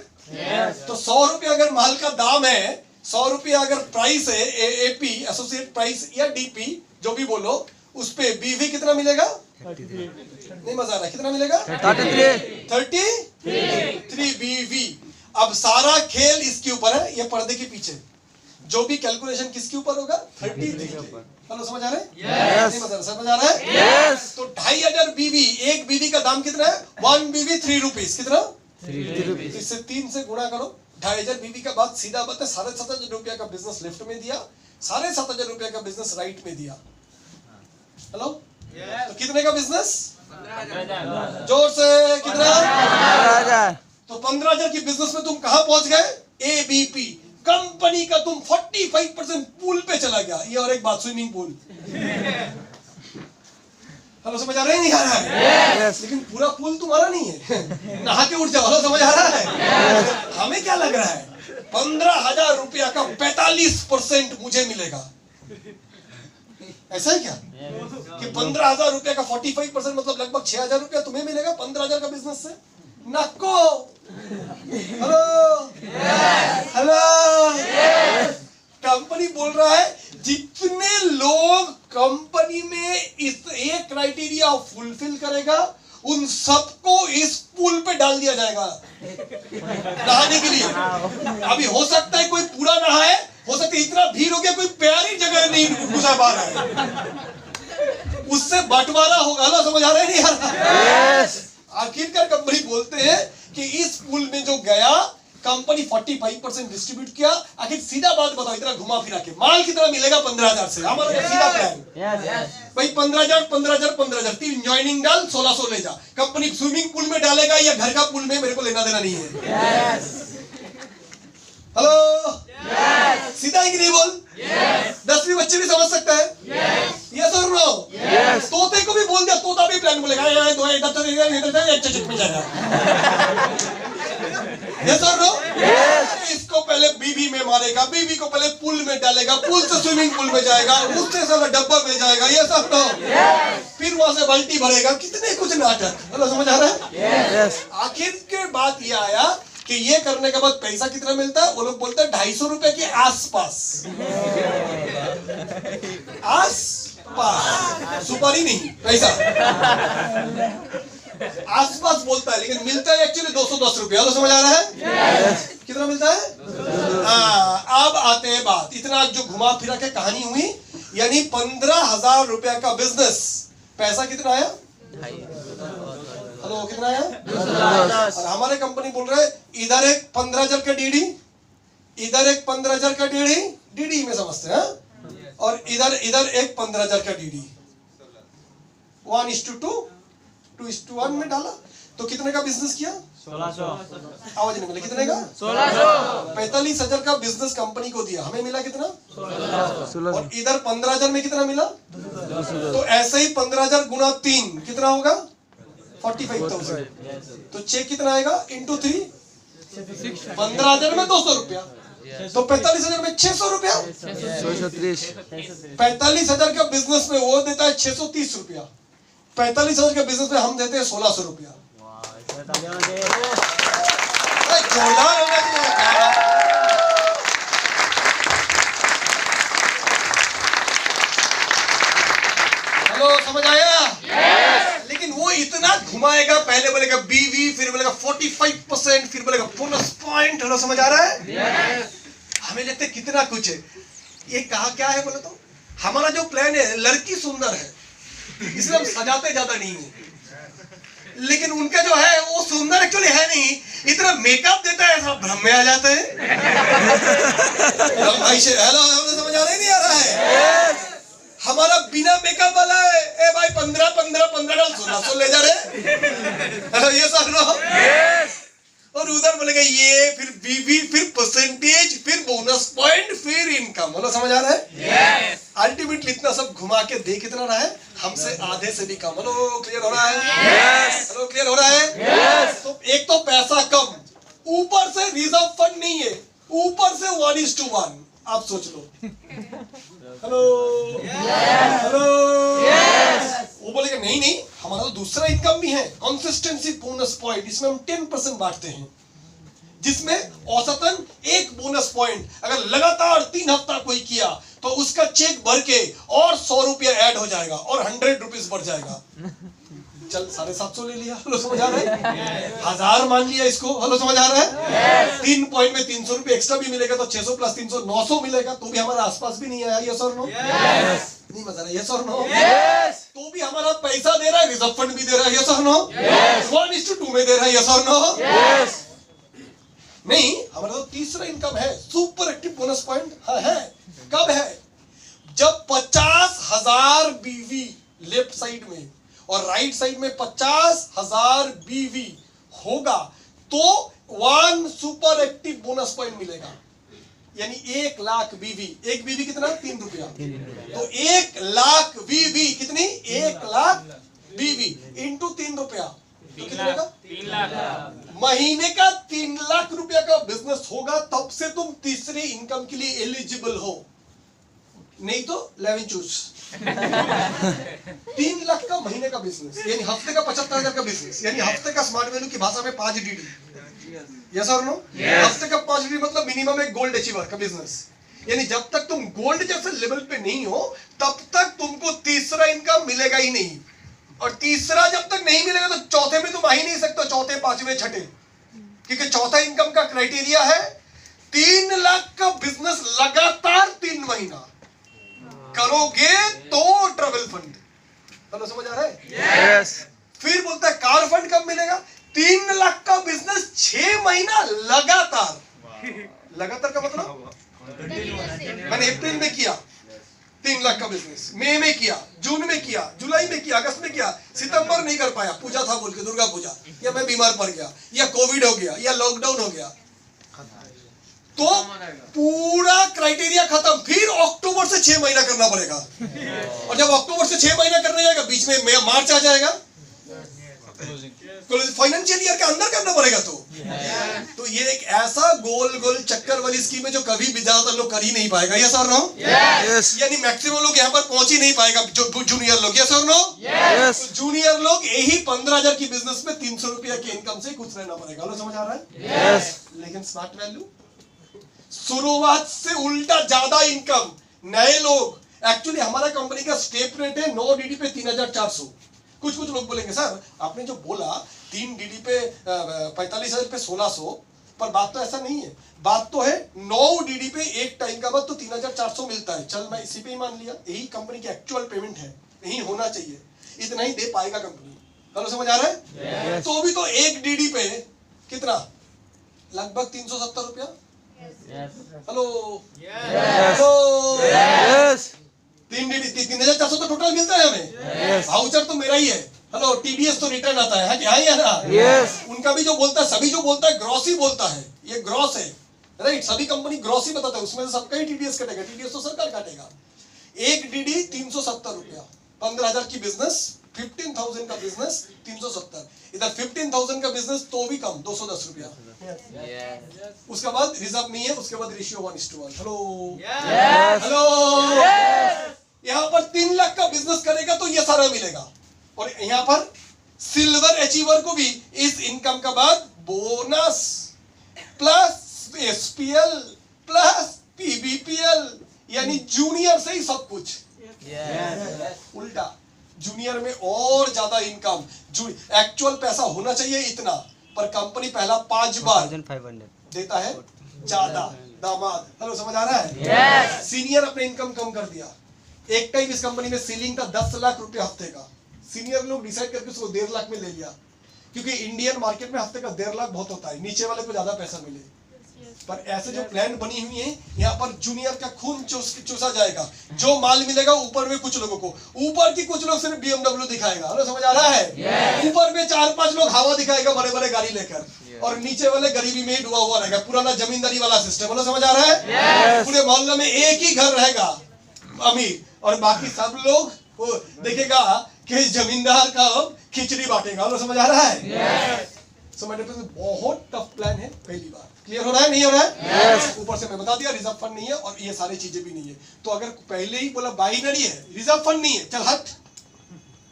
तो 100 रुपया अगर माल का दाम है, 100 रुपया अगर प्राइस है, एपी एसोसिएट प्राइस या डीपी जो भी बोलो, उस पे बीवी कितना मिलेगा? नहीं मजा आ रहा, कितना मिलेगा? 33 बीवी। अब सारा खेल इसके ऊपर है, ये पर्दे के पीछे जो भी कैलकुलेशन किसके ऊपर होगा? 33। हेलो, समझ आ रहा है? नहीं मजा आ रहा, समझ आ रहा है? तो 2500 बीवी, एक बीवी का दाम कितना है? 1 बीवी 3 रुपीज। कितना? 3 रुपीज। इससे 3 से गुणा करो। 2500 बीवी का बाद सीधा बात है 7,500 रुपया का बिजनेस लेफ्ट में दिया, 7,500 रुपया का बिजनेस राइट में दिया। हेलो, तो कितने का बिजनेस? जोर से, कितना? 15,000। तो 15,000 की बिजनेस में तुम कहां पहुंच गए? एबीपी कंपनी का तुम 45% पूल पे चला गया। ये और एक बात, स्विमिंग पूल। हेलो, समझ आ रहा है? नहीं आ रहा है? लेकिन पूरा पूल तुम्हारा नहीं है, नहा के उठ जाओ। हेलो, समझ आ रहा है? हमें क्या लग रहा है? 15,000 रुपया का 45% मुझे मिलेगा। ऐसा है क्या कि 15,000 रुपया का 45% मतलब लगभग 6,000 रुपया तुम्हें मिलेगा 15,000 का बिजनेस से? नको। हेलो हेलो, कंपनी बोल रहा है जितने लोग कंपनी में इस एक क्राइटेरिया फुलफिल करेगा उन सबको इस पूल पे डाल दिया जाएगा नहाने के लिए। अभी हो सकता है कोई पूरा नहाए, हो सकता है इतना भीड़ हो गया कोई प्यारी जगह नहीं घुसा पा रहा है, उससे बंटवारा होगा। ना समझ आ रहा है? नहीं आ रहा? आखिरकार कंपनी बोलते हैं कि इस पूल में जो गया कंपनी 45% डिस्ट्रीब्यूट किया। आखिर सीधा बात बताओ, इतना घुमा फिरा के माल कितना मिलेगा? 15,000 से। हमारा सीधा प्लान भाई 15,000 15,000 15,000 3 ज्वाइनिंग डाल, 1600 ले जा। कंपनी स्विमिंग पूल में डालेगा या घर का पूल में, मेरे को लेना देना नहीं है। हेलो, सीधा ही नहीं बोल? 10वीं बच्चे भी समझ सकता है? यस और नो? तोते को भी बोल दिया, तोता भी प्लान बोलेगा। यस और नो? इसको पहले बीबी में मारेगा, बीबी को पहले पूल में डालेगा, पूल से स्विमिंग पूल में जाएगा, उससे साला डब्बा में जाएगा। यस और नो? फिर वहां से बाल्टी भरेगा। कितने कुछ नाटक। हेलो, समझ आ रहा है? आखिर के बात ये आया कि ये करने के बाद पैसा कितना मिलता है? वो लोग बोलते हैं 250 रुपए के आसपास। आसपास, सुपारी नहीं, पैसा आसपास बोलता है, लेकिन मिलता है एक्चुअली 210 रुपया। तो समझ आ रहा है? कितना मिलता है? अब आते हैं बात, इतना जो घुमा फिरा के कहानी हुई, यानी 15,000 रुपया का बिजनेस, पैसा कितना आया? हेलो, कितना आया? और हमारे कंपनी बोल रहे इधर एक 15,000 का डीडी, इधर एक 15,000 का डीडी, डीडी में समझते हैं, और इधर एक 15,000 का डीडी। 1:2 2:1 में डाला तो कितने का बिजनेस किया? 1600। आवाज नहीं मिला, कितने का? 1600। 45,000 का बिजनेस कंपनी को दिया, हमें मिला कितना? 1600। और इधर 15,000 में कितना मिला? 200। तो ऐसे ही 15,000 गुना 3 कितना होगा? 45,000। तो चेक कितना आएगा? इंटू 3, 15,000 में 200 रुपया, तो 45,000 में 600 रुपया। 630। 45,000 का बिजनेस में वो देता है 630 रुपया, 45,000 के बिजनेस में हम देते हैं 1,600 रुपया। जोरदार होना चाहिए। हेलो, समझ आया? लेकिन वो इतना घुमाएगा, पहले बोलेगा बीवी, फिर बोलेगा 45%, फिर बोलेगा बोनस पॉइंट। हेलो, समझ आ रहा है? हमें लगता है कितना कुछ है। ये कहा क्या है बोले तो, हमारा जो प्लान है, लड़की सुंदर है इसलिए हम सजाते ज्यादा नहीं है, लेकिन उनका जो है वो सुंदर एक्चुअली है नहीं, इतना मेकअप देता है सब भ्रम में आ जाते हैं। हेलो, समझ आ रहा है? नहीं आ रहा है? हमारा बिना मेकअप वाला है, ए भाई 15 डाल 1,600 ले जा रहे। हेलो, ये सर नो? और उधर बोलेगा ये, फिर बीवी, फिर परसेंटेज, फिर बोनस पॉइंट, फिर इनकम। हेलो, समझ आ रहा है? अल्टीमेटली इतना सब घुमा के दे कितना रहा है? हमसे आधे से भी कम। हेलो, क्लियर हो रहा है? हेलो, क्लियर हो रहा है? तो एक तो पैसा कम, ऊपर से रिजर्व फंड नहीं है, ऊपर से 1:1। आप सोच लो। हेलो हेलो, वो बोलेगा नहीं, हमारा तो दूसरा इनकम भी है, कंसिस्टेंसी बोनस पॉइंट, इसमें हम 10% बांटते हैं, जिसमें औसतन एक बोनस पॉइंट अगर लगातार 3 हफ्ता कोई किया तो उसका चेक भर के और 100 रुपया ऐड हो जाएगा और 100 रुपीज बढ़ जाएगा। चल 750 ले लिया, हेलो समझ आ रहा है, 1000 मान लिया इसको, हेलो समझ आ रहा है, 3 पॉइंट में 300 रुपये एक्स्ट्रा भी मिलेगा तो 600 प्लस 300 900 मिलेगा, तो भी हमारे आसपास भी नहीं आया, यस और नो? नहीं मजा रहा, यस और नो? तो भी हमारा पैसा दे रहा है, रिजर्व फंड भी दे रहा है, यस और नो? 1:2 में दे रहा है, यस और नो? नहीं, हमारा तो तीसरा इनकम है, सुपर एक्टिव बोनस पॉइंट। हाँ है, कब है? जब 50,000 बीवी लेफ्ट साइड में और राइट साइड में 50,000 बीवी होगा तो 1 सुपर एक्टिव बोनस पॉइंट मिलेगा, यानी 1 लाख बीवी, एक बीवी कितना? 3 रुपया, तो 1 लाख बीवी कितनी? 1 लाख बीवी इंटू 3 रुपया, तो कितने का? 3 लाख। महीने का 3 लाख रुपया का बिजनेस होगा, तब से तुम तीसरे इनकम के लिए एलिजिबल हो, नहीं तो 11 चूज। 3 लाख का महीने का बिजनेस, यानी हफ्ते का 75,000 का बिजनेस, यानी हफ्ते का स्मार्ट वैल्यू की भाषा में 5 DD, यस और नो? हफ्ते का 5 DD मतलब मिनिमम एक गोल्ड अचीवर का बिजनेस, यानी जब तक तुम गोल्ड जैसे लेवल पे नहीं हो तब तक तुमको तीसरा इनकम मिलेगा ही नहीं, और तीसरा जब तक नहीं मिलेगा तो चौथे में तुम आ ही नहीं सकते, चौथे, पांचवें, छठे, क्योंकि चौथा इनकम का क्राइटेरिया है 3 लाख का बिजनेस लगातार 3 महीना करोगे तो ट्रैवल फंड, हेलो समझ आ रहा है? यस। फिर बोलता है कार फंड कब मिलेगा? 3 लाख का बिजनेस 6 महीना लगातार, लगातार का मतलब मैंने अप्रैल में किया 3 लाख का बिजनेस, मई में किया, जून में किया, जुलाई में किया, अगस्त में किया, सितंबर नहीं कर पाया, पूजा था बोल के, दुर्गा पूजा, या मैं बीमार पड़ गया, या कोविड हो गया, या लॉकडाउन हो गया, तो पूरा क्राइटेरिया खत्म, फिर अक्टूबर से 6 महीना करना पड़ेगा, और जब अक्टूबर से 6 महीना करने जाएगा बीच में मार्च आ जाएगा, फाइनेंशियल ईयर के अंदर करना पड़ेगा, तो ये एक ऐसा गोल गोल चक्कर वाली स्कीम है जो कभी भी ज्यादातर लोग कर ही नहीं पाएगा, यस और नो? यस। यानी मैक्सिमम लोग यहाँ पर पहुंच ही नहीं पाएगा, जो जूनियर लोग, यस और नो? यस। तो जूनियर लोग यही 15,000 की बिजनेस में 300 रुपया की इनकम से कुछ रहना पड़ेगा, लो समझ आ रहा है? यस। लेकिन स्मार्ट वैल्यू शुरुआत से उल्टा ज्यादा इनकम, नए लोग, एक्चुअली हमारा कंपनी का स्टेप रेट है 9 DD पे 3,400। कुछ लोग बोलेंगे सर आपने जो बोला 3 DD पे 45,000 पे 1,600, पर बात तो ऐसा नहीं है, बात तो है 9 DD पे एक टाइम का बाद तो 3,400 मिलता है, चल मैं इसी पे ही मान लिया, यही कंपनी की एक्चुअल पेमेंट है, यही होना चाहिए, इतना ही दे पाएगा कंपनी, हेलो समझ आ रहा है? तो भी तो 1 DD पे कितना? लगभग 370 रुपया, हेलो हेलो, 3,400 तो टोटल मिलता है हमें, वाउचर तो मेरा ही है, हेलो, TDS तो रिटर्न आता है, यहाँ ही है ना? यस। उनका भी जो बोलता है, सभी जो बोलता है ग्रॉस ही बोलता है, ये ग्रॉस है, राइट? सभी कंपनी ग्रॉस ही बताता है, उसमें से सबका ही TDS कटेगा, TDS तो सरकार काटेगा। 1 DD 370 रुपया, 15,000 की बिजनेस, 15,000 का बिजनेस 370, इधर 15,000 का बिजनेस तो भी कम 210 रुपया, उसके बाद रिजर्व नहीं है, उसके बाद रेशियो 1:1, हेलो हेलो, यहाँ पर 3 लाख का बिजनेस करेगा तो ये सारा मिलेगा, और यहाँ पर सिल्वर अचीवर को भी इस इनकम का बाद bonus plus SPL plus PBPL, यानी जूनियर से ही सब कुछ, उल्टा जूनियर में और ज्यादा इनकम, एक्चुअल पैसा होना चाहिए इतना, पर कंपनी पहला 5 बार देता है ज्यादा दामाद, हेलो समझ आ रहा है? सीनियर अपने इनकम कम कर दिया, एक टाइम इस कंपनी में सीलिंग था 10 लाख रुपए हफ्ते का, सीनियर लोग डिसाइड करके उसको 1.5 लाख में ले लिया, क्योंकि इंडियन मार्केट में हफ्ते का 1.5 लाख बहुत होता है, नीचे वाले को ज्यादा पैसा मिले, पर ऐसे जो प्लान बनी हुई है यहाँ पर जूनियर का खून चूसा जाएगा, जो माल मिलेगा ऊपर में कुछ लोगों को, ऊपर की कुछ लोग सिर्फ BMW दिखाएगा, हेलो समझ आ रहा है? ऊपर में 4-5 लोग हवा दिखाएगा बड़े बड़े गाड़ी लेकर, और नीचे वाले गरीबी में ही डूबा हुआ रहेगा, पुराना जमींदारी वाला सिस्टम, हेलो समझ आ रहा है? पूरे मोहल्ले में एक ही घर रहेगा अमीर, और बाकी सब लोग वो देखेगा कि जमींदार का खिचड़ी बांटेगा, हेलो समझ आ रहा है? समझ बहुत टफ प्लान है, पहली बार क्लियर हो रहा है, नहीं हो रहा है? ऊपर से मैं बता दिया रिजर्व फंड नहीं है और ये सारी चीजें भी नहीं है, तो अगर पहले ही बोला बाइनरी है, रिजर्व फंड नहीं है, चल हट,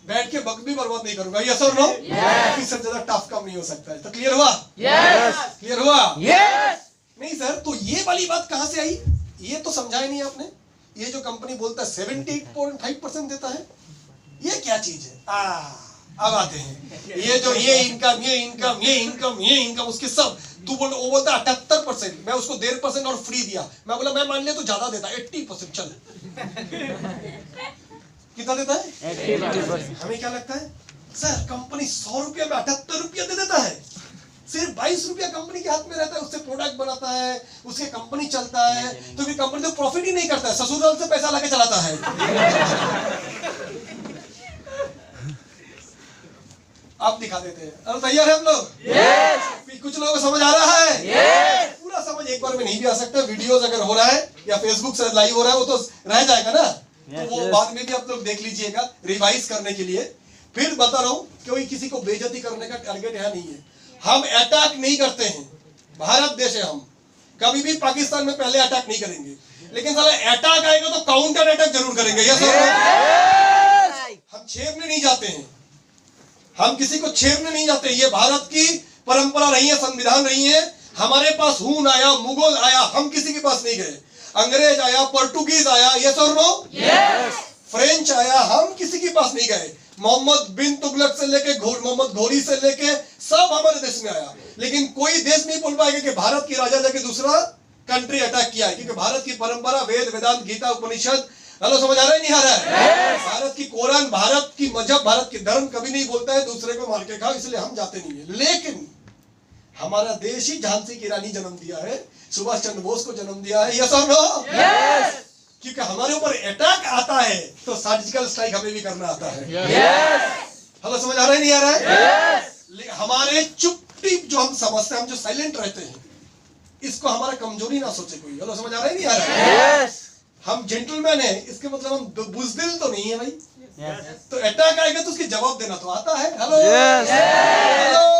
बैठ के वक्त भी बर्बाद नहीं करूंगा। यस और नो? इससे ज्यादा टफ काम नहीं हो सकता है। तो क्लियर हुआ? क्लियर हुआ? नहीं सर, तो ये वाली बात कहां से आई? ये तो समझाया नहीं आपने। ये जो कंपनी बोलता है 78.5% देता है, ये क्या चीज है? अब आते हैं। ये जो ये इनकम उसके सब वो बोलता है 78%, मैं उसको 1.5% और फ्री दिया। मैं बोला मैं मान लिया तो ज्यादा देता, 80% चल। कितना देता है? 80%। हमें क्या लगता है सर, कंपनी 100 रुपया में 78 रुपया दे देता है। सिर्फ 22 रुपया कंपनी के हाथ में रहता है, उससे प्रोडक्ट बनाता है, उसके कंपनी चलता है। तो फिर कंपनी तो प्रॉफिट ही नहीं करता है, ससुराल से पैसा लाके चलाता है। आप दिखा देते हैं। अब तैयार है हम लोग? कुछ लोगों को समझ आ रहा है? पूरा समझ एक बार में नहीं भी आ सकता। वीडियोस अगर हो रहा है या फेसबुक से लाइव हो रहा है वो तो रह जाएगा ना, तो वो बाद में भी आप लोग देख लीजिएगा रिवाइज करने के लिए। फिर बता रहा हूं, कोई किसी को बेइज्जती करने का टारगेट यहाँ नहीं है। हम अटैक नहीं करते हैं, भारत देश है, हम कभी भी पाकिस्तान में पहले अटैक नहीं करेंगे, लेकिन साला अटैक आएगा तो काउंटर अटैक जरूर करेंगे। यस और नो? हम छेड़ने नहीं जाते हैं, हम किसी को छेड़ने नहीं जाते। ये भारत की परंपरा रही है, संविधान रही है। हमारे पास हून आया, मुगल आया, हम किसी के पास नहीं गए। अंग्रेज आया, पोर्टुगीज आया, यस और नो? फ्रेंच आया, हम किसी के पास नहीं गए। मोहम्मद बिन तुगलक से लेके मोहम्मद घोरी से लेके सब हमारे देश में आया, लेकिन कोई देश नहीं बोल पाएगा कि भारत की राजा जाके दूसरा कंट्री अटैक किया है, क्योंकि भारत की परंपरा, वेद वेदांत, गीता, उपनिषद, हेलो समझ आ रहा है नहीं आ रहा है? भारत की कुरान, भारत की मजहब, भारत की धर्म कभी नहीं बोलता है दूसरे को मार के खाओ, इसलिए हम जाते नहीं है। लेकिन हमारा देश ही झांसी की रानी जन्म दिया है, सुभाष चंद्र बोस को जन्म दिया है। यस और नो? क्योंकि हमारे ऊपर अटैक आता है तो सर्जिकल स्ट्राइक हमें भी करना आता है। हेलो समझ आ रहा है नहीं आ रहा है? हमारे चुप्पी जो हम समझते हैं, हम जो साइलेंट रहते हैं, इसको हमारा कमजोरी ना सोचे कोई। हेलो समझ आ रहा है नहीं आ रहा है? हम जेंटलमैन है, इसके मतलब हम बुजदिल तो नहीं है भाई। तो अटैक आएगा तो उसकी जवाब देना तो आता है। हेलो हेलो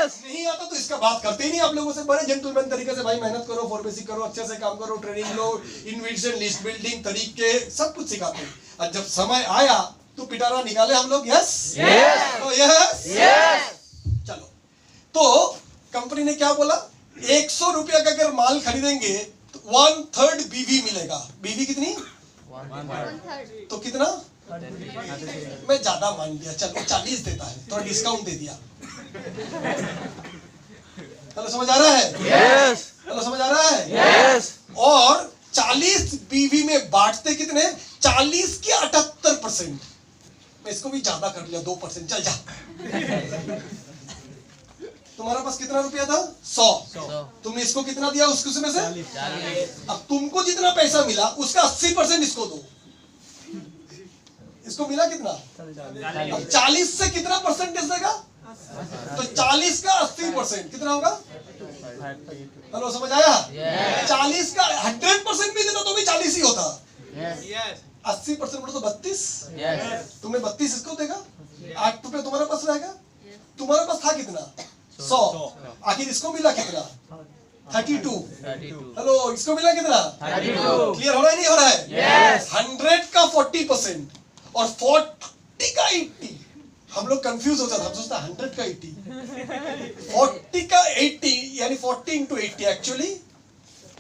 नहीं आता तो इसका बात करते ही नहीं आप लोगों से। बड़े जेंटलमैन तरीके से भाई मेहनत करो, फॉर्मेसी करो, अच्छे से काम करो, ट्रेनिंग लो, इन्विटेशन लिस्ट बिल्डिंग तरीके सब कुछ सिखाते हैं। और जब समय आया तो पिटारा निकाले हम लोग। Yes yes. चलो, तो कंपनी ने क्या बोला, 100 रुपया का अगर माल खरीदेंगे तो 1/3 बीवी मिलेगा। बीवी कितनी? 1/3। तो कितना? मैं ज्यादा मान लिया, चलो 40 देता है, थोड़ा डिस्काउंट दे दिया। हेलो समझ आ रहा है? हेलो समझ आ रहा है? और 40 बीवी में बांटते कितने? 40 के 78%। मैं इसको भी ज्यादा कर लिया, 2%। चल जा। तुम्हारा पास कितना रुपया था? 100। तुमने इसको कितना दिया उसमें से? 40। अब तुमको जितना पैसा मिला उसका 80% इसको दो। इसको मिला कितना? अब 40 से कितना परसेंटेज देगा? तो 40 का 80% कितना होगा? हेलो समझ आया? 40 का 100% भी देता तो भी 40 ही होता। 80% बोलो तो 32। तुम्हें 32 इसको देगा, 8 रुपये तुम्हारे पास रहेगा। तुम्हारे पास था कितना? 100। आखिर इसको मिला कितना? 32। हेलो इसको मिला कितना? 32। क्लियर हो रहा है नहीं हो रहा है? 100 का 40% और 40 का 80। हम लोग कंफ्यूज हो जाता, हम सोचता 100 का 80, 40 का 80 यानी 40 into 80 एक्चुअली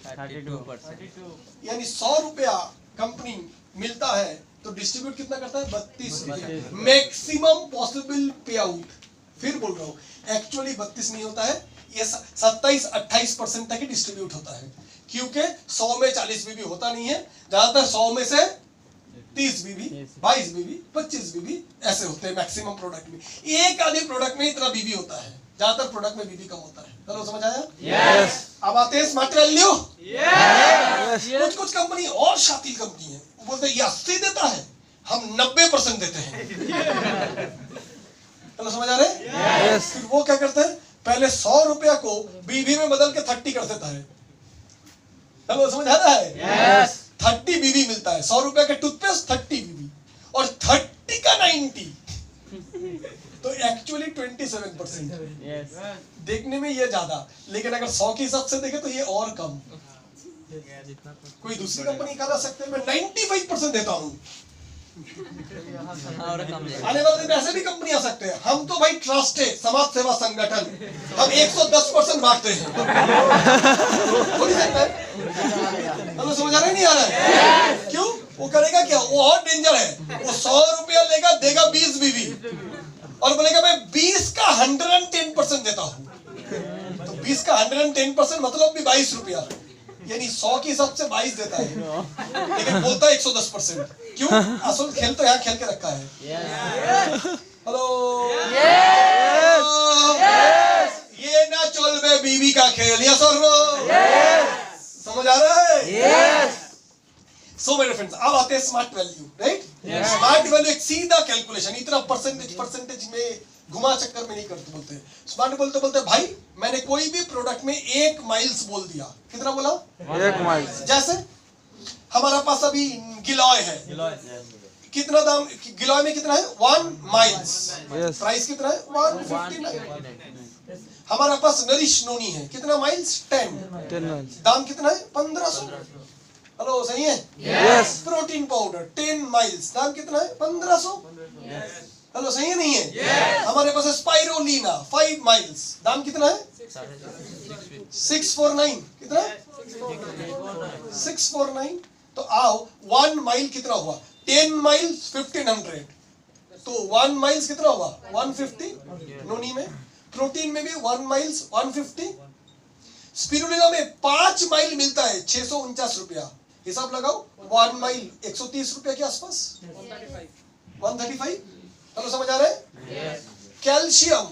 32%। यानी 100 रुपया कंपनी मिलता है तो डिस्ट्रीब्यूट कितना करता है? 32 रुपया। मैक्सिमम पॉसिबल पे आउट। फिर बोल रहा हूँ, एक्चुअली 32 नहीं होता है, ये 27-28% तक ही डिस्ट्रीब्यूट होता है, क्योंकि 100 में 40 बीबी होता नहीं है। ज्यादातर 100 में से 30 बीबी, 22 बीबी, 25 बीबी ऐसे होते हैं मैक्सिमम प्रोडक्ट में। एक आधे प्रोडक्ट में इतना बीबी होता है, ज्यादातर प्रोडक्ट में बीबी कम होता है। हेलो समझ आया? अब आते हैं स्मार्ट वैल्यू। कुछ कंपनी और शातिर कंपनी है, वो बोलते हैं ये 80 देता है, हम 90% देते हैं। हेलो समझ आ रहे हैं? फिर वो क्या करते हैं, पहले 100 रुपया को बीबी में बदल के 30 कर देता है। हेलो समझ आ रहा है? 30 बीबी मिलता है। 100 रुपया के टूथपेस्ट 30 बीबी और 30 का 90 तो एक्चुअली 27%। देखने में ये ज्यादा, लेकिन अगर 100 के हिसाब से देखे तो ये और कम। कोई दूसरी कंपनी का ला सकते हैं, मैं 95% देता हूं। आने वाले दिन ऐसे भी कंपनी आ सकते हैं। हम तो भाई ट्रस्ट है, समाज सेवा संगठन, हम 110% बांटते हैं। हो नहीं सकता है? हमें समझ आ रहा है, नहीं आ रहा है? क्यों? वो करेगा क्या? वो और डेंजर है। वो 100 रुपया लेगा, देगा 20 बीवी और बोलेगा मैं 20 का 110% देता हूँ। तो 20 का 110% मतलब भी 22 रुपया, यानी 100 के हिसाब से 22 देता है, लेकिन बोलता है 110%। क्यों? असल खेल तो यहाँ खेल के रखा है। हेलो, ये ना चल बे बीवी का खेल, यस और नो? समझ आ रहा है? सो मेरे फ्रेंड्स, अब आते हैं smart value, right? Smart value एक सीधा कैलकुलेशन, इतना परसेंटेज में घुमा चक्कर में नहीं करते बोलते। स्मार्ट बोलते बोलते भाई मैंने कोई भी प्रोडक्ट में 1 माइल्स बोल दिया। कितना बोला? 1 माइल्स। जैसे हमारा पास अभी गिलॉय है, कितना दाम गिलॉय में कितना है? 1 माइल्स। प्राइस कितना है? 159। हमारा पास नरिश नोनी है, कितना माइल्स? 10 माइल्स। दाम कितना है? 1500। हेलो, सही है? यस। प्रोटीन पाउडर 10 माइल्स, दाम कितना है? 1500। हेलो, सही है नहीं है? हमारे पास स्पाइरोलिना 5 माइल्स, दाम कितना है? 649। कितना? 649। तो आओ 1 माइल कितना हुआ? 10 माइल्स 1500, तो 1 माइल्स कितना हुआ? 150। नोनी में, प्रोटीन में भी 1 माइल्स 150। स्पिरुलिना में 5 माइल मिलता है 649 रुपया। हिसाब लगाओ, 1 माइल 130 रुपया के आसपास, 135। हेलो, समझ आ रहा है? कैल्शियम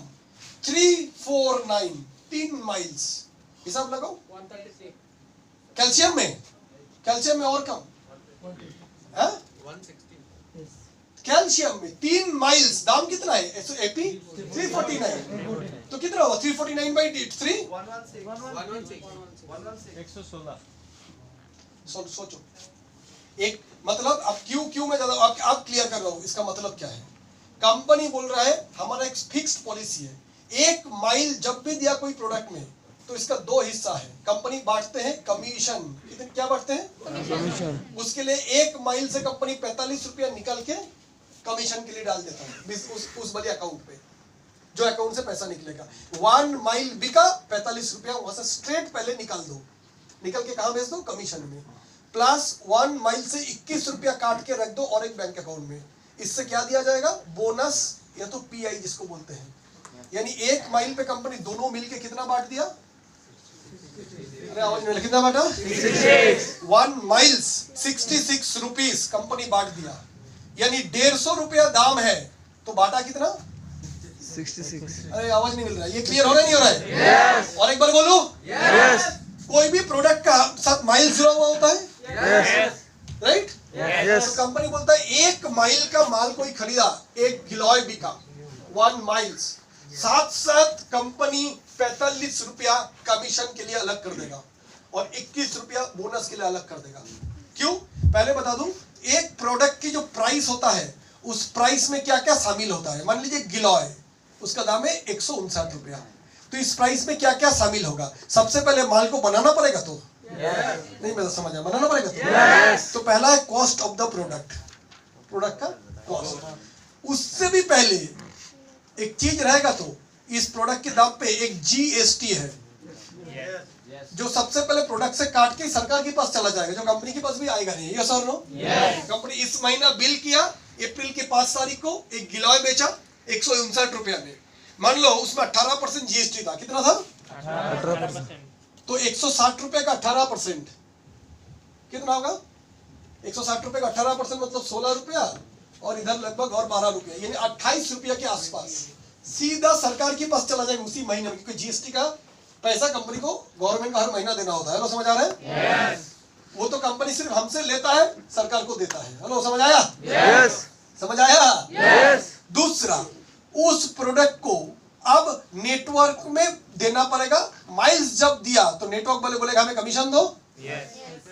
349, 3 माइल्स, हिसाब लगाओ। कैल्शियम में और कम है? कैल्शियम में 3 माइल्स, दाम कितना है? एपी 349। तो कितना हुआ? 349 बाई 3 सोचो एक, मतलब अब क्यों मैं ज्यादा आप क्लियर कर रहा हूं, इसका मतलब क्या है? कंपनी बोल रहा है हमारा एक फिक्स्ड पॉलिसी है, 1 माइल जब भी दिया कोई प्रोडक्ट में तो इसका 2 हिस्सा है, कंपनी बांटते हैं कमीशन। कितने क्या बांटते हैं? कमीशन। उसके लिए 1 माइल से कंपनी 45 रुपया निकल के कमीशन के लिए डाल देता है उस वाले अकाउंट पे, जो अकाउंट से पैसा निकलेगा। 1 माइल बिका, 45 रुपया वहां से स्ट्रेट पहले निकाल दो, निकल के कहां भेज दो? कमीशन में। प्लस 1 माइल से 21 रुपया काट के रख दो और एक बैंक अकाउंट में। इससे क्या दिया जाएगा? बोनस या तो पीआई जिसको बोलते हैं। यानी 1 माइल पे कंपनी दोनों मिलके कितना बांट दिया? आवाज में कितना बांटा? 1 माइल्स 66 रुपीस कंपनी बांट दिया, यानी 150 रुपया दाम है, तो बांटा कितना? 66। अरे आवाज नहीं मिल रहा है, ये क्लियर हो रहा है नहीं हो रहा है? yes. और एक बार बोलो। यस। कोई भी प्रोडक्ट का साथ माइल जुड़ा हुआ होता है, राइट? यस। तो कंपनी बोलता है 1 माइल का माल कोई खरीदा, 1 गिलॉय बिका 1 माइल्स, साथ कंपनी 45 रुपया कमीशन के लिए अलग कर देगा और 21 रुपया बोनस के लिए अलग कर देगा। क्यों? पहले बता दूं, एक प्रोडक्ट की जो प्राइस होता है उस प्राइस में क्या क्या शामिल होता है। मान लीजिए गिलॉय, उसका दाम है 159 रुपया, तो इस प्राइस में क्या क्या शामिल होगा? सबसे पहले माल को बनाना पड़ेगा, तो नहीं मैं समझा, बनाना पड़ेगा तो पहला है कॉस्ट ऑफ द प्रोडक्ट का कॉस्ट। उससे भी पहले एक चीज रहेगा, तो इस प्रोडक्ट के दाम पे एक जीएसटी है, जो सबसे पहले प्रोडक्ट से काट के सरकार के पास चला जाएगा, जो कंपनी के पास भी आएगा नहीं। यस और नो? कंपनी इस महीना बिल किया, अप्रैल के 5 तारीख को एक गिलॉय बेचा 159 रुपया में, मान लो उसमें 18% जीएसटी था। कितना था? 18%। तो 160 रुपए का 18% कितना होगा? 160 रुपए का 18% मतलब 16 रुपया, और इधर लगभग और 12 रुपया, यानी 28 रुपया के आसपास सीधा सरकार के पास चला जाएगा उसी महीने में, क्योंकि जीएसटी का पैसा कंपनी को गवर्नमेंट का हर महीना देना होता है। हेलो, समझ आ रहा है? वो तो कंपनी सिर्फ हमसे लेता है, सरकार को देता है। हेलो, समझ आया? समझ आया? दूसरा, उस प्रोडक्ट को अब नेटवर्क में देना पड़ेगा। माइल्स जब दिया तो नेटवर्क वाले बोलेगा हमें कमीशन दो,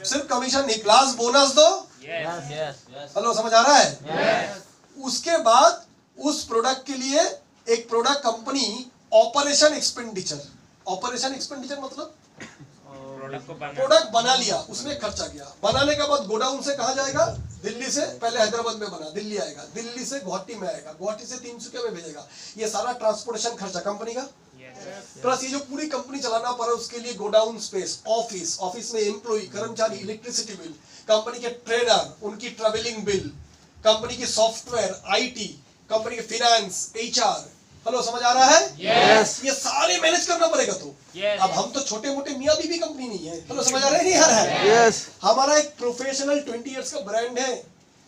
सिर्फ कमीशन नहीं, प्लस बोनस दो। हेलो, समझ आ रहा है? उसके बाद उस प्रोडक्ट के लिए एक प्रोडक्ट कंपनी ऑपरेशन एक्सपेंडिचर मतलब प्रोडक्ट बना लिया, उसमें खर्चा गया, बनाने के बाद गोडाउन से कहा जाएगा? दिल्ली से पहले हैदराबाद में बना, दिल्ली आएगा, दिल्ली से गुवाहाटी में आएगा, गुवाहाटी से तिनसुकिया में भेजेगा। ये सारा ट्रांसपोर्टेशन खर्चा कंपनी का, प्लस ये जो पूरी कंपनी चलाना पड़ा उसके लिए गोडाउन स्पेस, ऑफिस, ऑफिस में एम्प्लॉय, कर्मचारी, इलेक्ट्रिसिटी बिल, कंपनी के ट्रेनर, उनकी ट्रेवलिंग बिल, कंपनी की सॉफ्टवेयर, आईटी, कंपनी के फाइनेंस, एचआर। हेलो, समझ आ रहा है? यस। ये सारे मैनेज करना पड़ेगा। तो अब हम तो छोटे मोटे मियाँ बीबी कंपनी नहीं है। हेलो, समझ आ रहा है? नहीं आ रहा है? यस। हमारा एक प्रोफेशनल 20 इयर्स का ब्रांड है।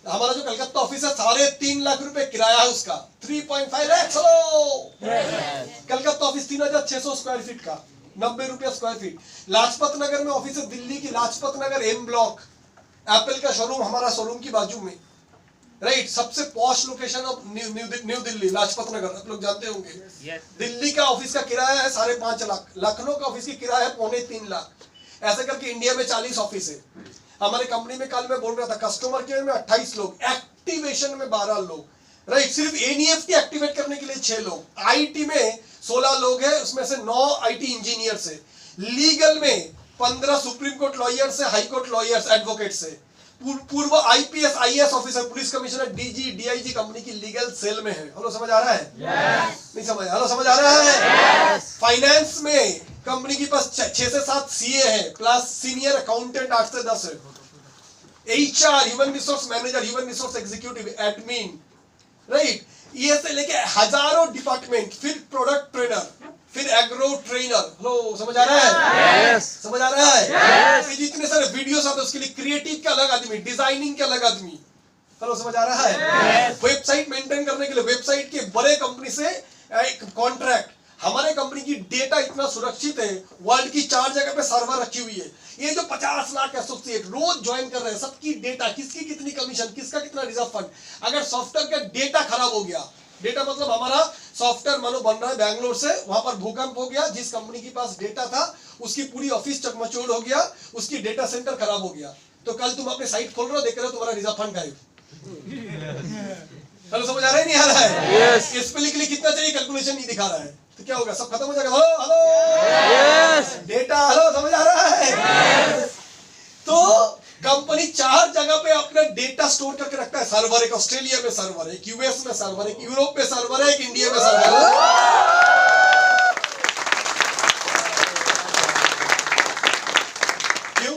हमारा जो कलकत्ता ऑफिस है 3.5 लाख रुपए किराया है उसका, 3.5 lakh. Calcutta office 3600 square feet का, 90 रुपया स्क्वायर फीट। लाजपत नगर में ऑफिस है, दिल्ली की Lajpat Nagar M block, Apple का शोरूम हमारा शोरूम की बाजू में, राइट। सबसे posh location of New Delhi, Lajpat Nagar, आप लोग जानते होंगे। दिल्ली का ऑफिस का किराया है 5.5 लाख, लखनऊ का ऑफिस की किराया है 2.25 लाख। ऐसे करके इंडिया में 40 ऑफिस है। हमारे कंपनी में कल मैं बोल रहा था, कस्टमर केयर में 28 लोग, एक्टिवेशन में 12 लोग, राइट। सिर्फ एनईएफटी एक्टिवेट करने के लिए 6 लोग, आईटी में 16 लोग हैं, उसमें से 9 आईटी इंजीनियर से, लीगल में 15 सुप्रीम कोर्ट लॉयर्स से, हाई कोर्ट लॉयर्स, एडवोकेट से, पूर्व IPS IAS officer, police commissioner, DG, DIG company की लीगल सेल में है। हेलो, समझ आ रहा है? नहीं समझ? हेलो, समझ आ रहा है? फाइनेंस में कंपनी के पास 6 से 7 सीए है, प्लस सीनियर अकाउंटेंट 8 से 10 है। HR, human resource manager, human resource executive, admin, right. ये से लेके हजारों डिपार्टमेंट, फिर प्रोडक्ट ट्रेनर, फिर एग्रो ट्रेनर। हेलो, समझ आ रहा है? यस। समझ आ रहा है? ये जितने सारे वीडियोस आते हैं उसके लिए क्रिएटिव के अलग आदमी, डिजाइनिंग के अलग आदमी। हेलो, समझ आ रहा है? वेबसाइट मेंटेन करने के लिए वेबसाइट के बड़े कंपनी से एक कॉन्ट्रैक्ट। हमारे कंपनी की डेटा इतना सुरक्षित है, वर्ल्ड की 4 जगह पे सर्वर रखी हुई है। ये जो 50 लाख एसोसिएट रोज ज्वाइन कर रहे हैं, सबकी डेटा, किसकी कितनी कमीशन, किसका कितना रिजर्व फंड, अगर सॉफ्टवेयर का डेटा खराब हो गया, डेटा मतलब हमारा सॉफ्टवेयर मानो बन रहा है बैंगलोर से, वहां पर भूकंप हो गया, जिस कंपनी के पास डेटा था उसकी पूरी ऑफिस चकमचोड़ हो गया, उसकी डेटा सेंटर खराब हो गया, तो कल तुम अपने साइट खोल रहे हो, देख रहे हो तुम्हारा रिजर्व फंड गायब। हेलो, समझ आ रहा है? नहीं आ रहा है? यस। इस पे के लिए कितना चाहिए, कैलकुलेशन नहीं दिखा रहा है, तो क्या होगा, सब खत्म हो जाएगा। Hello, hello, yes. Data, hello, समझ आ रहा है? तो कंपनी 4 जगह पे अपना डेटा स्टोर करके रखता है। सर्वर एक ऑस्ट्रेलिया में सर्वर है, एक यूएस में सर्वर है, एक यूरोप में सर्वर है, एक इंडिया में सर्वर है। क्यों?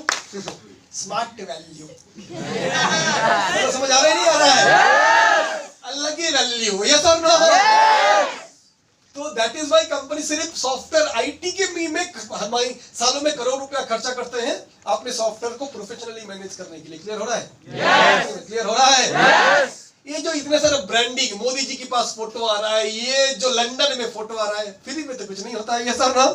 Smart value. तो समझ आ रहा है? नहीं आ रहा है? अलग ही वैल्यू, यस और नो? तो दैट इज वाई कंपनी सिर्फ सॉफ्टवेयर आईटी के में हमारी सालों में करोड़ रुपया खर्चा करते हैं अपने सॉफ्टवेयर को प्रोफेशनली मैनेज करने के लिए। क्लियर हो रहा है? क्लियर हो रहा है? ये जो इतने सारे ब्रांडिंग, मोदी जी के पास फोटो आ रहा है, ये जो लंदन में फोटो आ रहा है, फ्री में तो कुछ नहीं होता है, ये सर ना?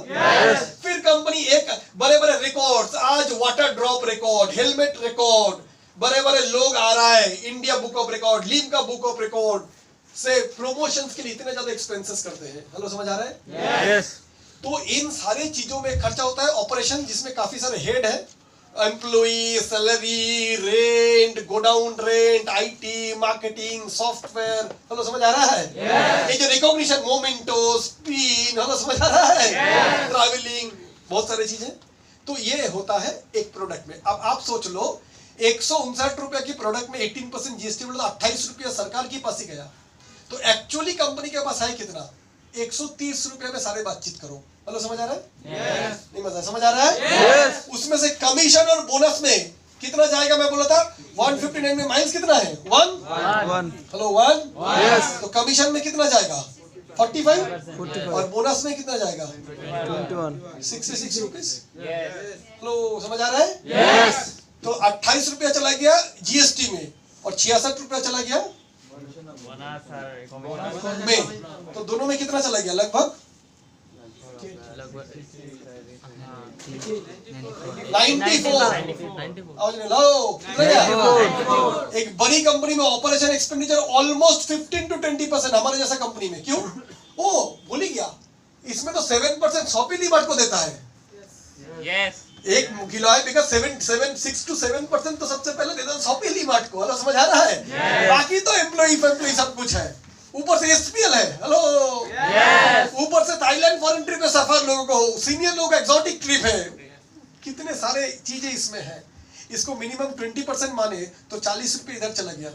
फिर कंपनी एक बड़े बड़े रिकॉर्ड्स, आज water drop record, helmet record, बड़े बड़े लोग आ रहा है, India book of record, Limca book of record से प्रमोशंस के लिए इतने ज्यादा एक्सपेंसेस करते हैं। हेलो, समझ आ रहा है? यस। तो इन सारे चीजों में खर्चा होता है। ऑपरेशन जिसमें काफी सारे हेड है, employee, salary, rent, godown rent, IT, marketing, software. Hello, समझ आ रहा है? ये जो रिकॉग्निशन, मोमेंटो, स्पिन, हेलो, समझ आ रहा है? ट्रैवलिंग, बहुत सारी चीजें। तो ये होता है एक प्रोडक्ट में। अब आप सोच लो, 159 रुपए की प्रोडक्ट में 18% जीएसटी, मतलब 28 रुपया सरकार के पास ही गया। तो एक्चुअली कंपनी के पास है कितना? 130 रुपए में सारे बातचीत करो। हेलो, समझ आ रहा है? नहीं मजा, समझ आ रहा है? उसमें से कमीशन और बोनस में कितना जाएगा? मैं बोला था 159 में माइल्स कितना है? 1। हेलो, 1। यस। तो कमीशन में कितना जाएगा? 45। और बोनस में कितना जाएगा? 66 रुपीज। हेलो, समझ आ रहा है? यस। तो 28 रुपया चला गया जीएसटी में और 66 रुपया चला गया में, तो दोनों में कितना चला गया? लगभग 94। आवाज नहीं लाओ, कितना गया? एक बड़ी कंपनी में ऑपरेशन एक्सपेंडिचर ऑलमोस्ट 15 to 20%, हमारे जैसा कंपनी में। क्यों? ओ, भूल ही गया, इसमें तो 7% शॉपिंग लीवर्ड को देता है। यस। एक किलो है बिकॉज 6 to 7% तो सबसे पहले देता है शॉपिंग लीवर्ड को। हेलो, समझ आ रहा है? बाकी तो एम्प्लॉई सब कुछ है, ऊपर से एसपीएल है। हेलो, ऊपर से थाईलैंड फॉरेन ट्रिप है, सफर लोगों को, सीनियर लोग एक्सोटिक ट्रिप है, कितने सारे चीजें इसमें है। इसको मिनिमम 20% माने तो 40 रुपये इधर चला गया,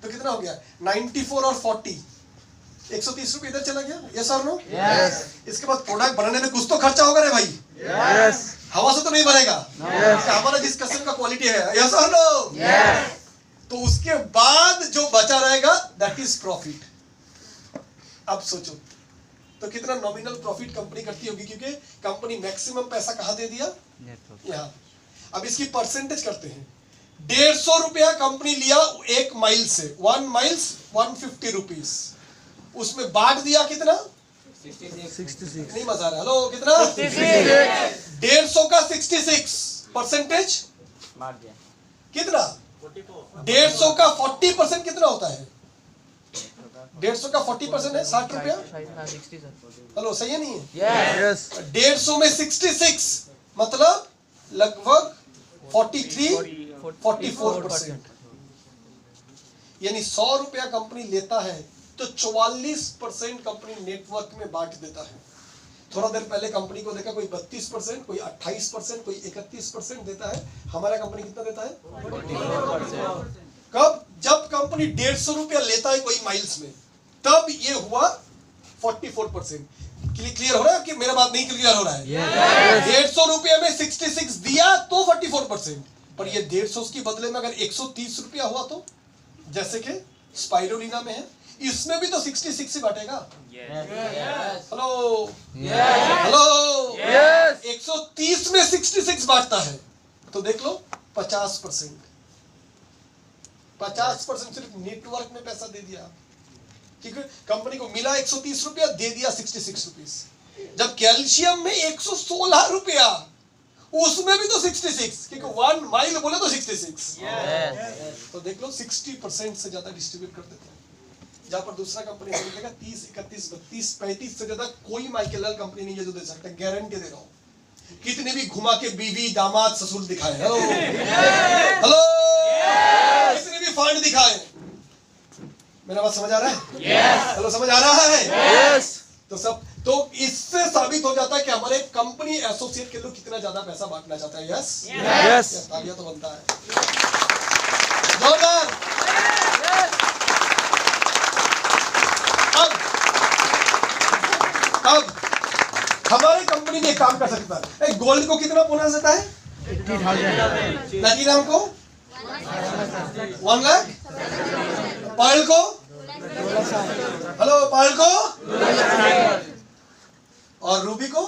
तो कितना हो गया 94 और 40, 130 रुपये इधर चला गया। यस और नो? यस इसके बाद प्रोडक्ट बनाने में कुछ तो खर्चा होगा रे भाई, यस हवा से तो नहीं बनेगा। हमारा जिस किस्म का क्वालिटी है, यस और नो? तो उसके बाद जो बचा रहेगा दैट इज प्रॉफिट। अब सोचो तो कितना नॉमिनल प्रॉफिट कंपनी करती होगी, क्योंकि कंपनी मैक्सिमम पैसा कहाँ दे दिया, यहाँ। अब इसकी परसेंटेज करते हैं। 150 रुपया कंपनी लिया 1 माइल से, 1 माइल्स 150 रुपीज, उसमें बांट दिया कितना, 66 नहीं मजा आ रहा, हेलो कितना, 150 का 66 परसेंटेज कितना, 150 का 40% कितना होता है, 150 का 40% है 60 रुपया। हेलो सही है नहीं है? यस 150 में 66 मतलब लगभग 44%। यानी 100 रुपया कंपनी लेता है तो 44% कंपनी नेटवर्क में बांट देता है। थोड़ा देर पहले कंपनी को देखा कोई 32%, कोई 28%, कोई 31% देता है। हमारा कंपनी कितना देता है? 44%। कब? जब कंपनी 150 रुपया लेता है कोई माइल्स में, तब ये हुआ 44%। क्लियर हो रहा है कि मेरा बात नहीं क्लियर हो रहा है? 150 रुपया में 66 दिया तो 44%, पर ये 150 के बदले में अगर 130 रुपया हुआ तो, जैसे कि स्पाइरोलिना में है, इसमें भी तो 66 ही बांटेगा। हेलो हेलो, 130 में 66 बांटता है तो देख लो 50%। 50% सिर्फ नेटवर्क में पैसा दे दिया, ठीक है। कंपनी को मिला 130 रुपया, दे दिया 66 रुपीज। जब कैल्शियम में 116 रुपया, उसमें भी तो 66, क्योंकि 1 माइल बोले तो 66। तो देख लो 60% से ज्यादा डिस्ट्रीब्यूट कर देते हैं। जहां पर दूसरा कंपनी मिलेगा 30, 31, 32, 35 से ज्यादा कोई माइकेल कंपनी नहीं है जो दे सकता है। गारंटी दे रहा हूं, कितने भी घुमा के बीवी दामाद ससुर दिखाए, हेलो हेलो, कितने भी फंड दिखाए, मेरा बात समझ आ रहा है? हेलो समझ आ रहा है? यस तो सब तो इससे साबित हो जाता है कि हमारे कंपनी एसोसिएट के लोग कितना ज्यादा पैसा बांटना चाहता है। यस यस तालियां तो बनता है जोरदार। अब हमारे कंपनी में काम कर सकता है। गोल्ड को कितना बोनस देता है? 80,000। प्लैटिनम को 1 लाख, पर्ल को, हेलो पर्ल को, और रूबी को।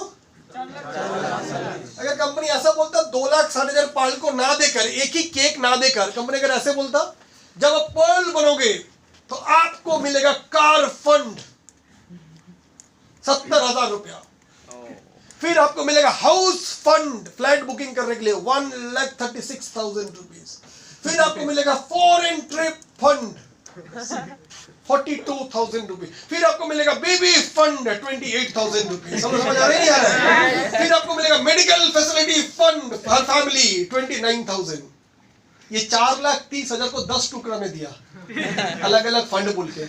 अगर कंपनी ऐसा बोलता 2 लाख 60,000 पर्ल को ना देकर, एक ही केक ना देकर, कंपनी अगर ऐसे बोलता जब आप पर्ल बनोगे तो आपको मिलेगा कार फंड 70,000 रुपया, फिर आपको मिलेगा हाउस फंड फ्लैट बुकिंग करने के लिए 1,36,000 रुपीज, फिर आपको मिलेगा फॉरेन ट्रिप फंड 42,000 रुपीज, फिर आपको मिलेगा बेबी फंड 28,000 रुपीज। समझ आ रही नहीं आ रहा है? फिर आपको मिलेगा मेडिकल फैसिलिटी फंड हर फैमिली 29,000। ये 4,30,000 को 10 टुकड़ा में दिया, अलग अलग फंड बोल के।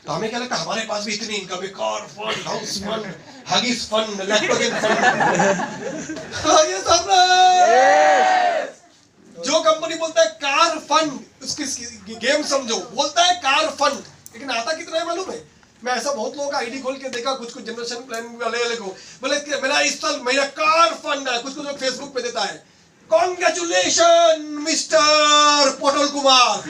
तो हमें क्या लगता है हमारे पास भी इतनी इनकम है, car fund, house fund, Huggies fund, lactogen fund. ये सब जो कंपनी बोलता है कार फंड, उसकी गेम समझो, बोलता है कार फंड, लेकिन आता कितना है मालूम है? मैं ऐसा बहुत लोगों का आईडी खोल के देखा, कुछ कुछ जनरेशन प्लान वाले को बोले मेरा इस साल मेरा कार फंड है, कुछ कुछ लोग फेसबुक पे देता है कॉन्ग्रेचुलेशन मिस्टर पोटल Kumar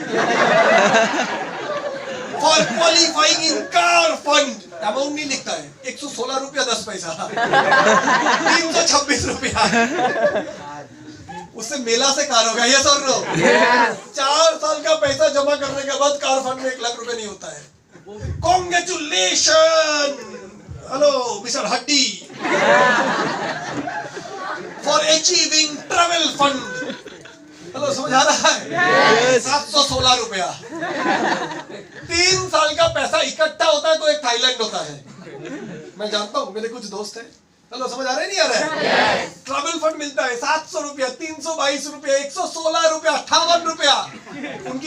for qualifying in car fund. Amount नहीं लिखता है, 116 रुपया 10 पैसा 326 रुपया, उससे मेला से कार होगा। ये सर नो 4 साल का पैसा जमा करने के बाद कार फंड में 1 लाख रुपए नहीं होता है। कॉन्ग्रेचुलेशन हेलो मिस्टर हड्डी for achieving travel fund. Hello समझ आ रहा है? 716 रुपया। 3 साल का पैसा इकट्ठा होता है तो एक थाईलैंड होता है। मैं जानता हूँ, मेरे कुछ दोस्त हैं। हेलो समझ आ रहा है नहीं आ रहा है? ट्रैवल फंड मिलता है 700 रुपया, 322 रुपया, 116 रुपया, 58 रुपया। उनकी